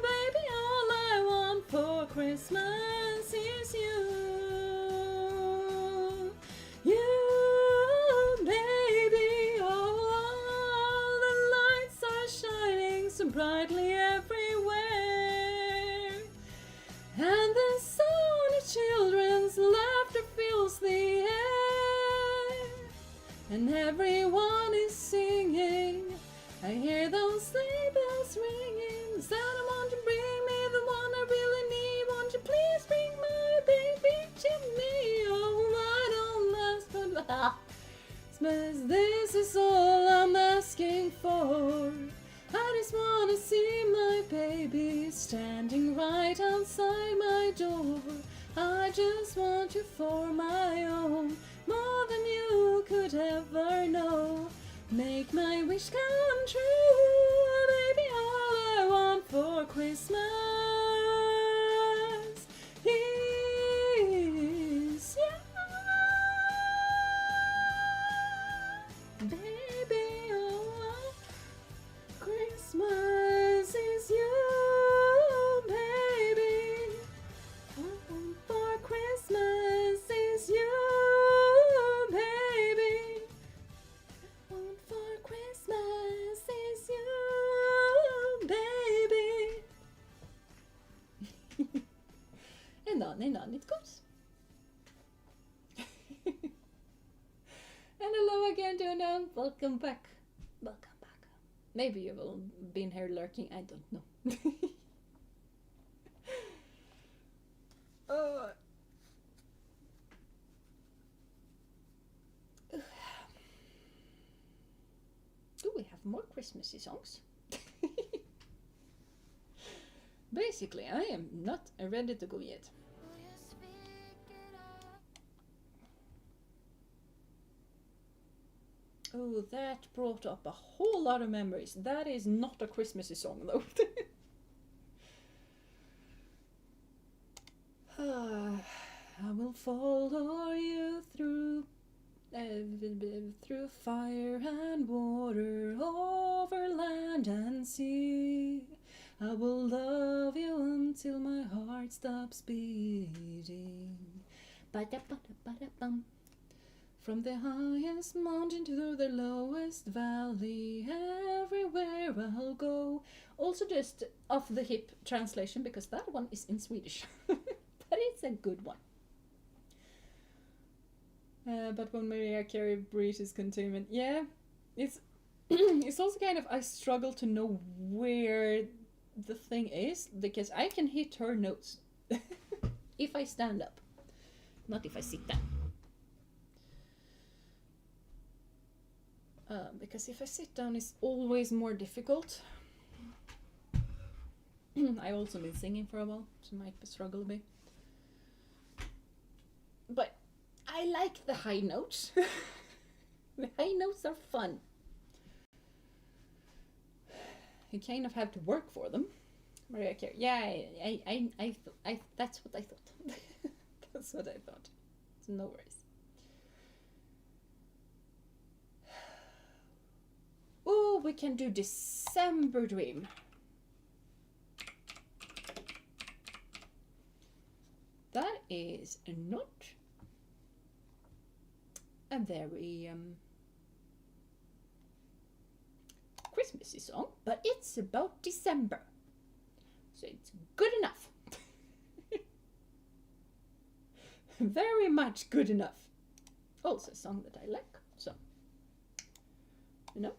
Baby, all I want for Christmas is you. You, baby, oh, the lights are shining so brightly everywhere. And the sound of children's laughter fills the air. And everyone is singing. I hear those sleigh bells ringing. Santa, won't you bring me the one I really need? Won't you please bring my baby to me? Oh, I don't last but Christmas, this is all I'm asking for. I just wanna see my baby standing right outside my door. I just want you for my own, more than you could ever know. Make my wish come true, baby, all I want for Christmas is you. Baby, oh, Christmas is you, baby. All I want for Christmas is you, baby. For Christmas is you, baby. And on it goes. And hello again, Jeena. Welcome back. Welcome back. Maybe you've all been here lurking, I don't know. Do we have more Christmassy songs? Basically, I am not ready to go yet. Oh, that brought up a whole lot of memories. That is not a Christmassy song, though. I will follow you through fire and water, over land and sea. I will love you until my heart stops beating. Ba-da-ba-da-ba-da-bum. From the highest mountain to the lowest valley, everywhere I'll go. Also just off the hip translation, because that one is in Swedish. But it's a good one. But when Mariah Carey breaches containment, yeah, it's it's also kind of, I struggle to know where the thing is, because I can hit her notes if I stand up, not if I sit down. Because if I sit down, it's always more difficult. I've also been singing for a while, so it might struggle a bit. But I like the high notes. The high notes are fun. You kind of have to work for them. Mariah Carey. Yeah, I that's what I thought. That's what I thought. So no worries. Oh, we can do December Dream. That is not a very Christmassy song, but it's about December, so it's good enough. Very much good enough. Also a song that I like, so you know.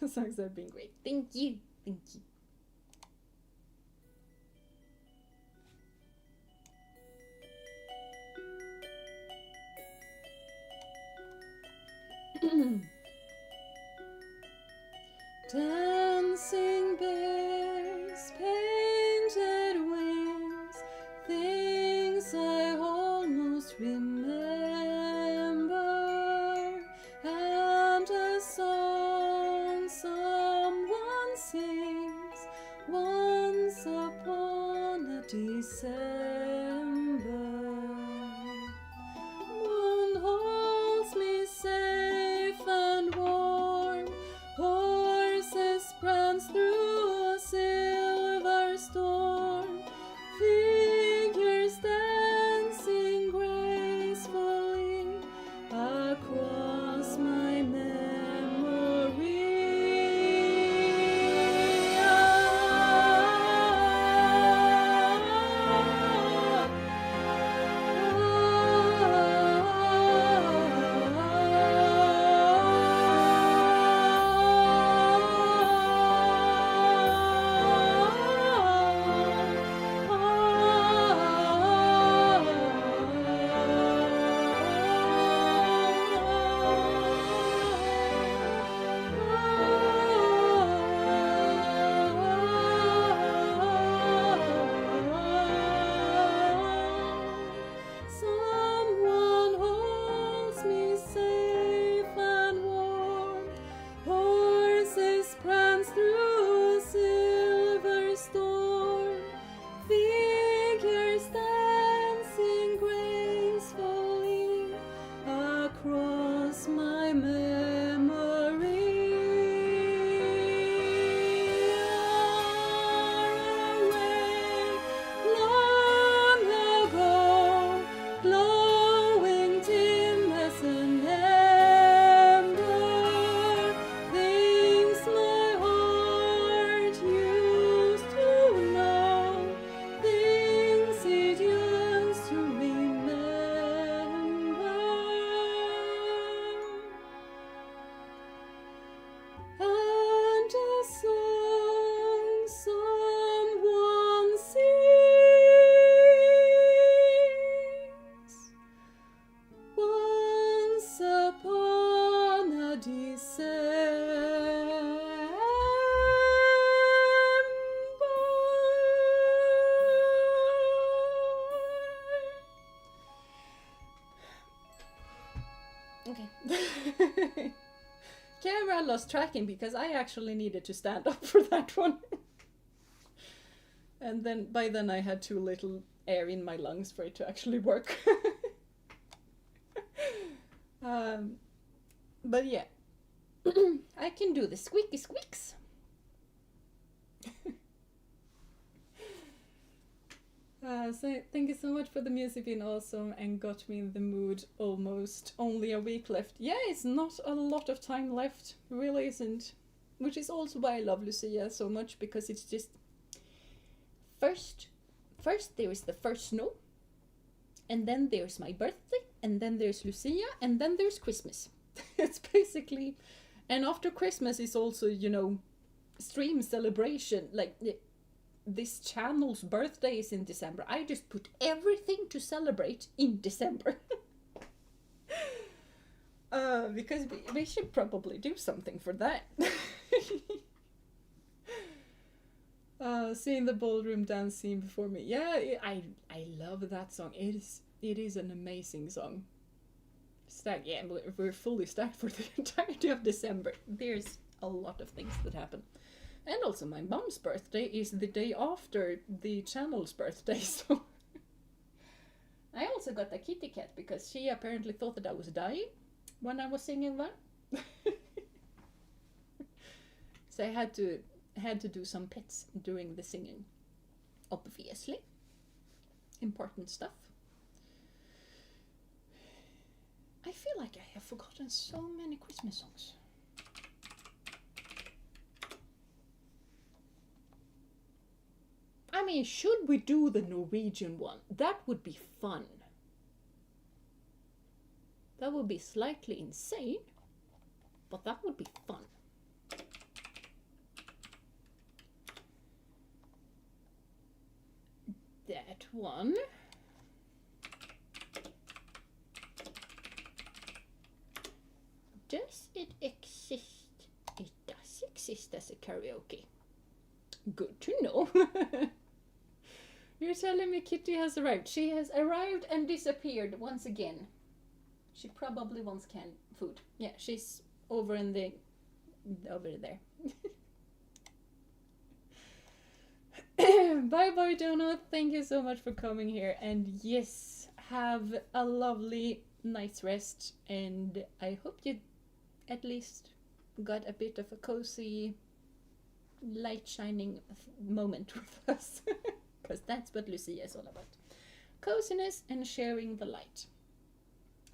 Songs have been great. Thank you. Thank you. Dancing bears, painted wings, things I almost remember, and a song someone sings once upon a December. Moon holds me safe and warm, horses prance through a silver storm, figures dancing gracefully across my memory. Someone holds me safe and warm, horses prance through a silver storm, figures dancing gracefully across my memory. Away long ago, glowing dim as an ember, things my heart used to know, things it used to remember. And a song someone sings once upon a December. Okay. Camera lost tracking because I actually needed to stand up for that one. And then by then I had too little air in my lungs for it to actually work. But yeah, I can do the squeaky squeaks. So thank you so much for the music, being awesome and got me in the mood. Almost only a week left. Yeah, it's not a lot of time left, really isn't. Which is also why I love Lucia so much, because it's just first there is the first snow, and then there's my birthday, and then there's Lucia, and then there's Christmas. It's basically, and after Christmas is also, you know, stream celebration. Like this channel's birthday is in December. I just put everything to celebrate in December. Because we should probably do something for that. Seeing the ballroom dance scene before me. Yeah, I love that song. It is an amazing song. Stacked, yeah, we're fully stacked for the entirety of December. There's a lot of things that happen. And also my mom's birthday is the day after the channel's birthday, so... I also got a kitty cat because she apparently thought that I was dying when I was singing that. So I had to do some pets during the singing. Obviously. Important stuff. I feel like I have forgotten so many Christmas songs. I mean, should we do the Norwegian one? That would be fun. That would be slightly insane, but that would be fun. That one. Does it exist? It does exist as karaoke. Good to know. You're telling me Kitty has arrived. She has arrived and disappeared once again. She probably wants canned food. Yeah, she's over there. Bye bye, Donut. Thank you so much for coming here. And yes, have a lovely night's rest. And I hope you at least got a bit of a cozy, light shining moment with us. Because that's what Lucia is all about. Coziness and sharing the light.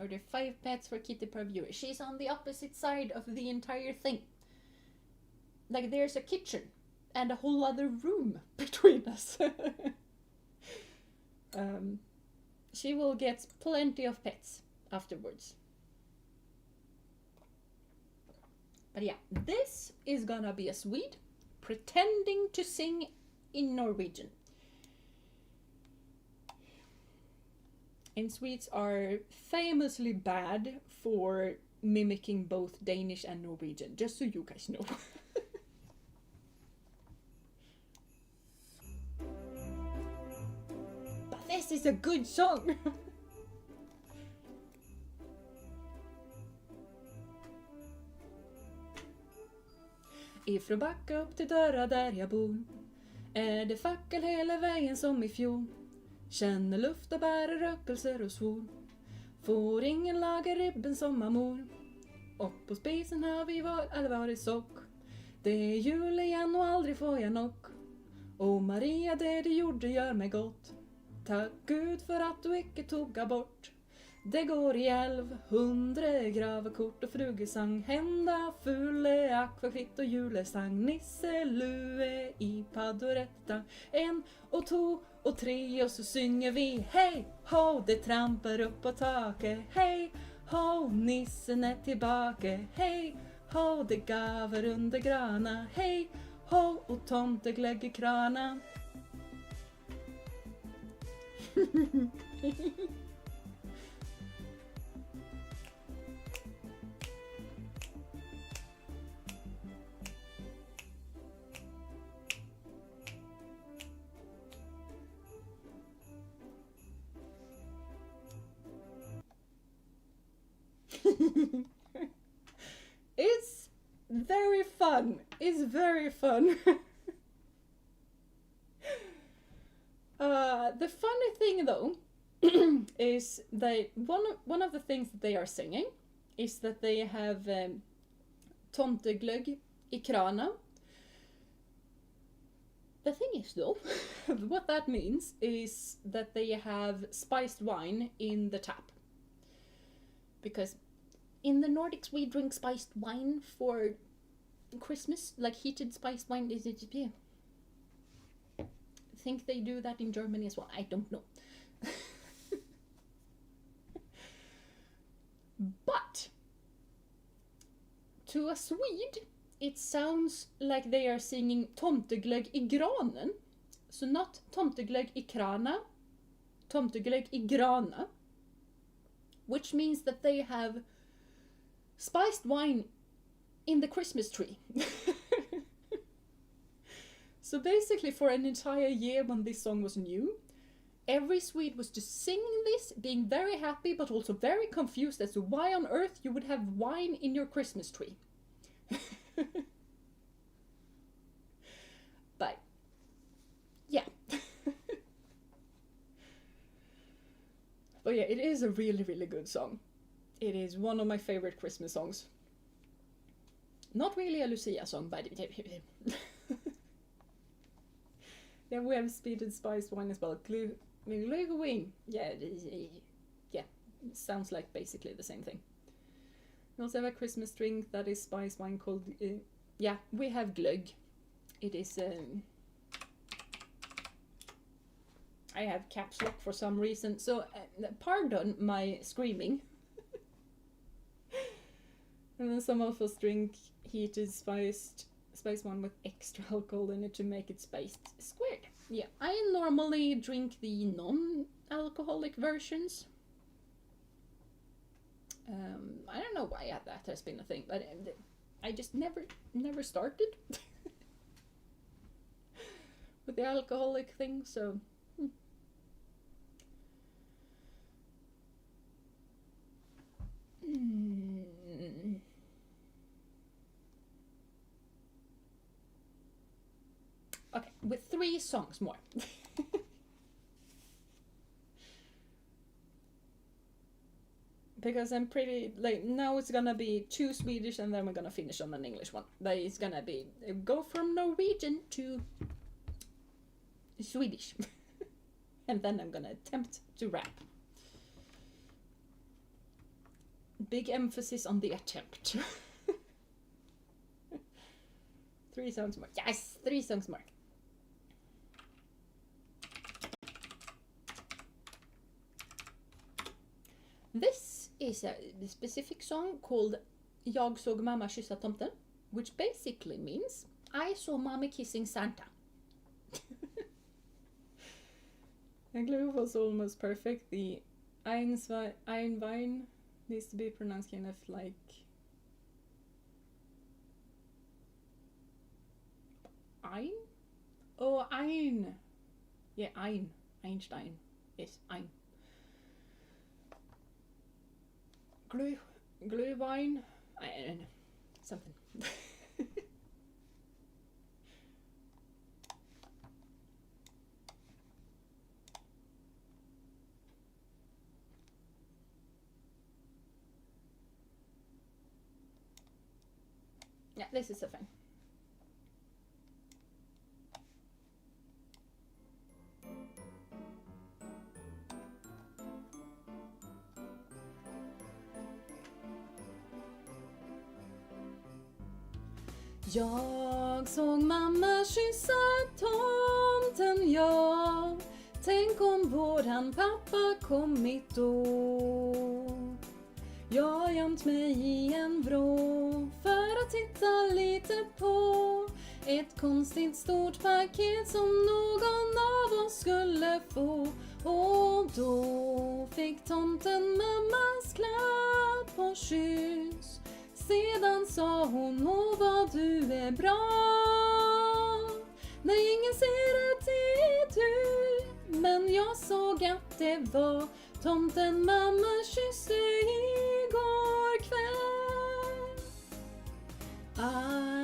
Are there 5 pets for Kitty per viewer? She's on the opposite side of the entire thing. Like there's a kitchen and a whole other room between us. She will get plenty of pets afterwards. But yeah, this is gonna be a Swede pretending to sing in Norwegian. And Swedes are famously bad for mimicking both Danish and Norwegian, just so you guys know. But this is a good song! Ifrån backa upp till dörra där jag bor är det fackel hela vägen som i fjol. Känner luft och bärer rökelser och svor. Får ingen laga ribben som amor. Och på spisen har vi varit sock. Det är jul igen och aldrig får jag nock. Och Maria, det du gjorde gör mig gott. Tack Gud för att du icke tog bort. Det går i 1100 gravekort och frugesang. Hända fulle akvakvitt och julesang. Nisse lue i paddoretta. 1 och 2 och 3 och så synger vi. Hej ho, det trampar upp på taket. Hej ho, nissen är tillbaka. Hej ho, det gaver under grana. Hej ho, och tomteglögg i krana. It's very fun. It's very fun. The funny thing though is that one of the things that they are singing is that they have tomteglögg i krana. The thing is though, what that means is that they have spiced wine in the tap. Because in the Nordics we drink spiced wine for Christmas, like heated spiced wine. I think they do that in Germany as well. I don't know. But to a Swede, it sounds like they are singing tomteglögg i granen. So not tomteglögg i krana, tomteglögg i grana. Which means that they have spiced wine in the Christmas tree. So basically for an entire year when this song was new, every Swede was just singing this, being very happy but also very confused as to why on earth you would have wine in your Christmas tree. But yeah. But yeah, it is a really, really good song. It is one of my favorite Christmas songs. Not really a Lucia song, but yeah, we have speeded spiced wine as well. Glühwein. Yeah, sounds like basically the same thing. We also have a Christmas drink that is spiced wine called, yeah, we have glögg. It is, I have caps lock for some reason, so pardon my screaming. And then some of us drink heated spiced wine with extra alcohol in it to make it spiced squared. Yeah, I normally drink the non-alcoholic versions. I don't know why that has been a thing, but I just never started. with the alcoholic thing, so. Okay, with 3 songs more. Because I'm pretty, like, now it's gonna be 2 Swedish and then we're gonna finish on an English one. That is gonna be, go from Norwegian to Swedish. And then I'm gonna attempt to rap. Big emphasis on the attempt. 3 songs more. Yes, 3 songs more. This is a specific song called Jag såg mamma kyssa tomten, which basically means I saw mommy kissing Santa. Angloheim was almost perfect. The Einwein needs to be pronounced kind of like Ein? Oh, Ein. Yeah, Ein. Einstein. Yes, Ein. Glühwein. I don't know. Something. Yeah, this is a thing. Jag såg mamma kyssa tomten, ja. Tänk om våran pappa kommit då. Jag gömt mig i en vrå för att titta lite på ett konstigt stort paket som någon av oss skulle få. Och då fick tomten mammas klapp och kyss. Sedan sa hon, åh vad du är bra. Nej, ingen ser att det är du, men jag såg att det var tomten mamma kysste igår kväll.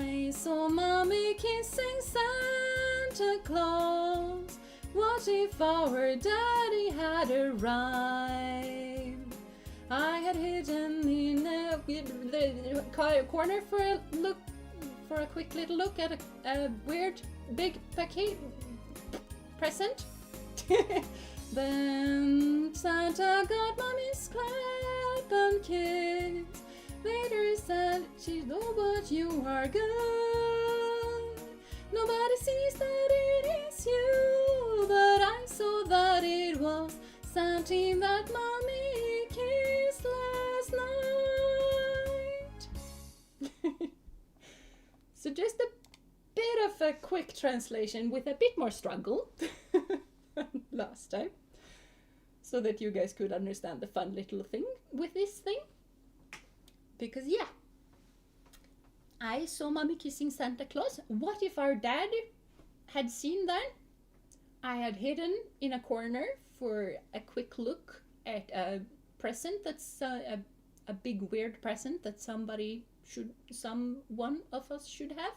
I saw mommy kissing Santa Claus. What if our daddy had arrived? I had hidden in the corner for a quick little look at a weird big packet present. Then Santa got mommy's clap and kiss. Later said, she know but you are good. Nobody sees that it is you, but I saw that it was Santa that mommy kissed last night. So just a bit of a quick translation with a bit more struggle last time, so that you guys could understand the fun little thing with this thing. Because yeah, I saw mommy kissing Santa Claus. What if our dad had seen that? I had hidden in a corner for a quick look at a present that's a big weird present that someone of us should have.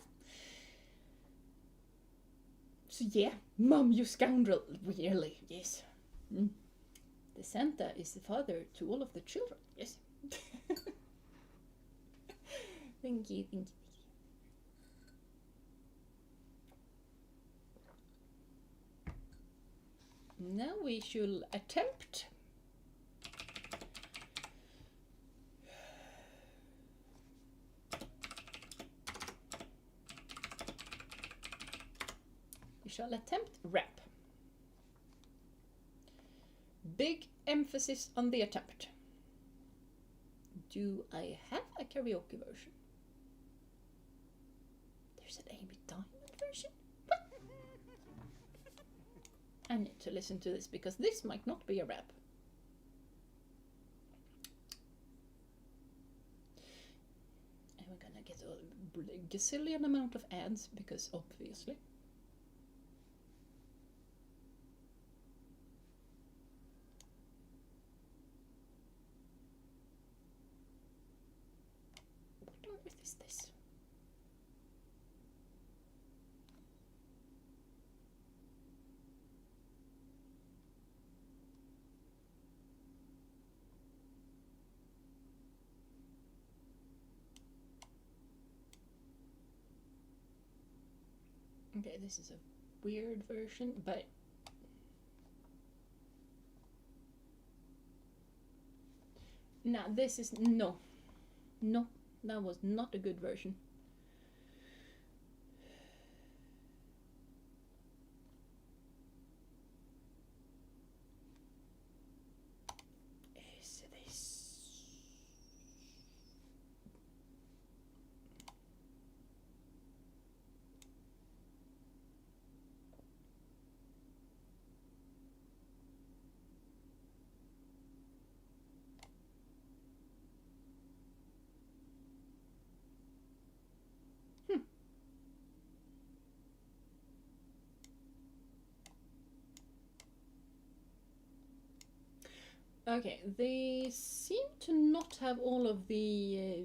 So yeah, Mom, you scoundrel, really, yes. The Santa is the father to all of the children, yes. Thank you, thank you. Now we shall attempt rap. Big emphasis on the attempt. Do I have a karaoke version? There's an Amy Diamond version? I need to listen to this because this might not be a rap. And we're gonna get a gazillion amount of ads because obviously. is this? Okay, this is a weird version, but nah, this is no, that was not a good version. Is this? Okay, they seem to not have all of the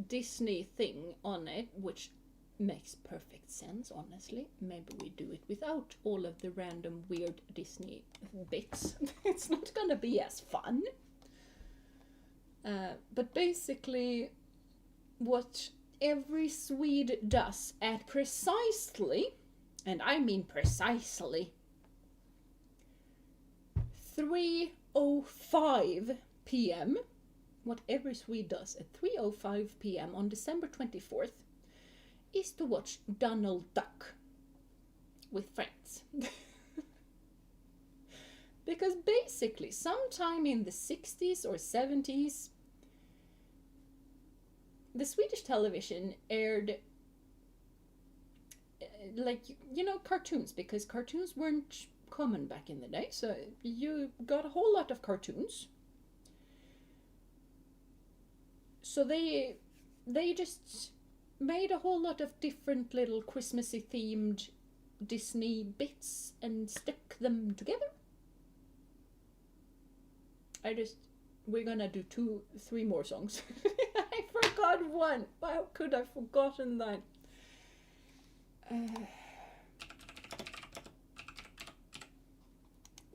Disney thing on it, which makes perfect sense, honestly. Maybe we do it without all of the random weird Disney bits. It's not gonna be as fun. But basically, what every Swede does at precisely, and I mean precisely, 3:05 p.m. What every Swede does at 3:05 p.m. on December 24th is to watch Donald Duck with friends. Because basically, sometime in the 60s or 70s, the Swedish television aired like, you know, cartoons, because cartoons weren't common back in the day, so you got a whole lot of cartoons. So they just made a whole lot of different little Christmassy themed Disney bits and stuck them together. We're gonna do 3 more songs. I forgot one. How could I have forgotten that?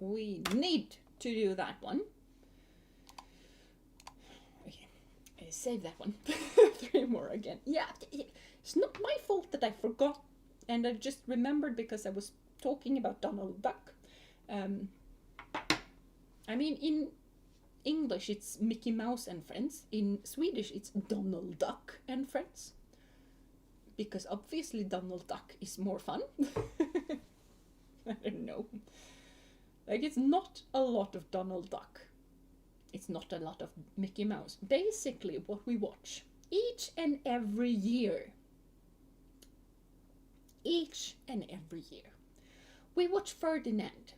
We need to do that one. Okay, save that one. 3 more again. Yeah, it's not my fault that I forgot, and I just remembered because I was talking about Donald Duck. I mean, in English it's Mickey Mouse and Friends. In Swedish it's Donald Duck and Friends. Because obviously Donald Duck is more fun. I don't know. Like, it's not a lot of Donald Duck. It's not a lot of Mickey Mouse. Basically, what we watch each and every year. We watch Ferdinand.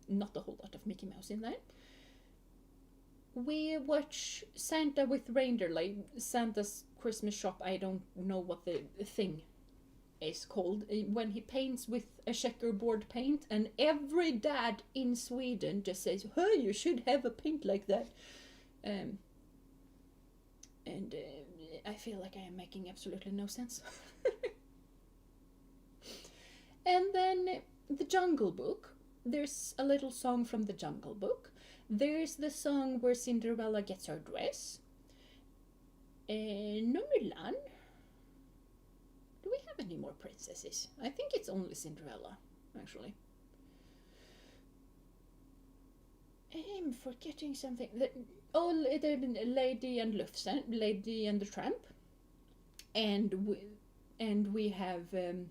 Not a whole lot of Mickey Mouse in that. We watch Santa with Reindeer, like Santa's Christmas shop. I don't know what the thing is called, when he paints with a checkerboard paint, and every dad in Sweden just says, "Hey, you should have a paint like that." And I feel like I am making absolutely no sense. And then the Jungle Book. There's a little song from the Jungle Book. There's the song where Cinderella gets her dress. Mulan. Do we have any more princesses? I think it's only Cinderella, actually. I'm forgetting something. The Lady and Lufsen, Lady and the Tramp, and we have why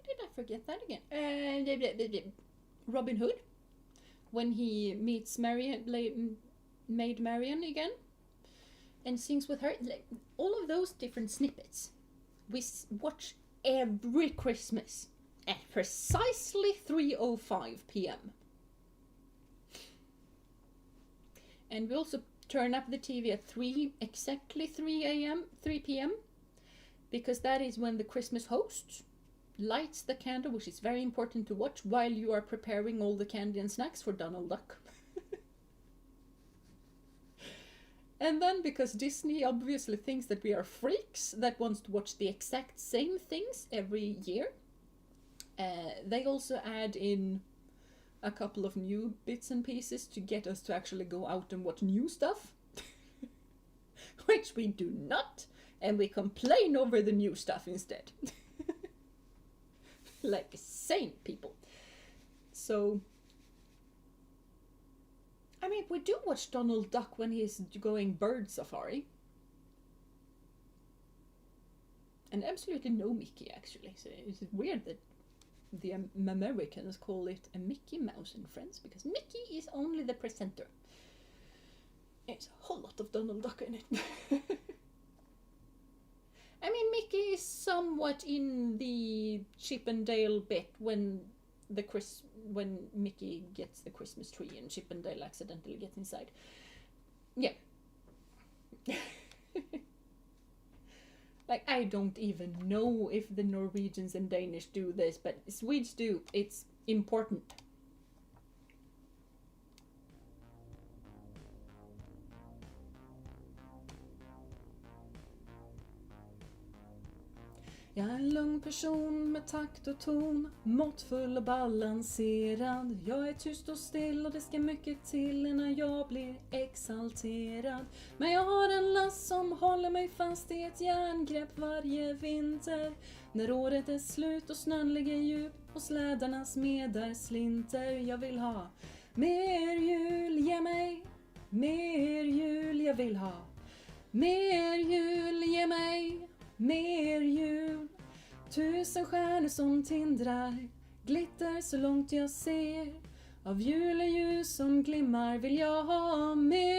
did I forget that again? Robin Hood, when he meets Maid Marian again, and sings with her. Like, all of those different snippets we watch every Christmas at precisely 3:05 p.m. And we also turn up the TV at exactly 3 p.m. because that is when the Christmas host lights the candle, which is very important to watch while you are preparing all the candy and snacks for Donald Duck. And then because Disney obviously thinks that we are freaks that wants to watch the exact same things every year, they also add in a couple of new bits and pieces to get us to actually go out and watch new stuff. Which we do not, and we complain over the new stuff instead. Like sane people. So, I mean, we do watch Donald Duck when he's going bird safari. And absolutely no Mickey, actually. So it's weird that the Americans call it a Mickey Mouse and Friends, because Mickey is only the presenter. It's a whole lot of Donald Duck in it. I mean, Mickey is somewhat in the Chip and Dale bit when Mickey gets the Christmas tree and Chip and Dale accidentally gets inside. Yeah. Like, I don't even know if the Norwegians and Danish do this, but Swedes do. It's important. Jag är en lugn person med takt och ton, måttfull och balanserad. Jag är tyst och still och det ska mycket till innan jag blir exalterad. Men jag har en last som håller mig fast i ett järngrepp varje vinter. När året är slut och snön ligger djup och slädarna smedar slinter. Jag vill ha mer jul, ge mig mer jul, jag vill ha mer jul, ge mig mer jul. 1000 stjärnor som tindrar, glitter så långt jag ser. Av juleljus som glimmar vill jag ha mer.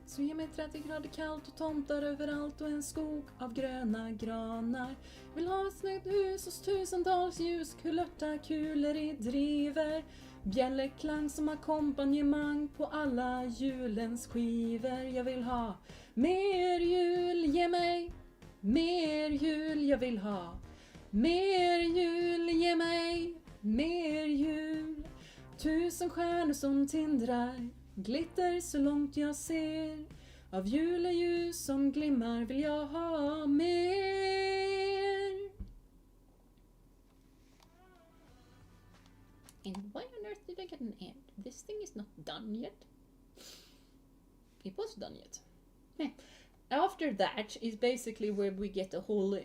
Så ge mig 30 grader kallt och tomtar överallt och en skog av gröna granar. Vill ha ett snyggt hus hos tusentals ljus, kulörta kulor i driver. Bjällerklang som ackompanjemang på alla julens skivor. Jag vill ha mer jul, ge mig mer jul. Jag vill ha mer jul, ge mig mer jul. 1000 stjärnor som tindrar, glitter så långt jag ser. Av juleljus som glimmar vill jag ha mer. And why on earth did I get an end? This thing is not done yet. It was done yet. After that is basically where we get the whole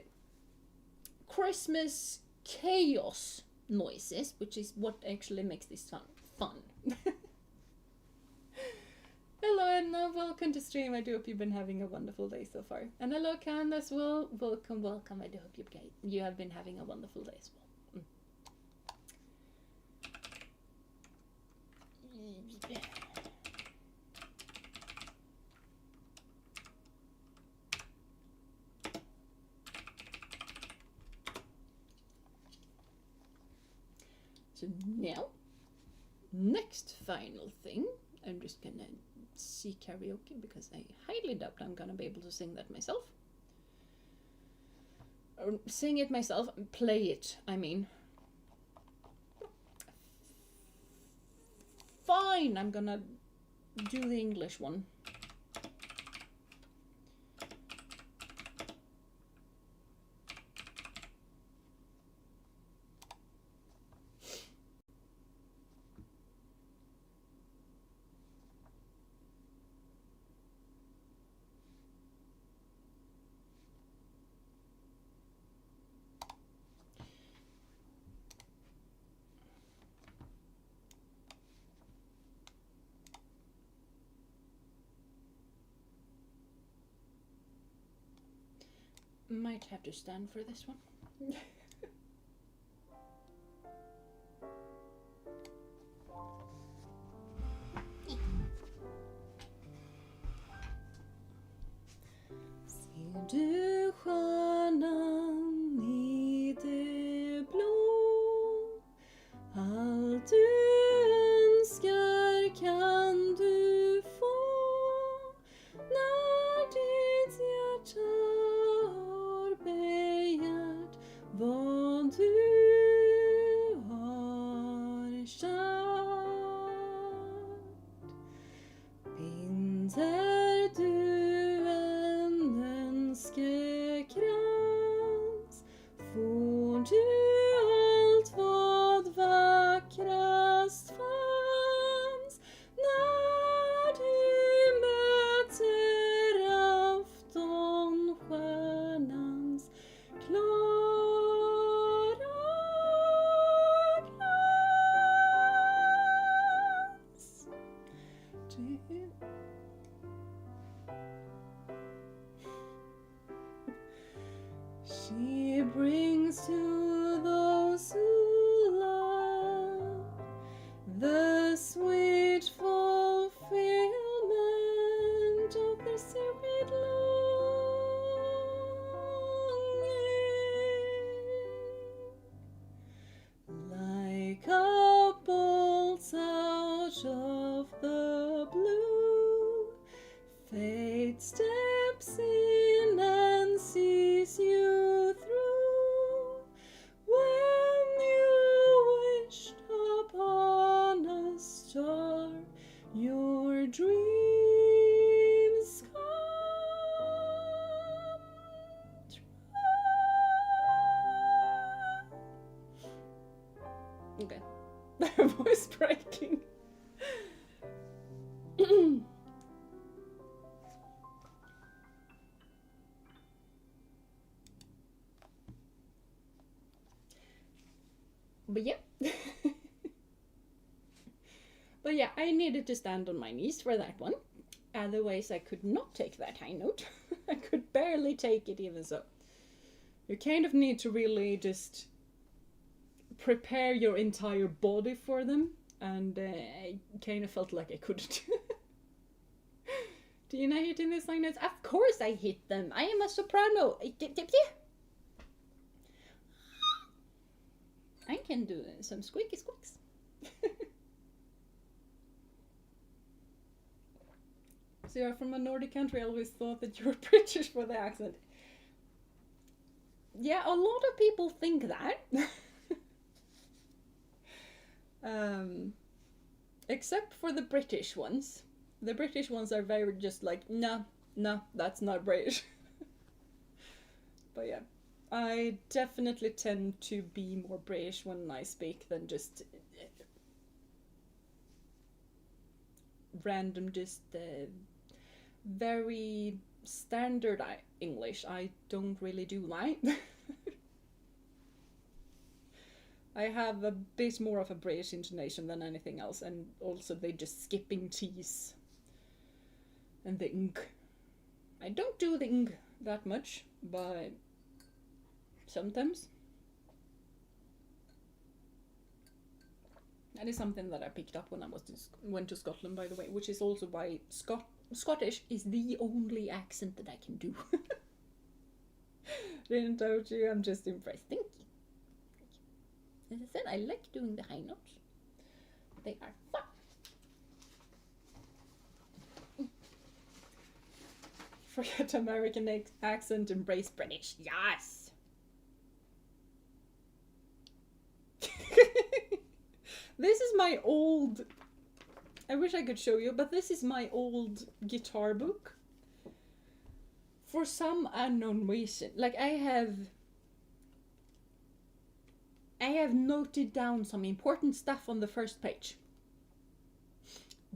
Christmas chaos noises, which is what actually makes this fun. Hello Edna, welcome to stream. I do hope you've been having a wonderful day so far. And hello Candace, well, welcome. I do hope you have been having a wonderful day as well. So now, next final thing, I'm just gonna see karaoke because I highly doubt I'm gonna be able to sing that myself. Or sing it myself, play it, I mean. Fine, I'm gonna do the English one. Might have to stand for this one. Ser du stjärnan i det blå? Allt du önskar kan du få när ditt hjärta har begärt vad Tänder du en önskekrans, får du allt vad vackrast fanns. När du möter aftonstjärnans klara glans. She brings to those who love the sweet fulfillment of their sacred longing. Like a bolt out of the blue, fate steps in and sees you through. When you wished upon a star, your dreams come true. Okay, voice breaking. But yeah. But yeah, I needed to stand on my knees for that one. Otherwise I could not take that high note. I could barely take it even so. You kind of need to really just prepare your entire body for them. And I kind of felt like I couldn't. Do you not hit in these high notes? Of course I hit them. I am a soprano. I can do some squeaky squeaks. So you're from a Nordic country. I always thought that you were British for the accent. Yeah, a lot of people think that. Except for the British ones. The British ones are very just like, no, that's not British. But yeah. I definitely tend to be more British when I speak than just random, just very standard English. I don't really do that. I have a bit more of a British intonation than anything else, and also they just skipping T's and the ing. I don't do the ing that much, but sometimes. That is something that I picked up when I went to Scotland, by the way, which is also why Scottish is the only accent that I can do. Didn't told you, I'm just impressed. Thank you. As I said, I like doing the high notes. They are fun. Forget American accent, embrace British. Yes! This is my old... I wish I could show you, but this is my old guitar book. For some unknown reason. Like, I have noted down some important stuff on the first page.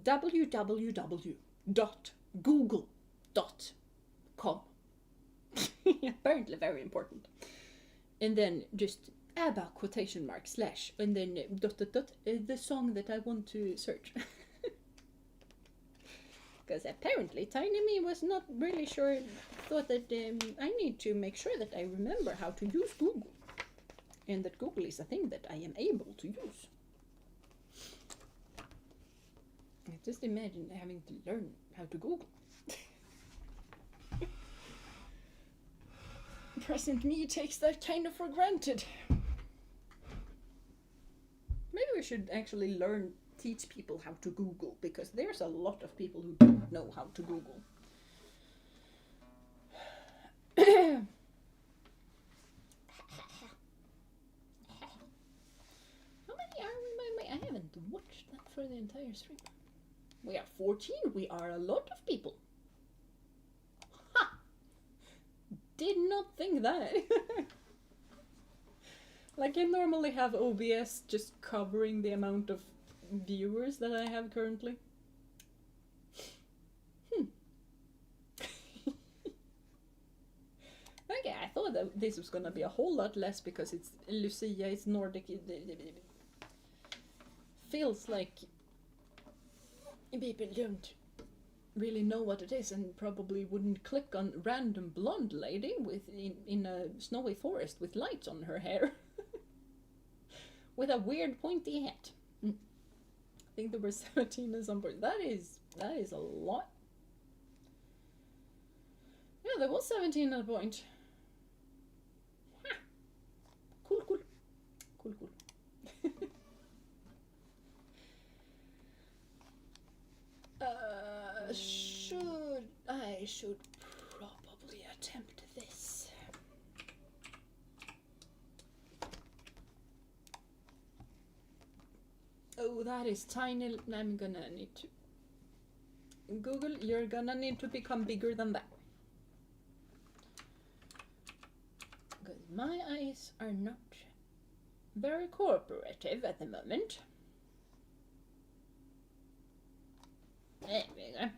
www.google.com. Apparently very important. And then just ABBA quotation mark / and then ... the song that I want to search. Because apparently Tiny Me was not really sure, thought that I need to make sure that I remember how to use Google. And that Google is a thing that I am able to use. I just imagine having to learn how to Google. Present me takes that kind of for granted. Maybe we should actually teach people how to Google, because there's a lot of people who don't know how to Google. How many are we by the way? I haven't watched that for the entire stream. We are 14. We are a lot of people. Ha! Did not think that. Like, I normally have OBS just covering the amount of viewers that I have currently. Okay, I thought that this was gonna be a whole lot less because it's Lucia, it's Nordic. It feels like people don't really know what it is and probably wouldn't click on random blonde lady in a snowy forest with lights on her hair. With a weird pointy hat. I think there were 17 on board. That is a lot. Yeah, there was 17 at a point. Ha. Cool. I should probably attempt this. Oh, that is tiny. I'm gonna need to... Google, you're gonna need to become bigger than that. Because my eyes are not very cooperative at the moment. There we go.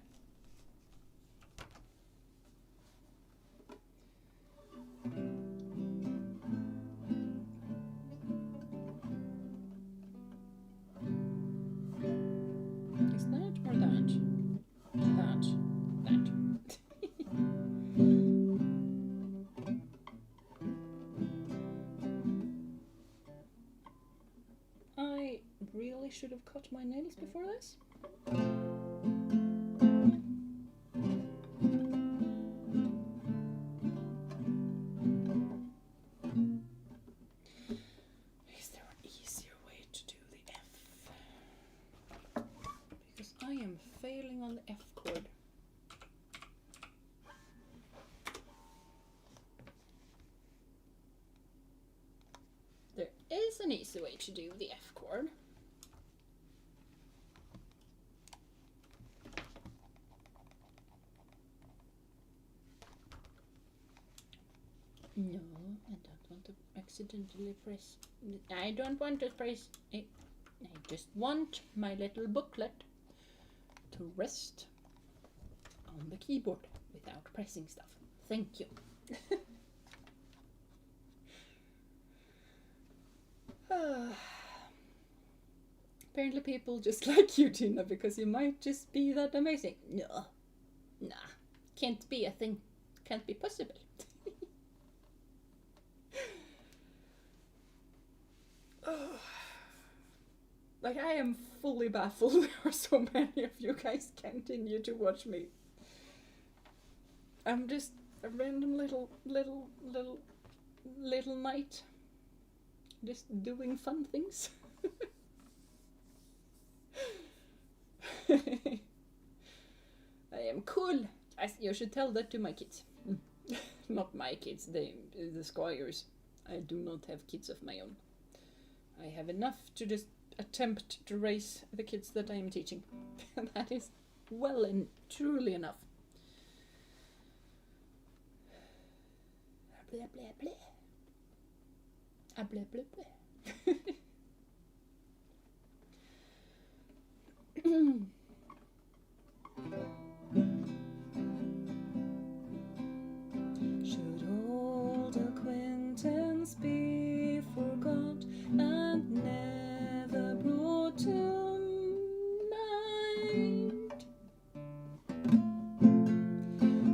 Is that or that? That. I really should have cut my nails before this. Is there an easier way to do the F? Because I am failing on the F chord. There is an easy way to do the F chord. No, I don't want to accidentally press. I don't want to press it. I just want my little booklet to rest on the keyboard without pressing stuff. Thank you. Apparently people just like you, Jeena, because you might just be that amazing. No. Nah. Can't be a thing. Can't be possible. Like, I am fully baffled there are so many of you guys continue to watch me. I'm just a random little knight. Just doing fun things. I am cool. You should tell that to my kids. Not my kids, the squires. I do not have kids of my own. I have enough to just attempt to raise the kids that I am teaching. That is well and truly enough. Blah, blah, blah. Blah, blah, blah. Should old acquaintance be forgot and never brought to mind?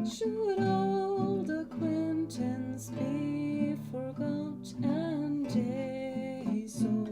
Should old acquaintance be forgot and days old?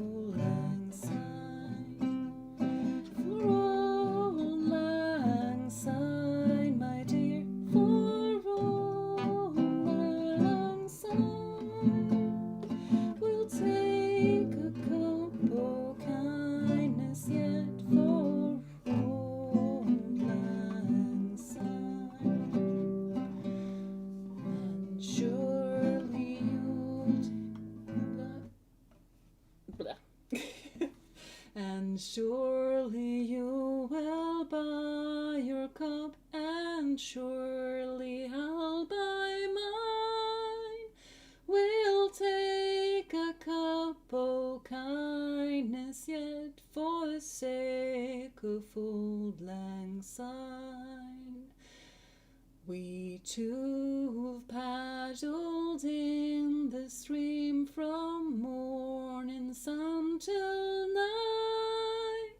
cup, and surely I'll buy mine. We'll take a cup, oh kindness, yet for the sake of Auld Lang Syne. We two've paddled in the stream from morning sun till night.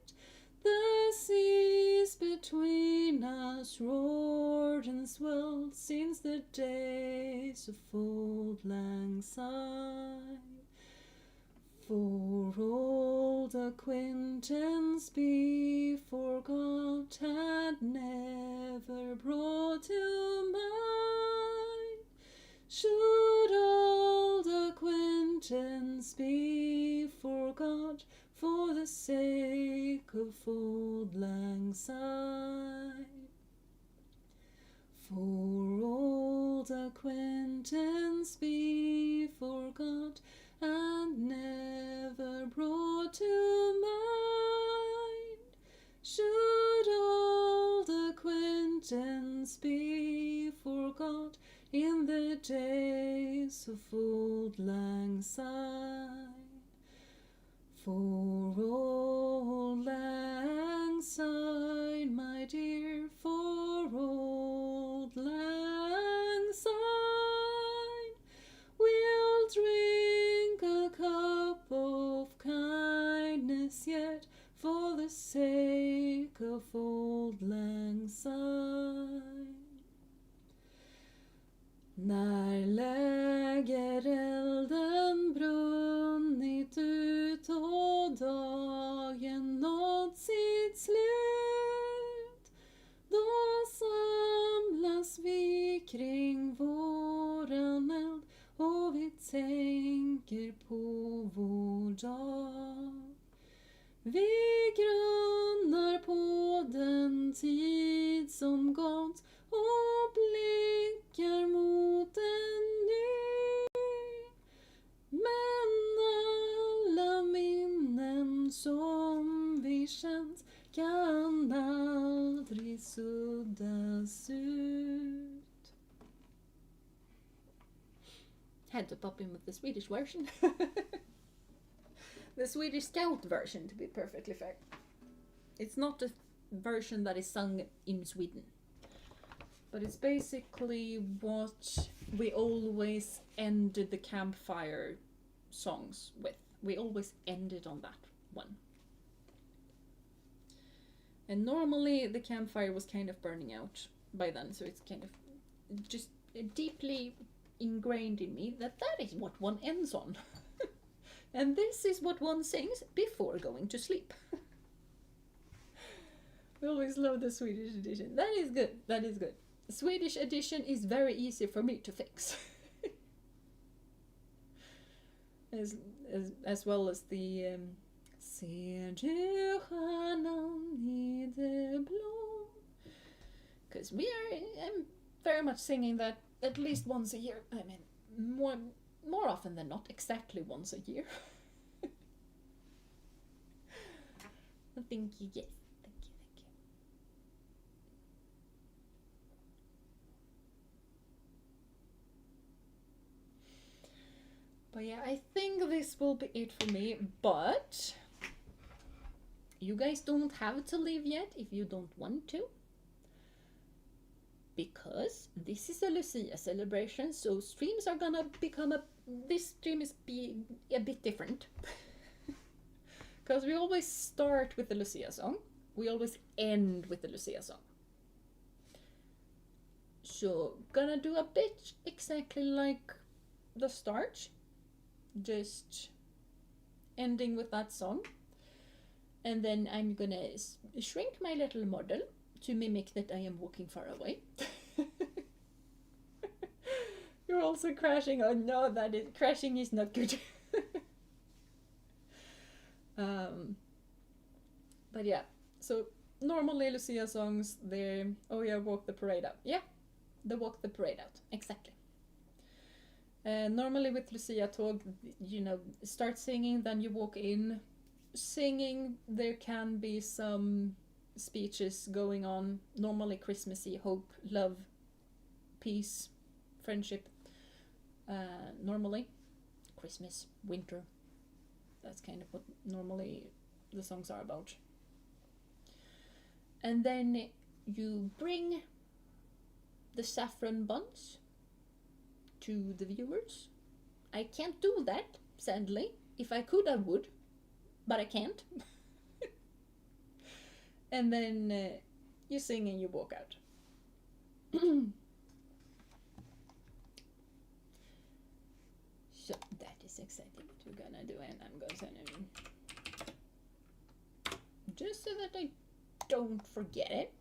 The seas between us roared and swelled since the days of Auld Lang Syne. For old acquaintance be forgot had never brought to mind. Should old acquaintance be forgot for the sake of Auld Lang Syne? For old acquaintance be forgot and never brought to mind. Should old acquaintance be forgot in the days of Auld Lang Syne? For Auld Lang Syne, my dear, for Auld Lang Syne, we'll drink a cup of kindness yet for the sake of Auld Lang Syne. När läger elden brunnit ut och dagen nått sitt slut, då samlas vi kring våran eld och vi tänker på vår dag. Vi grunnar på den tid som gått och blickar mot en ny. Men alla minnen som vi känt kan aldrig suddas ut. Had to pop in with the Swedish version. The Swedish Scout version, to be perfectly fair. It's not a version that is sung in Sweden. But it's basically what we always ended the campfire songs with. We always ended on that one. And normally the campfire was kind of burning out by then, so it's kind of just deeply ingrained in me that is what one ends on. And this is what one sings before going to sleep. We always love the Swedish edition. That is good. That is good. The Swedish edition is very easy for me to fix. as well as the Ser du stjärnan i det blå? Because I'm very much singing that at least once a year. I mean, more often than not, exactly once a year. Thank you, yes. Thank you. But yeah, I think this will be it for me, but you guys don't have to leave yet if you don't want to. Because this is a Lucia celebration, so streams are gonna become this stream is a bit different. Because we always start with the Lucia song, we always end with the Lucia song. So gonna do a bit exactly like the start, just ending with that song. And then I'm gonna shrink my little model to mimic that I am walking far away. You're also crashing. Oh no, crashing is not good. But yeah, so normally Lucia songs, they're, oh yeah, walk the parade out. Yeah, the walk the parade out, exactly. Normally with Lucia talk, start singing, then you walk in. Singing, there can be some speeches going on, normally Christmassy, hope, love, peace, friendship, normally Christmas, winter, that's kind of what normally the songs are about. And then you bring the saffron buns to the viewers. I can't do that, sadly. If I could, I would, but I can't. And then you sing and you walk out. So that is exactly what we're gonna do, and I'm gonna just so that I don't forget it,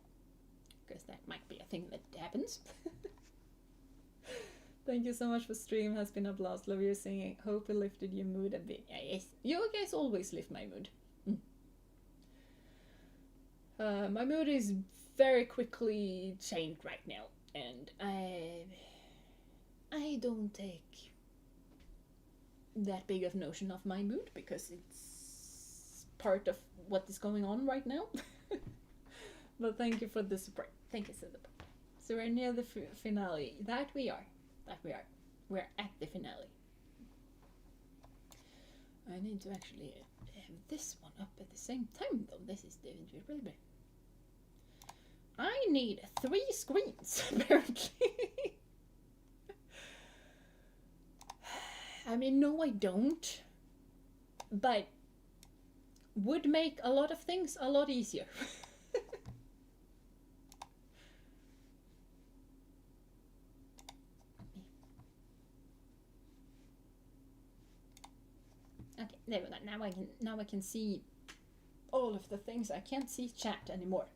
because that might be a thing that happens. Thank you so much for stream. Has been a blast. Love your singing. Hope it lifted your mood a bit. Yes, you guys always lift my mood. My mood is very quickly changed right now, and I don't take that big of notion of my mood because it's part of what is going on right now. But thank you for the support. Thank you so much. So we're near the finale. That we are. We're at the finale. I need to actually have this one up at the same time though. This is the... I need 3 screens, apparently. I mean, no I don't. But would make a lot of things a lot easier. Okay, there we go. Now I can see all of the things. I can't see chat anymore.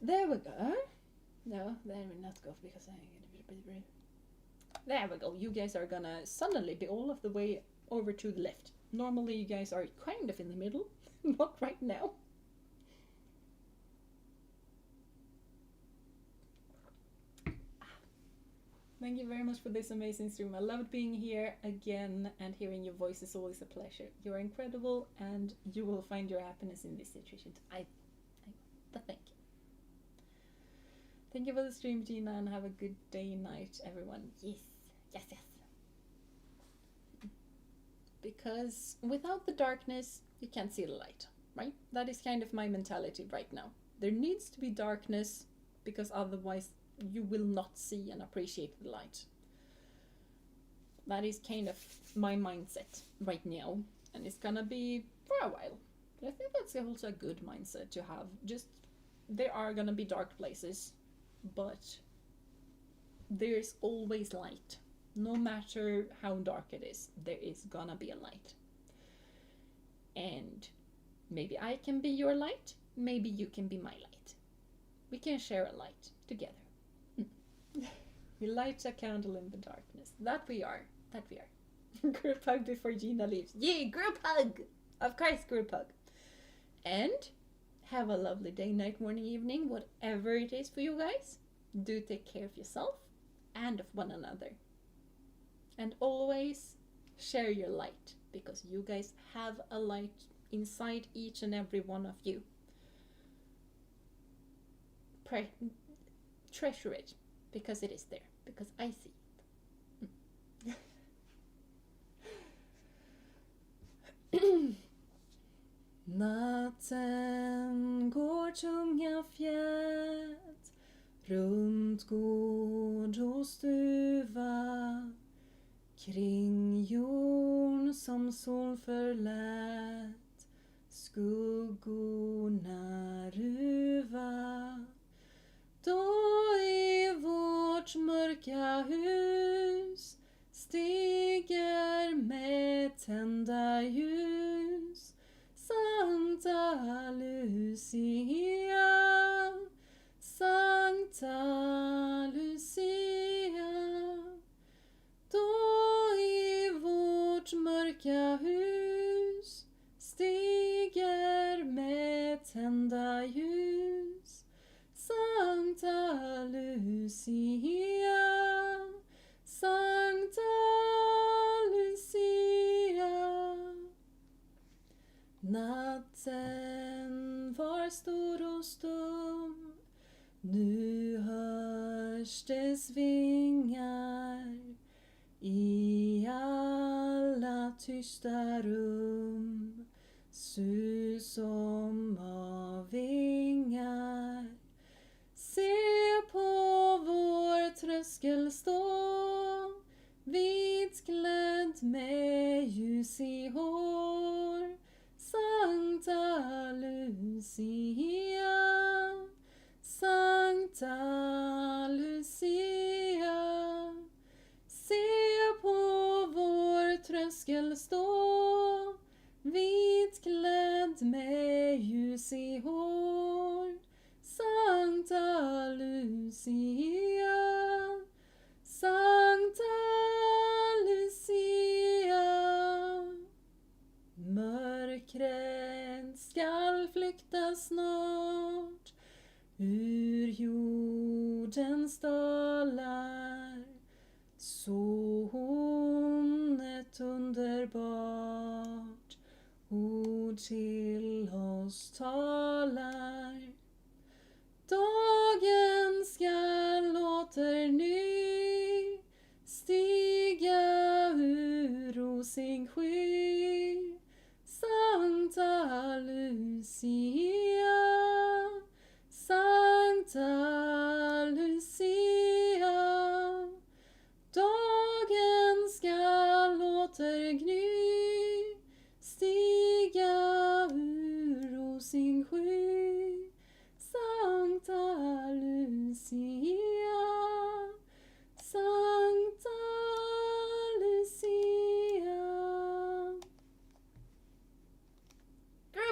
There we go. No, there will not go because there we go. You guys are gonna suddenly be all of the way over to the left. Normally you guys are kind of in the middle. Not right now. Thank you very much for this amazing stream. I loved being here again, and hearing your voice is always a pleasure. You're incredible, and you will find your happiness in this situation. But thank you. Thank you for the stream, Jeena, and have a good day and night, everyone. Yes. Because without the darkness, you can't see the light, right? That is kind of my mentality right now. There needs to be darkness, because otherwise you will not see and appreciate the light. That is kind of my mindset right now, and it's gonna be for a while. But I think that's also a good mindset to have. Just, there are gonna be dark places, but there's always light. No matter how dark it is, there is gonna be a light. And maybe I can be your light, maybe you can be my light. We can share a light together. We light a candle in the darkness. That we are. Group hug before Jeena leaves. Yay, group hug! Of course, group hug. And have a lovely day, night, morning, evening, whatever it is for you guys. Do take care of yourself and of one another. And always share your light, because you guys have a light inside each and every one of you. Treasure it, because it is there, because I see it. Natten går tunga fjät runt gård och stuva, kring jord som sol förlät skuggorna ruva. Då i vårt mörka hus stiger med tända ljus Sankta Lucia, Sankta Lucia. Då i vårt mörka hus stiger med tända ljus Sankta Lucia, Natten var stor och stum. Nu hörs dess vingar i alla tysta rum. Sus som av vingar. Se på vår tröskel stå, vitklädd med ljus i hår. Sankta Lucia, Sankta Lucia. Se på vår tröskel stå, vitklädd med ljus i hår. Sankta Lucia, Sankta Lucia. Mörkret skall flykta snart ur jordens dalar. Så hon ett underbart ord till oss talar. Dagen skall åter ny stiga ur rosig sky. Sankta Lucia, Sankta Lucia. Dagen skall åter gny stiga ur rosig sky.